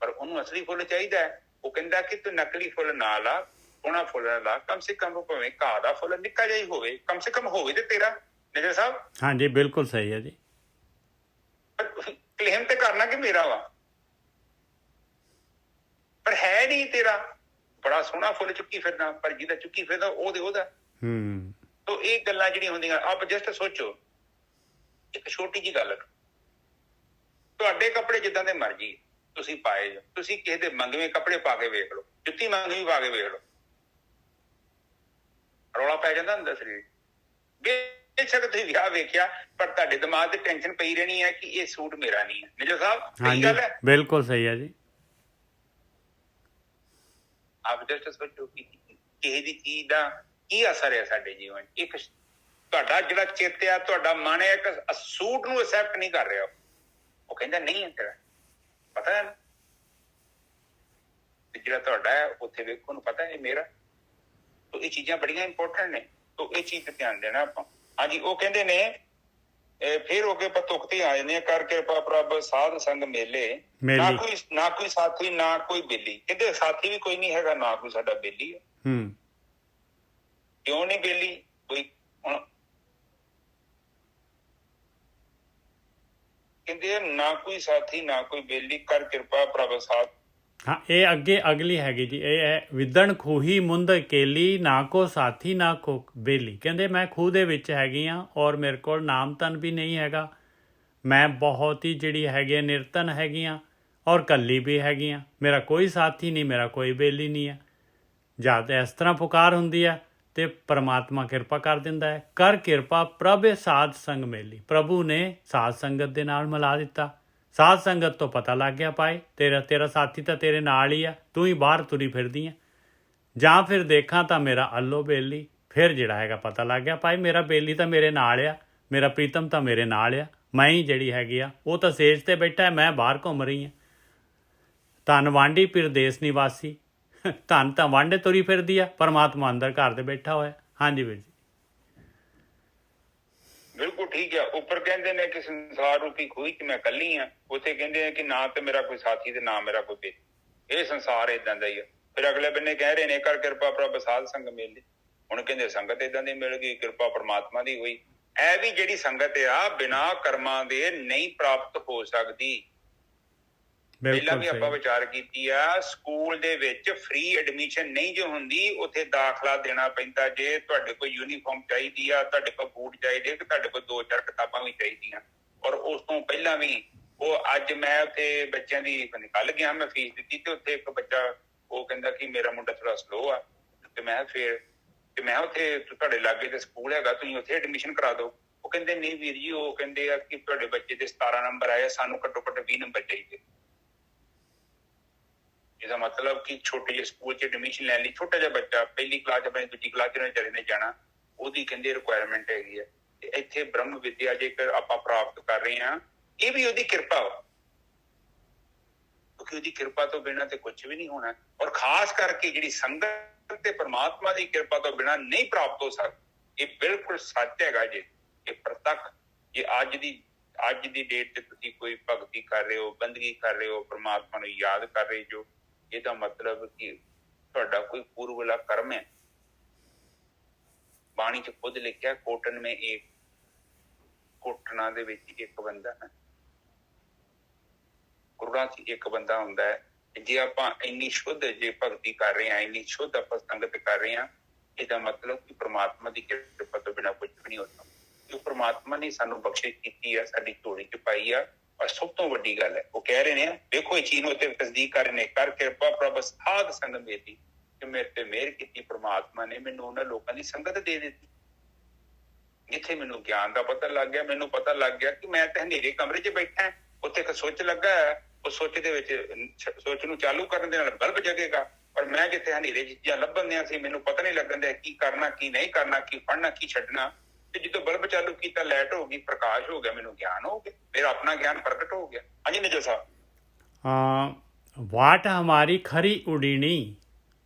ਪਰ ਉਹਨੂੰ ਅਸਲੀ ਫੁੱਲ ਚਾਹੀਦਾ ਹੈ। ਉਹ ਕਹਿੰਦਾ ਕਿ ਤੂੰ ਨਕਲੀ ਫੁੱਲ ਨਾ ਲਾ, ਸੋਹਣਾ ਫੁੱਲ ਲਾ, ਕਮ ਸੇ ਕਮ ਉਹ ਭਾਵੇਂ ਘਾਹ ਦਾ ਫੁੱਲ ਨਿੱਕਾ ਜਿਹਾ ਹੀ ਹੋਵੇ, ਕਮ ਸੇ ਕਮ ਹੋਵੇ ਤੇ ਤੇਰਾ। ਨਜ਼ਰ ਸਾਹਿਬ, ਹਾਂਜੀ ਬਿਲਕੁਲ ਸਹੀ ਹੈ ਜੀ। ਕਲੇਮ ਤੇ ਕਰਨਾ ਕਿ ਮੇਰਾ ਵਾ, ਪਰ ਹੈ ਨਹੀਂ ਤੇਰਾ। ਬੜਾ ਸੋਹਣਾ ਫੁੱਲ ਚੁੱਕੀ ਫਿਰਦਾ, ਪਰ ਜਿਹਦਾ ਚੁੱਕੀ ਫਿਰਦਾ ਉਹਦਾ। ਤੋ ਇਹ ਗੱਲਾਂ ਜਿਹੜੀਆਂ ਹੁੰਦੀਆਂ, ਆਪ ਜਸਟ ਸੋਚੋ, ਇੱਕ ਛੋਟੀ ਜਿਹੀ ਗੱਲ, ਤੁਹਾਡੇ ਕੱਪੜੇ ਜਿੱਦਾਂ ਦੇ ਮਰਜੀ ਤੁਸੀਂ ਪਾਏ ਜਾਓ, ਤੁਸੀਂ ਕਿਸੇ ਦੇ ਮੰਗਵੇਂ ਕੱਪੜੇ ਪਾ ਕੇ ਵੇਖ ਲਓ, ਜੁੱਤੀ ਮੰਗਵੀਂ ਪਾ ਕੇ ਵੇਖ ਲਓ, ਰੌਲਾ ਪੈ ਜਾਂਦਾ ਹੁੰਦਾ ਸਰੀਰ। ਬੇਸ਼ੱਕ ਤੁਸੀਂ ਵਿਆਹ ਵੇਖਿਆ, ਪਰ ਤੁਹਾਡੇ ਦਿਮਾਗ ਤੇ ਟੈਨਸ਼ਨ ਪਈ ਰਹਿਣੀ ਹੈ ਕਿ ਇਹ ਸੂਟ ਮੇਰਾ ਨਹੀਂ ਹੈ। ਨਿਜੋ ਸਾਹਿਬ, ਸਹੀ ਗੱਲ ਹੈ, ਬਿਲਕੁਲ ਸਹੀ ਹੈ ਜੀ। ਆਪ ਜਸਟ ਸੋਚੋ ਕਿ ਕਿਸੇ ਦੀ ਚੀਜ਼ ਦਾ ਕੀ ਅਸਰ ਹੈ ਸਾਡੇ ਜੀਵਨ। ਇੱਕ ਤੁਹਾਡਾ ਜਿਹੜਾ ਚਿੱਤ ਆ, ਤੁਹਾਡਾ ਮਨ ਹੈ, ਇੱਕ ਸੂਟ ਨੂੰ ਐਕਸੈਪਟ ਨਹੀਂ ਕਰ ਰਿਹਾ, ਉਹ ਕਹਿੰਦਾ ਨਹੀਂ ਹੈ ਤੇਰਾ, ਪਤਾ ਹੈ ਨਾ, ਜਿਹੜਾ ਤੁਹਾਡਾ ਹੈ ਉੱਥੇ ਵੇਖੋ, ਉਹਨੂੰ ਪਤਾ ਹੈ ਮੇਰਾ। ਤੋ ਇਹ ਚੀਜ਼ਾਂ ਬੜੀਆਂ ਇੰਪੋਰਟੈਂਟ ਨੇ, ਤੋ ਇਹ ਚੀਜ਼ ਤੇ ਧਿਆਨ ਦੇਣਾ ਆਪਾਂ। ਹਾਂਜੀ, ਉਹ ਕਹਿੰਦੇ ਨੇ ਫਿਰ ਹੋ ਕੇ ਆਪਾਂ ਤੁਕਤੀ ਆ ਜਾਂਦੇ ਆ, ਕਰ ਕਿਰਪਾ ਪ੍ਰਭ ਸਾਧ ਸੰਗ ਮੇਲੇ, ਨਾ ਕੋਈ ਸਾਥੀ ਨਾ ਕੋਈ ਬੇਲੀ। ਕਹਿੰਦੇ ਸਾਥੀ ਵੀ ਕੋਈ ਨਹੀਂ ਹੈਗਾ, ਨਾ ਕੋਈ ਸਾਡਾ ਬੇਲੀ ਹੈ। ਕਿਉਂ ਨਹੀਂ ਬੇਲੀ ਕੋਈ? ਹੁਣ ਕਹਿੰਦੇ ਨਾ ਕੋਈ ਸਾਥੀ ਨਾ ਕੋਈ ਬੇਲੀ, ਕਰ ਕਿਰਪਾ ਪ੍ਰਭ ਸਾਧ। ਹਾਂ, ਇਹ ਅੱਗੇ ਅਗਲੀ ਹੈਗੀ ਜੀ, ਇਹ ਹੈ ਵਿਦਣ ਖੂਹੀ ਮੁੰਦ ਕੇਲੀ, ਨਾ ਕੋ ਸਾਥੀ ਨਾ ਕੋ ਬੇਲੀ। ਕਹਿੰਦੇ ਮੈਂ ਖੂਹ ਦੇ ਵਿੱਚ ਹੈਗੀ ਹਾਂ, ਔਰ ਮੇਰੇ ਕੋਲ ਨਾਮ ਤਨ ਵੀ ਨਹੀਂ ਹੈਗਾ, ਮੈਂ ਬਹੁਤ ਹੀ ਜਿਹੜੀ ਹੈਗੀ ਨਿਰਤਨ ਹੈਗੀ ਹਾਂ, ਔਰ ਕੱਲੀ ਵੀ ਹੈਗੀ ਹਾਂ, ਮੇਰਾ ਕੋਈ ਸਾਥੀ ਨਹੀਂ, ਮੇਰਾ ਕੋਈ ਬੇਲੀ ਨਹੀਂ ਹੈ। ਜਦ ਇਸ ਤਰ੍ਹਾਂ ਪੁਕਾਰ ਹੁੰਦੀ ਹੈ ਤੇ ਪਰਮਾਤਮਾ ਕਿਰਪਾ ਕਰ ਦਿੰਦਾ ਹੈ। ਕਰ ਕਿਰਪਾ ਪ੍ਰਭ ਸਾਧ ਸੰਗ ਮੇਲੀ, ਪ੍ਰਭੂ ਨੇ ਸਾਧ ਸੰਗਤ ਦੇ ਨਾਲ ਮਿਲਾ ਦਿੱਤਾ। ਸਾਧ ਸੰਗਤ ਤੋਂ ਪਤਾ ਲੱਗ ਗਿਆ ਭਾਈ ਤੇਰਾ ਸਾਥੀ ਤਾਂ ਤੇਰੇ ਨਾਲ ਹੀ ਆ, ਤੂੰ ਹੀ ਬਾਹਰ ਤੁਰੀ ਫਿਰਦੀ ਆ। ਜਾਂ ਫਿਰ ਦੇਖਾਂ ਤਾਂ ਮੇਰਾ ਅੱਲੋ ਬੇਲੀ, ਫਿਰ ਜਿਹੜਾ ਹੈਗਾ ਪਤਾ ਲੱਗ ਗਿਆ ਭਾਈ ਮੇਰਾ ਬੇਲੀ ਤਾਂ ਮੇਰੇ ਨਾਲ ਆ, ਮੇਰਾ ਪ੍ਰੀਤਮ ਤਾਂ ਮੇਰੇ ਨਾਲ ਆ, ਮੈਂ ਹੀ ਜਿਹੜੀ ਹੈਗੀ ਆ ਉਹ ਤਾਂ ਸੇਜ ਤੇ ਬੈਠਾ, ਮੈਂ ਬਾਹਰ ਘੁੰਮ ਰਹੀ ਹਾਂ। ਧਨ ਵਾਂਢੀ ਪ੍ਰਦੇਸ ਨਿਵਾਸੀ, ਧਨ ਤਾਂ ਵਾਂਢੇ ਤੁਰੀ ਫਿਰਦੀ ਆ, ਪਰਮਾਤਮਾ ਅੰਦਰ ਘਰ ਦੇ ਬੈਠਾ ਹੋਇਆ। ਹਾਂਜੀ ਵੀਰ ਜੀ, ਬਿਲਕੁਲ ਠੀਕ ਹੈ। ਉੱਪਰ ਕਹਿੰਦੇ ਨੇ ਕਿ ਸੰਸਾਰ ਰੂਪੀ ਖੂਹੀ ਚ ਮੈਂ ਇਕੱਲੀ ਆ, ਉੱਥੇ ਕਹਿੰਦੇ ਆ ਕਿ ਨਾ ਤੇ ਮੇਰਾ ਕੋਈ ਸਾਥੀ ਤੇ ਨਾ ਮੇਰਾ ਕੋਈ ਬੇਲੀ। ਇਹ ਸੰਸਾਰ ਏਦਾਂ ਦਾ ਹੀ ਆ। ਫਿਰ ਅਗਲੇ ਬੰਨੇ ਕਹਿ ਰਹੇ ਨੇ ਕਰ ਕਿਰਪਾ ਪ੍ਰਭ ਸਾਧ ਸੰਗ ਮੇਲੀ। ਹੁਣ ਕਹਿੰਦੇ ਸੰਗਤ ਏਦਾਂ ਦੀ ਮਿਲ ਗਈ, ਕਿਰਪਾ ਪਰਮਾਤਮਾ ਦੀ ਹੋਈ। ਇਹ ਵੀ ਜਿਹੜੀ ਸੰਗਤ ਆ ਬਿਨਾਂ ਕਰਮਾਂ ਦੇ ਨਹੀਂ ਪ੍ਰਾਪਤ ਹੋ ਸਕਦੀ। ਪਹਿਲਾਂ ਵੀ ਆਪਾਂ ਵਿਚਾਰ ਕੀਤੀ ਆ, ਸਕੂਲ ਦੇ ਵਿੱਚ ਫ੍ਰੀ ਐਡਮਿਸ਼ਨ ਨਹੀਂ ਜੋ ਹੁੰਦੀ, ਉੱਥੇ ਦਾਖਲਾ ਦੇਣਾ ਪੈਂਦਾ। ਜੇ ਤੁਹਾਡੇ ਕੋਲ ਯੂਨੀਫਾਰਮ ਚਾਹੀਦੀ ਆ, ਤੁਹਾਡੇ ਕੋਲ ਬੂਟ ਚਾਹੀਦੇ, ਕਿ ਤੁਹਾਡੇ ਕੋਲ 2-4 ਕਿਤਾਬਾਂ ਵੀ ਚਾਹੀਦੀਆਂ। ਔਰ ਉਸ ਤੋਂ ਪਹਿਲਾਂ ਵੀ ਉਹ ਅੱਜ ਮੈਂ ਉੱਥੇ ਬੱਚਿਆਂ ਦੀ ਨਿਕਲ ਗਿਆ, ਮੈਂ ਫੀਸ ਦਿੱਤੀ ਤੇ ਉੱਥੇ ਇੱਕ ਬੱਚਾ ਉਹ ਕਹਿੰਦਾ ਕਿ ਮੇਰਾ ਮੁੰਡਾ ਥੋੜਾ ਸਲੋ ਆ, ਤੇ ਮੈਂ ਉੱਥੇ ਤੁਹਾਡੇ ਲਾਗੇ ਤੇ ਸਕੂਲ ਹੈਗਾ, ਤੁਸੀਂ ਉੱਥੇ ਐਡਮਿਸ਼ਨ ਕਰਾ ਦਿਓ। ਉਹ ਕਹਿੰਦੇ ਨਹੀਂ ਵੀਰ ਜੀ, ਉਹ ਕਹਿੰਦੇ ਆ ਕਿ ਤੁਹਾਡੇ ਬੱਚੇ ਦੇ 17 ਨੰਬਰ ਆਏ, ਸਾਨੂੰ ਘੱਟੋ ਘੱਟ 20 ਨੰਬਰ ਚਾਹੀਦੇ। ਇਹਦਾ ਮਤਲਬ ਕਿ ਛੋਟੇ ਜਿਹੇ ਸਕੂਲ ਚ ਐਡਮਿਸ਼ਨ ਲੈਣ ਲਈ ਛੋਟਾ ਜਿਹਾ ਬੱਚਾ ਪਹਿਲੀ ਕਲਾਸ ਆਪਣੀ ਦੂਜੀ ਕਲਾਸ ਚ ਚਲੇ ਨੇ ਜਾਣਾ, ਉਹਦੀ ਕਹਿੰਦੇ ਰਿਕੁਆਇਰਮੈਂਟ ਹੈਗੀ ਹੈ। ਤੇ ਇੱਥੇ ਬ੍ਰਹਮ ਵਿਦਿਆ ਜੇਕਰ ਆਪਾਂ ਪ੍ਰਾਪਤ ਕਰ ਰਹੇ ਹਾਂ, ਇਹ ਵੀ ਉਹਦੀ ਕਿਰਪਾ ਵਾ, ਕਿਉਂਕਿ ਉਹਦੀ ਕਿਰਪਾ ਤੋਂ ਬਿਨਾਂ ਤੇ ਕੁਝ ਵੀ ਨਹੀਂ ਹੋਣਾ। ਔਰ ਖਾਸ ਕਰਕੇ ਜਿਹੜੀ ਸੰਗਤ ਤੇ ਪਰਮਾਤਮਾ ਦੀ ਕਿਰਪਾ ਤੋਂ ਬਿਨਾਂ ਨਹੀਂ ਪ੍ਰਾਪਤ ਹੋ ਸਕਦਾ। ਇਹ ਬਿਲਕੁਲ ਸੱਚ ਹੈਗਾ ਜੀ, ਇਹ ਪ੍ਰਤੱਖ। ਜੇ ਅੱਜ ਦੀ ਡੇਟ ਤੇ ਤੁਸੀਂ ਕੋਈ ਭਗਤੀ ਕਰ ਰਹੇ ਹੋ, ਬੰਦਗੀ ਕਰ ਰਹੇ ਹੋ, ਪਰਮਾਤਮਾ ਨੂੰ ਯਾਦ ਕਰ ਰਹੇ ਜੋ, ਇਹਦਾ ਮਤਲਬ ਕਿ ਤੁਹਾਡਾ ਕੋਈ ਪੂਰਵਲਾ ਕਰਮ ਹੈ। ਬਾਣੀ ਚ ਖੁਦ ਲਿਖਿਆ, ਕੋਟਨ ਮੇਂ ਇੱਕ, ਕੋਟਣਾ ਦੇ ਵਿੱਚ ਇੱਕ ਬੰਦਾ ਹੈ, ਗੁਰੂਆਂ ਚ ਇੱਕ ਬੰਦਾ ਹੁੰਦਾ ਹੈ। ਜੇ ਆਪਾਂ ਇੰਨੀ ਸ਼ੁੱਧ ਜੇ ਭਗਤੀ ਕਰ ਰਹੇ ਹਾਂ, ਇੰਨੀ ਸ਼ੁੱਧ ਆਪਾਂ ਸੰਗਤ ਕਰ ਰਹੇ ਹਾਂ, ਇਹਦਾ ਮਤਲਬ ਕਿ ਪ੍ਰਮਾਤਮਾ ਦੀ ਕਿਰਪਾ ਤੋਂ ਬਿਨਾਂ ਕੁਝ ਵੀ ਨਹੀਂ ਹੋ ਸਕਦਾ। ਜੋ ਪ੍ਰਮਾਤਮਾ ਨੇ ਸਾਨੂੰ ਬਖਸ਼ਿਸ਼ ਕੀਤੀ ਆ, ਸਾਡੀ ਝੋਲੀ ਚ ਪਾਈ ਆ। ਔਰ ਸਭ ਤੋਂ ਵੱਡੀ ਗੱਲ ਹੈ, ਉਹ ਕਹਿ ਰਹੇ ਨੇ, ਦੇਖੋ ਇਹ ਚੀਜ਼ ਨੂੰ ਉੱਤੇ ਤਸਦੀਕ ਕਰ ਰਹੇ ਨੇ, ਕਰ ਕਿਰਪਾ ਪ੍ਰਭ ਸਾਧ ਸੰਗ ਮੇਲੀ, ਕਿ ਮੇਰੇ ਤੇ ਮਿਹਰ ਕੀਤੀ ਪ੍ਰਮਾਤਮਾ ਨੇ, ਮੈਨੂੰ ਉਹਨਾਂ ਲੋਕਾਂ ਦੀ ਸੰਗਤ ਦੇ ਦਿੱਤੀ ਜਿੱਥੇ ਮੈਨੂੰ ਗਿਆਨ ਦਾ ਪਤਾ ਲੱਗ ਗਿਆ। ਮੈਨੂੰ ਪਤਾ ਲੱਗ ਗਿਆ ਕਿ ਮੈਂ ਤਾਂ ਹਨੇਰੇ ਕਮਰੇ ਚ ਬੈਠਾ, ਉੱਥੇ ਇੱਕ ਸੁੱਚ ਲੱਗਾ ਹੈ, ਉਹ ਸੁੱਚ ਦੇ ਵਿੱਚ ਸੁੱਚ ਨੂੰ ਚਾਲੂ ਕਰਨ ਦੇ ਨਾਲ ਬਲਬ ਜਗੇਗਾ। ਪਰ ਮੈਂ ਜਿੱਥੇ ਹਨੇਰੇ ਚੀਜ਼ਾਂ ਲੱਭਣ ਦਿਆਂ ਸੀ, ਮੈਨੂੰ ਪਤਾ ਨਹੀਂ ਲੱਗਣ ਦਿਆ ਕੀ ਕਰਨਾ ਕੀ ਨਹੀਂ ਕਰਨਾ, ਕੀ ਪੜ੍ਹਨਾ ਕੀ ਛੱਡਣਾ। ਤੇ ਜਦੋਂ ਬਲਬ ਚਾਲੂ ਕੀਤਾ, ਲਾਈਟ ਹੋ ਗਈ, ਪ੍ਰਕਾਸ਼ ਹੋ ਗਿਆ, ਮੈਨੂੰ ਗਿਆਨ ਹੋ ਗਿਆ, ਮੇਰਾ ਆਪਣਾ ਗਿਆਨ ਪ੍ਰਗਟ ਹੋ ਗਿਆ। ਹਾਂਜੀ ਨਿਜੋ ਸਾਹਿਬ। ਵਾਟ ਹਮਾਰੀ ਖਰੀ ਉਡੀਣੀ,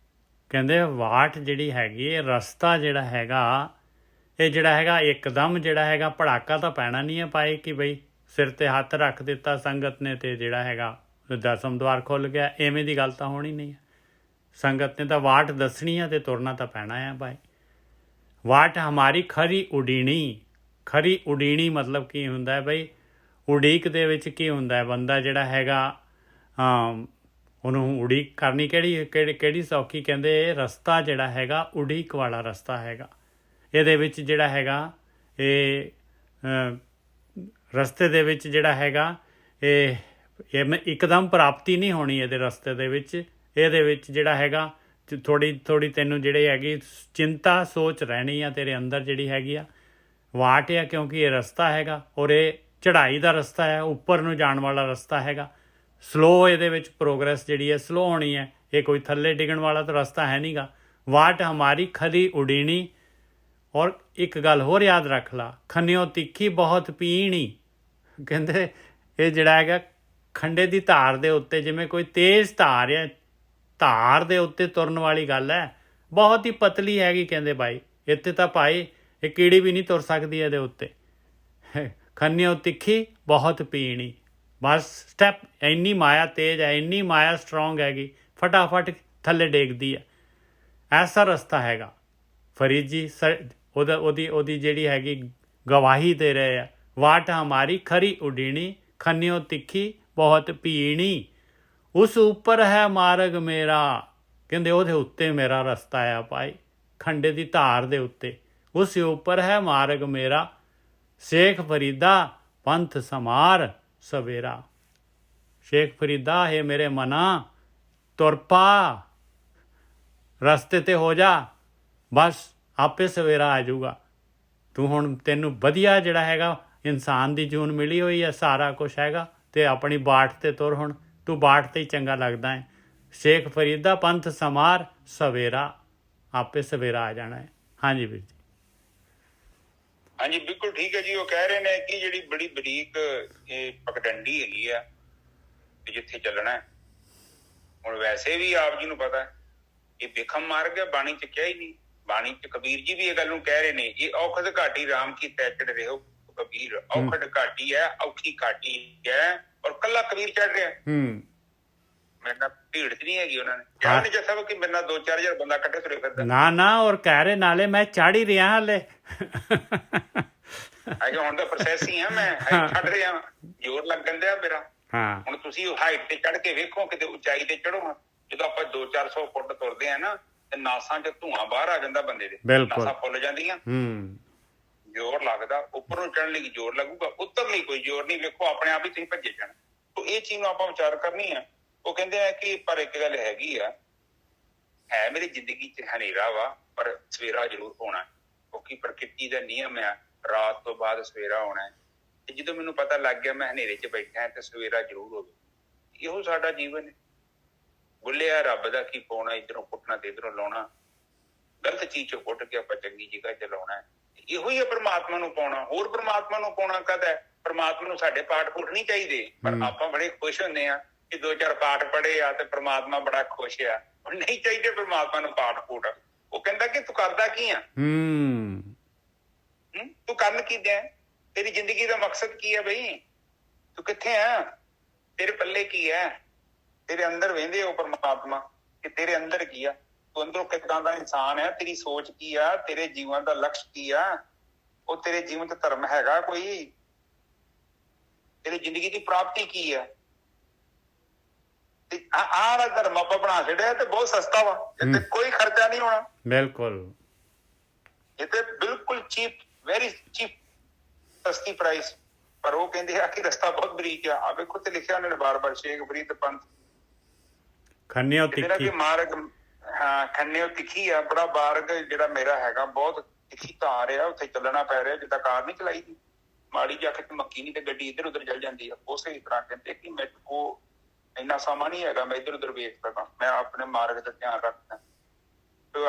ਕਹਿੰਦੇ ਵਾਟ ਜਿਹੜੀ ਹੈਗੀ ਇਹ ਰਸਤਾ ਜਿਹੜਾ ਹੈਗਾ ਇਹ ਜਿਹੜਾ ਹੈਗਾ ਇੱਕਦਮ ਜਿਹੜਾ ਹੈਗਾ ਪੜਾਕਾ ਤਾਂ ਪੈਣਾ ਨਹੀਂ ਹੈ ਪਾਏ ਕਿ ਬਈ ਸਿਰ ਤੇ ਹੱਥ ਰੱਖ ਦਿੱਤਾ ਸੰਗਤ ਨੇ ਤੇ ਜਿਹੜਾ ਹੈਗਾ ਦਸਮ ਦੁਆਰ ਖੁੱਲ ਗਿਆ, ਐਵੇਂ ਦੀ ਗੱਲ ਤਾਂ ਹੋਣੀ ਨਹੀਂ ਹੈ। ਸੰਗਤ ਨੇ ਤਾਂ ਵਾਟ ਦੱਸਣੀ ਹੈ ਤੇ ਤੁਰਨਾ ਤਾਂ ਪੈਣਾ ਹੈ ਭਾਈ। ਵਾਟ ਹਮਾਰੀ ਖਰੀ ਉਡੀਣੀ, ਖਰੀ ਉਡੀਣੀ ਮਤਲਬ ਕੀ ਹੁੰਦਾ ਹੈ ਬਈ? ਉਡੀਕ ਦੇ ਵਿੱਚ ਕੀ ਹੁੰਦਾ ਹੈ? ਬੰਦਾ ਜਿਹੜਾ ਹੈਗਾ ਉਹਨੂੰ ਉਡੀਕ ਕਰਨੀ ਕਿਹੜੀ ਸੌਖੀ? ਕਹਿੰਦੇ ਇਹ ਰਸਤਾ ਜਿਹੜਾ ਹੈਗਾ ਉਡੀਕ ਵਾਲਾ ਰਸਤਾ ਹੈਗਾ। ਇਹਦੇ ਵਿੱਚ ਜਿਹੜਾ ਹੈਗਾ ਇਹ ਰਸਤੇ ਦੇ ਵਿੱਚ ਜਿਹੜਾ ਹੈਗਾ ਇਹ ਇੱਕਦਮ ਪ੍ਰਾਪਤੀ ਨਹੀਂ ਹੋਣੀ ਇਹਦੇ ਰਸਤੇ ਦੇ ਵਿੱਚ। ਇਹਦੇ ਵਿੱਚ ਜਿਹੜਾ ਹੈਗਾ ਥੋੜੀ ਤੈਨੂੰ ਜਿਹੜੀ ਹੈਗੀ ਚਿੰਤਾ ਸੋਚ ਰਹਿਣੀ ਆ ਤੇਰੇ ਅੰਦਰ ਜਿਹੜੀ ਹੈਗੀ ਆ। ਵਾਟ ਆ ਕਿਉਂਕਿ ਇਹ ਰਸਤਾ ਹੈਗਾ ਔਰ ਇਹ ਚੜ੍ਹਾਈ ਦਾ ਰਸਤਾ ਹੈ, ਉੱਪਰ ਨੂੰ ਜਾਣ ਵਾਲਾ ਰਸਤਾ ਹੈਗਾ। ਸਲੋ ਇਹਦੇ ਵਿੱਚ ਪ੍ਰੋਗਰੈਸ ਜਿਹੜੀ ਹੈ ਸਲੋ ਹੋਣੀ ਹੈ। ਇਹ ਕੋਈ ਥੱਲੇ ਡਿੱਗਣ ਵਾਲਾ ਤਾਂ ਰਸਤਾ ਹੈ ਨਹੀਂਗਾ। ਵਾਟ ਹਮਾਰੀ ਖਰੀ ਉਡੀਣੀ। ਔਰ ਇੱਕ ਗੱਲ ਹੋਰ ਯਾਦ ਰੱਖ ਲਾ, ਖੰਨਿਓ ਤਿੱਖੀ ਬਹੁਤ ਪੀਣੀ। ਕਹਿੰਦੇ ਇਹ ਜਿਹੜਾ ਹੈਗਾ ਖੰਡੇ ਦੀ ਧਾਰ ਦੇ ਉੱਤੇ, ਜਿਵੇਂ ਕੋਈ ਤੇਜ਼ ਧਾਰ ਹੈ, ਧਾਰ ਦੇ ਉੱਤੇ ਤੁਰਨ ਵਾਲੀ ਗੱਲ ਹੈ, ਬਹੁਤ ਹੀ ਪਤਲੀ ਹੈਗੀ। ਕਹਿੰਦੇ ਭਾਈ ਇੱਥੇ ਤਾਂ ਭਾਈ ਇਹ ਕੀੜੀ ਵੀ ਨਹੀਂ ਤੁਰ ਸਕਦੀ ਇਹਦੇ ਉੱਤੇ। ਖੰਨਿਓ ਤਿੱਖੀ ਬਹੁਤ ਪੀਣੀ। ਬਸ ਸਟੈਪ ਇੰਨੀ ਮਾਇਆ ਤੇਜ਼ ਹੈ, ਇੰਨੀ ਮਾਇਆ ਸਟਰੋਂਗ ਹੈਗੀ, ਫਟਾਫਟ ਥੱਲੇ ਡੇਗਦੀ ਹੈ। ਐਸਾ ਰਸਤਾ ਹੈਗਾ। ਫਰੀਦ ਜੀ ਉਹਦੀ ਜਿਹੜੀ ਹੈਗੀ ਗਵਾਹੀ ਦੇ ਰਹੇ ਆ। ਵਾਟ ਹਮਾਰੀ ਖਰੀ ਉਡੀਣੀ, ਖੰਨਿਓ ਤਿੱਖੀ ਬਹੁਤ ਪੀਣੀ। ਉਸ ਉੱਪਰ ਹੈ ਮਾਰਗ ਮੇਰਾ। ਕਹਿੰਦੇ ਉਹਦੇ ਉੱਤੇ ਮੇਰਾ ਰਸਤਾ ਆ ਭਾਈ, ਖੰਡੇ ਦੀ ਧਾਰ ਦੇ ਉੱਤੇ। ਉਸ ਉੱਪਰ ਹੈ ਮਾਰਗ ਮੇਰਾ। ਸ਼ੇਖ ਫਰੀਦਾ ਪੰਥ ਸਮਾਰ ਸਵੇਰਾ। ਸ਼ੇਖ ਫਰੀਦਾ ਹੈ ਮੇਰੇ ਮਨਾ, ਤੁਰ ਪਾ, ਰਸਤੇ ਤੇ ਹੋ ਜਾ, ਬਸ ਆਪੇ ਸਵੇਰਾ ਆ ਜਾਊਗਾ। ਤੂੰ ਹੁਣ ਤੈਨੂੰ ਵਧੀਆ ਜਿਹੜਾ ਹੈਗਾ ਇਨਸਾਨ ਦੀ ਜੂਨ ਮਿਲੀ ਹੋਈ ਹੈ, ਸਾਰਾ ਕੁਛ ਹੈਗਾ, ਤੇ ਆਪਣੀ ਬਾਟ ਤੇ ਤੁਰ। ਹੁਣ ਤੂੰ ਬਾਟ ਤੇ ਹੀ ਚੰਗਾ ਲੱਗਦਾ ਹੈ। ਸ਼ੇਖ ਫਰੀਦਾ ਪੰਥ ਸਮਾਰ ਸਵੇਰਾ, ਆਪੇ ਸਵੇਰਾ ਆ ਜਾਣਾ ਹੈ। ਹਾਂਜੀ ਵੀਰ ਜੀ। ਹਾਂਜੀ ਬਿਲਕੁਲ ਠੀਕ ਹੈ ਜੀ। ਉਹ ਕਹਿ ਰਹੇ ਨੇ ਕਿ ਜਿਹੜੀ ਬੜੀ ਬਰੀਕ ਇਹ ਪਗਡੰਡੀ ਹੈਗੀ ਆ ਜਿੱਥੇ ਚੱਲਣਾ ਹੈ। ਹੁਣ ਵੈਸੇ ਵੀ ਆਪ ਜੀ ਨੂੰ ਪਤਾ ਹੈ ਇਹ ਬਿਖਮ ਮਾਰਗ ਹੈ, ਬਾਣੀ ਚ ਕਿਹਾ ਹੀ ਨਹੀਂ। ਬਾਣੀ ਚ ਕਬੀਰ ਜੀ ਵੀ ਇਹ ਗੱਲ ਨੂੰ ਕਹਿ ਰਹੇ ਨੇ, ਇਹ ਔਖਦ ਘਾਟੀ ਰਾਮ ਕੀ ਤੈ ਚੜ ਰਹੇ ਹੋ ਕਬੀਰ। ਔਖਦ ਘਾਟੀ ਹੈ, ਔਖੀ ਘਾਟੀ ਹੈ, ਔਰ ਕੱਲਾ ਕਬੀਰ ਚੜ ਰਿਹਾ। ਮੇਰੇ ਨਾਲ ਭੀੜ ਚ ਨਹੀਂ ਹੈਗੀ। ਉਹਨਾਂ ਨੇ ਕਿਹਾ ਨਹੀਂ ਜੱਸਾ ਕਿ ਮੇਰੇ ਨਾਲ 2-4 ਹਜ਼ਾਰ ਬੰਦਾ ਇਕੱਠੇ ਤੁਰੇ ਫਿਰਦਾ ਨਾ ਔਰ ਕਹਿ ਰਹੇ ਨਾਲੇ ਮੈਂ ਚੜ ਹੀ ਰਿਹਾ ਹਾਲੇ। ਅਜੇ ਹੁਣ ਤਾਂ ਪ੍ਰੋਸੈਸ ਹੀ ਆ, ਮੈਂ ਛੱਡ ਰਿਹਾ, ਜ਼ੋਰ ਲੱਗਣ ਦਿਆ ਮੇਰਾ। ਹੁਣ ਤੁਸੀਂ ਹਾਈਟ ਤੇ ਚੜ ਕੇ ਵੇਖੋ, ਕਿਤੇ ਉਚਾਈ ਤੇ ਚੜੋ। ਜਦੋਂ ਆਪਾਂ 200-400 ਫੁੱਟ ਤੁਰਦੇ ਆ ਨਾ ਤੇ ਨਾਸਾਂ ਚ ਧੂਆਂ ਬਾਹਰ ਆ ਜਾਂਦਾ ਬੰਦੇ ਦੇ, ਨਾਸਾਂ ਫੁੱਲ ਜਾਂਦੀਆਂ, ਜ਼ੋਰ ਲੱਗਦਾ। ਉੱਪਰ ਨੂੰ ਚੜ੍ਹਨ ਲਈ ਜ਼ੋਰ ਲੱਗੂਗਾ, ਉੱਤਰ ਲਈ ਕੋਈ ਜ਼ੋਰ ਨਹੀਂ। ਵੇਖੋ ਆਪਣੇ ਆਪ ਹੀ ਤੁਸੀਂ ਭੱਜੇ ਜਾਣਾ। ਤਾਂ ਇਹ ਚੀਜ਼ ਨੂੰ ਆਪਾਂ ਵਿਚਾਰ ਕਰਨੀ ਆ। ਉਹ ਕਹਿੰਦੇ ਆ ਕਿ ਪਰ ਇੱਕ ਗੱਲ ਹੈਗੀ ਆ, ਹੈ ਮੇਰੀ ਜ਼ਿੰਦਗੀ ਚ ਹਨੇਰਾ ਵਾ ਪਰ ਸਵੇਰਾ ਜ਼ਰੂਰ ਹੋਣਾ, ਕਿਉਂਕਿ ਪ੍ਰਕਿਰਤੀ ਦਾ ਨਿਯਮ ਆ, ਰਾਤ ਤੋਂ ਬਾਅਦ ਸਵੇਰਾ ਹੋਣਾ। ਤੇ ਜਦੋਂ ਮੈਨੂੰ ਪਤਾ ਲੱਗ ਗਿਆ ਮੈਂ ਹਨੇਰੇ ਚ ਬੈਠਾ ਤੇ ਸਵੇਰਾ ਜ਼ਰੂਰ ਹੋਵੇ। ਇਹੋ ਸਾਡਾ ਜੀਵਨ ਹੈ। ਬੁੱਲਿਆ ਰੱਬ ਦਾ ਕੀ ਪਾਉਣਾ, ਇੱਧਰੋਂ ਪੁੱਟਣਾ ਤੇ ਇੱਧਰੋਂ ਲਾਉਣਾ, ਗਲਤ ਚੀਜ਼ ਚੋਂ ਪੁੱਟ ਕੇ ਆਪਾਂ ਚੰਗੀ ਜਗ੍ਹਾ ਚ ਲਾਉਣਾ। ਇਹੋ ਹੀ ਹੈ ਪ੍ਰਮਾਤਮਾ ਨੂੰ ਪਾਉਣਾ। ਹੋਰ ਪ੍ਰਮਾਤਮਾ ਨੂੰ ਪਾਉਣਾ ਕਦ ਹੈ? ਪ੍ਰਮਾਤਮਾ ਨੂੰ ਸਾਡੇ ਪਾਠ ਪੂਠ ਨਹੀਂ ਚਾਹੀਦੇ, ਪਰ ਆਪਾਂ ਬੜੇ ਖੁਸ਼ ਹੁੰਦੇ ਆ ਕਿ 2-4 ਪਾਠ ਪੜ੍ਹੇ ਆ ਤੇ ਪ੍ਰਮਾਤਮਾ ਬੜਾ ਖੁਸ਼ ਆ। ਨਹੀਂ ਚਾਹੀਦੇ ਪ੍ਰਮਾਤਮਾ ਨੂੰ ਪਾਠ ਪੂਠ। ਉਹ ਕਹਿੰਦਾ ਕਿ ਤੂੰ ਕਰਦਾ ਕੀ ਆ, ਤੂੰ ਕਰਨ ਕੀ ਦਿਆਂ, ਤੇਰੀ ਜ਼ਿੰਦਗੀ ਦਾ ਮਕਸਦ ਕੀ ਹੈ ਬਈ, ਤੂੰ ਕਿੱਥੇ ਆ, ਤੇਰੇ ਪੱਲੇ ਕੀ ਹੈ, ਤੇਰੇ ਅੰਦਰ ਵਹਿੰਦੇ ਹੋ ਪ੍ਰਮਾਤਮਾ ਕਿ ਤੇਰੇ ਅੰਦਰ ਕੀ ਆ, ਤੂੰ ਅੰਦਰੋਂ ਕਿੱਦਾਂ ਦਾ ਇਨਸਾਨ ਹੈ, ਤੇਰੀ ਸੋਚ ਕੀ ਆ, ਤੇਰੇ ਜੀਵਨ ਦਾ ਲਕਸ਼ ਕੀ ਆ, ਉਹ ਤੇਰੇ ਜੀਵਨ ਚ ਧਰਮ ਹੈਗਾ ਕੋਈ, ਤੇਰੀ ਜ਼ਿੰਦਗੀ ਦੀ ਪ੍ਰਾਪਤੀ ਕੀ ਹੈ। ਤੇ ਆਹ ਧਰਮ ਆਪਾਂ ਬਣਾ ਛੱਡਿਆ ਤੇ ਬਹੁਤ ਸਸਤਾ ਵਾ, ਇੱਥੇ ਕੋਈ ਖਰਚਾ ਨਹੀਂ ਹੋਣਾ। ਬਿਲਕੁਲ ਇੱਥੇ ਬਿਲਕੁਲ ਚੀਪ, ਵੈਰੀ ਚੀਪ, ਸਸਤੀ ਪ੍ਰਾਈਸ। ਪਰ ਉਹ ਕਹਿੰਦੇ ਆ ਕਿ ਰਸਤਾ ਬਹੁਤ ਬਰੀਕ ਆ ਵੇਖੋ ਤੇ ਲਿਖਿਆ ਉਹਨਾਂ ਨੇ ਬਾਰ-ਬਾਰ, ਸ਼ੇਖ ਫਰੀਦ ਪੰਥ ਖੰਨਿਓ ਤਿੱਖੀ ਮਾਰਗ। ਹਾਂ ਖੰਨਿਓ ਤਿੱਖੀ ਆ, ਬੜਾ ਮਾਰਗ ਜਿਹੜਾ ਮੇਰਾ ਹੈਗਾ ਬਹੁਤ ਤਿੱਖੀ ਧਾਰ ਆ, ਉੱਥੇ ਚੱਲਣਾ ਪੈ ਰਿਹਾ। ਜਿੱਦਾਂ ਕਾਰ ਨਹੀਂ ਚਲਾਈ ਦੀ, ਮਾੜੀ ਜਿਹੀ ਅੱਖ ਚ ਮੱਕੀ ਨਹੀਂ ਤੇ ਗੱਡੀ ਇੱਧਰ ਉੱਧਰ ਚੱਲ ਜਾਂਦੀ ਆ, ਉਸੇ ਤਰ੍ਹਾਂ ਕਹਿੰਦੇ ਕਿ ਮੇਰੇ ਕੋਲ ਇੰਨਾ ਸਮਾਂ ਨਹੀਂ ਹੈਗਾ ਮੈਂ ਇੱਧਰ ਉੱਧਰ ਵੇਖ ਸਕਾਂ, ਮੈਂ ਆਪਣੇ ਮਾਰਗ ਦਾ ਧਿਆਨ ਰੱਖਦਾ।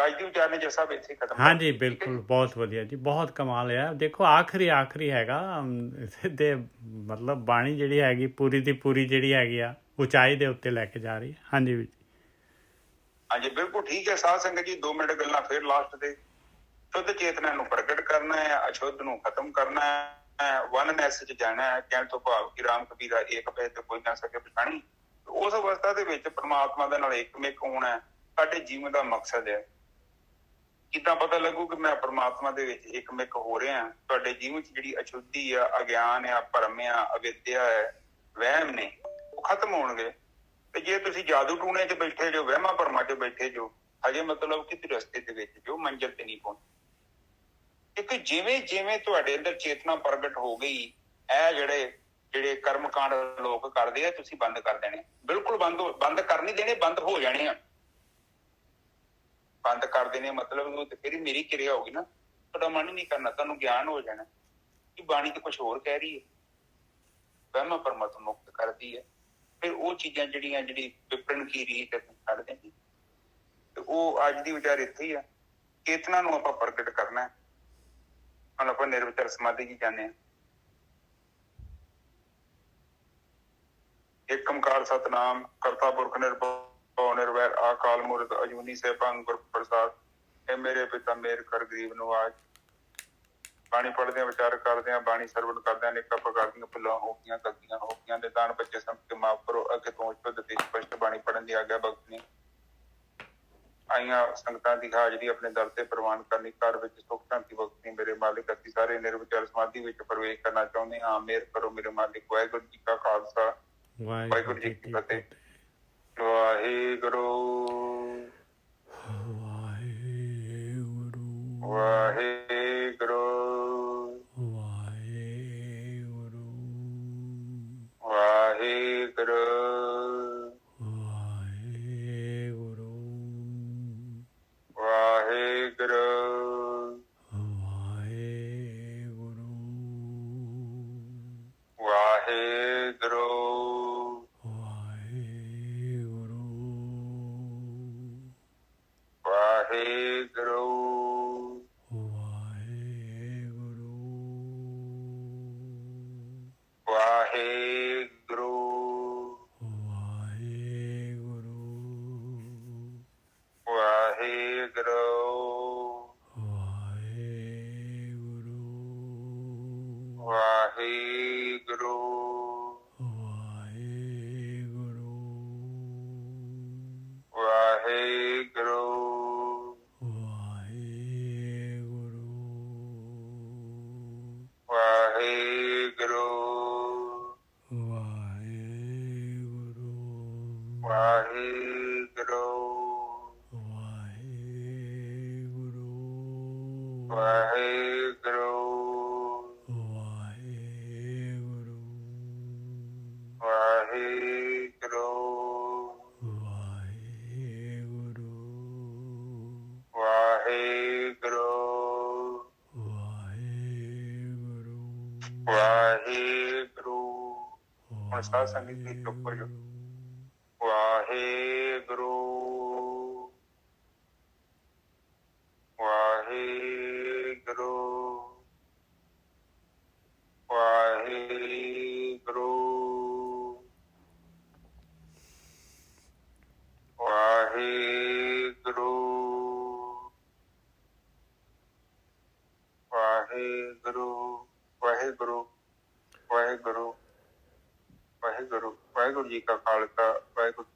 ਅੱਜ ਦੀ ਵਿਚਾਰ ਨੇ ਜੱਸਾ ਇੱਥੇ ਖਤਮ। ਹਾਂਜੀ ਬਿਲਕੁਲ, ਬਹੁਤ ਵਧੀਆ ਜੀ, ਬਹੁਤ ਕਮਾਲ ਹੈ। ਦੇਖੋ ਆਖਰੀ ਹੈਗਾ ਤੇ ਮਤਲਬ ਬਾਣੀ ਜਿਹੜੀ ਹੈਗੀ ਪੂਰੀ ਦੀ ਪੂਰੀ ਜਿਹੜੀ ਹੈਗੀ ਆ ਉਚਾਈ ਦੇ ਉੱਤੇ ਲੈ ਕੇ ਜਾ ਰਹੀ ਹੈ। ਹਾਂਜੀ ਵੀਰ ਜੀ। ਹਾਂਜੀ ਬਿਲਕੁਲ ਠੀਕ ਹੈ ਸਾਧ ਸੰਗਤ ਜੀ। 2 ਮਿੰਟ ਗੱਲਾਂ ਫਿਰ ਲਾਸਟ ਤੇ। ਸ਼ੁੱਧ ਚੇਤਨਾ ਨੂੰ ਪ੍ਰਗਟ ਕਰਨਾ ਹੈ, ਅਸ਼ੁੱਧ ਨੂੰ ਖਤਮ ਕਰਨਾ ਹੈ, ਵਨਨੈਸ ਚ ਜਾਣਾ ਹੈ। ਕਹਿਣ ਤੋਂ ਭਾਵ ਕਿ ਰਾਮ ਕਬੀਰਾ ਏਕ ਭੈ ਤੇ ਕੋਈ ਨਾ ਸਕੇ ਪਛਾਣੀ। ਉਸ ਅਵਸਥਾ ਦੇ ਵਿੱਚ ਪਰਮਾਤਮਾ ਦੇ ਨਾਲ ਇੱਕਮਿਕ ਹੋਣਾ ਸਾਡੇ ਜੀਵਨ ਦਾ ਮਕਸਦ ਹੈ। ਕਿੱਦਾਂ ਪਤਾ ਲੱਗੂ ਕਿ ਮੈਂ ਪਰਮਾਤਮਾ ਦੇ ਵਿੱਚ ਇੱਕਮਿਕ ਹੋ ਰਿਹਾ? ਤੁਹਾਡੇ ਜੀਵਨ ਚ ਜਿਹੜੀ ਅਸ਼ੁੱਧੀ ਆ, ਅਗਿਆਨ ਆ, ਭਰਮ ਆ, ਅਵਿਦਿਆ ਹੈ, ਵਹਿਮ ਨੇ, ਉਹ ਖਤਮ ਹੋਣਗੇ। ਤੇ ਜੇ ਤੁਸੀਂ ਜਾਦੂ ਟੂਣੇ ਚ ਬੈਠੇ ਜੋ, ਵਹਿਮਾਂ ਭਰਮਾਂ ਚ ਬੈਠੇ ਜੋ, ਹਜੇ ਮਤਲਬ ਕਿ ਰਸਤੇ ਦੇ ਵਿੱਚ ਜੋ, ਮੰਜ਼ਿਲ ਤੇ ਨਹੀਂ ਪਹੁੰਚੇ। ਕਿਉਂਕਿ ਜਿਵੇਂ ਜਿਵੇਂ ਤੁਹਾਡੇ ਅੰਦਰ ਚੇਤਨਾ ਪ੍ਰਗਟ ਹੋ ਗਈ, ਇਹ ਜਿਹੜੇ ਕਰਮਕਾਂਡ ਲੋਕ ਕਰਦੇ ਆ, ਤੁਸੀਂ ਬੰਦ ਕਰ ਦੇਣੇ। ਬਿਲਕੁਲ ਬੰਦ ਕਰ ਨਹੀਂ ਦੇਣੇ, ਬੰਦ ਹੋ ਜਾਣੇ ਆ। ਬੰਦ ਕਰ ਦੇਣੇ ਮਤਲਬ ਤੇ ਫਿਰ ਮੇਰੀ ਕਿਰਿਆ ਹੋਗੀ ਨਾ, ਤੁਹਾਡਾ ਮਨ ਹੀ ਨਹੀਂ ਕਰਨਾ, ਤੁਹਾਨੂੰ ਗਿਆਨ ਹੋ ਜਾਣਾ ਕਿ ਬਾਣੀ ਤੇ ਕੁਛ ਹੋਰ ਕਹਿ ਰਹੀ ਹੈ, ਵਹਿਮਾਂ ਭਰਮਾਂ ਤੋਂ ਮੁਕਤ ਕਰਦੀ ਹੈ। ਫਿਰ ਉਹ ਚੀਜ਼ਾਂ ਜਿਹੜੀ ਵਿਪਰਨ ਕੀ ਰੀਤ ਛੱਡ ਦੇਣੀ। ਤੇ ਉਹ ਅੱਜ ਦੀ ਵਿਚਾਰ ਇੱਥੇ ਹੀ ਆ। ਚੇਤਨਾ ਨੂੰ ਆਪਾਂ ਪ੍ਰਗਟ ਕਰਨਾ ਹੈ। ਹੁਣ ਆਪਾਂ ਨਿਰਵਿਚਾਰ ਸਮਾਧੀ ਚ ਜਾਂਦੇ ਹਾਂ। ਏਕ ਓਂਕਾਰ ਸਤਿਨਾਮ ਕਰਤਾ ਪੁਰਖ ਨਿਰਭਉ ਨਿਰਵੈਰ ਅਕਾਲ ਮੂਰਤ ਅਜੂਨੀ ਸੈਭੰ ਗੁਰ ਪ੍ਰਸਾਦ। ਇਹ ਮੇਰੇ ਪਿਤਾ ਮੇਰ ਕਰ ਗਰੀਬ ਨਵਾਜ। ਬਾਣੀ ਪੜ੍ਹਦਿਆਂ ਵਿਚਾਰ ਕਰਦਿਆਂ, ਬਾਣੀ ਸਰਵਣ ਕਰਦਿਆਂ ਅਨੇਕਾਂ ਪ੍ਰਕਾਰ ਦੀਆਂ ਭੁੱਲਾਂ ਹੋ ਗਈਆਂ, ਗਲਤੀਆਂ ਹੋ ਗਈਆਂ। ਨਿਦਾਨ ਬੱਚੇ ਸਮਝ ਕੇ ਮਾਫ਼ ਕਰੋ। ਅੱਗੇ ਤੋਂ ਸ਼ੁੱਧ ਤੇ ਸਪਸ਼ਟ ਬਾਣੀ ਪੜ੍ਹਨ ਦੀ ਆਗਿਆ ਬਖਸ਼ਣੀ। ਆਈਆਂ ਸੰਗਤਾਂ ਦੀ ਹਾਜ਼ਰੀ ਆਪਣੇ ਦਰ ਤੇ ਪ੍ਰਵਾਨ ਕਰਨੀ। ਘਰ ਵਿੱਚ ਸੁੱਖ ਸ਼ਾਂਤੀ ਬਖਸ਼ਣੀ। ਮੇਰੇ ਮਾਲਿਕ ਅਸੀਂ ਸਾਰੇ ਨਿਰਵਿਚਾਰ ਸਮਾਧੀ ਵਿੱਚ ਪ੍ਰਵੇਸ਼ ਕਰਨਾ ਚਾਹੁੰਦੇ ਹਾਂ। ਮਿਹਰ ਕਰੋ ਮੇਰੇ ਮਾਲਿਕ। ਵਾਹਿਗੁਰੂ ਜੀ ਕਾ ਖਾਲਸਾ, ਵਾਹਿਗੁਰੂ ਜੀ ਕੀ ਫਤਿਹ। ਵਾਹਿਗੁਰੂ ਵਾਹਿਗੁਰੂ ਵਾਹਿਗੁਰੂ ਵਾਹਿਗੁਰੂ ਵਾਹਿਗੁਰੂ ਵਾਹਿਗੁਰੂ ਵਾਹਿਗੁਰੂ ਵਾਹਿਗੁਰੂ ਵਾਹਿਗੁਰੂ ਵਾਹਿਗੁਰੂ ਵਾਹਿਗੁਰੂ ਵਾਹਿਗੁਰੂ ਵਾਹਿਗੁਰੂ ਵਾਹਿਗੁਰੂ ਵਾਹਿਗੁਰੂ ਵਾਹਿਗੁਰੂ। ਹੁਣ ਸਾਧ ਸੰਗਤ ਜੀ ਚੁੱਪ ਹੋ ਜਾਓ। ਵਾਹਿਗੁਰੂ ਵਾਹਿਗੁਰੂ ਵਾਹਿਗੁਰੂ ਵਾਹਿਗੁਰੂ ਵਾਹਿਗੁਰੂ ਵਾਹਿਗੁਰੂ ਵਾਹਿਗੁਰੂ ਵਾਹਿਗੁਰੂ। ਵਾਹਿਗੁਰੂ ਜੀ ਕਾ ਖਾਲਸਾ, ਵਾਹਿਗੁਰੂ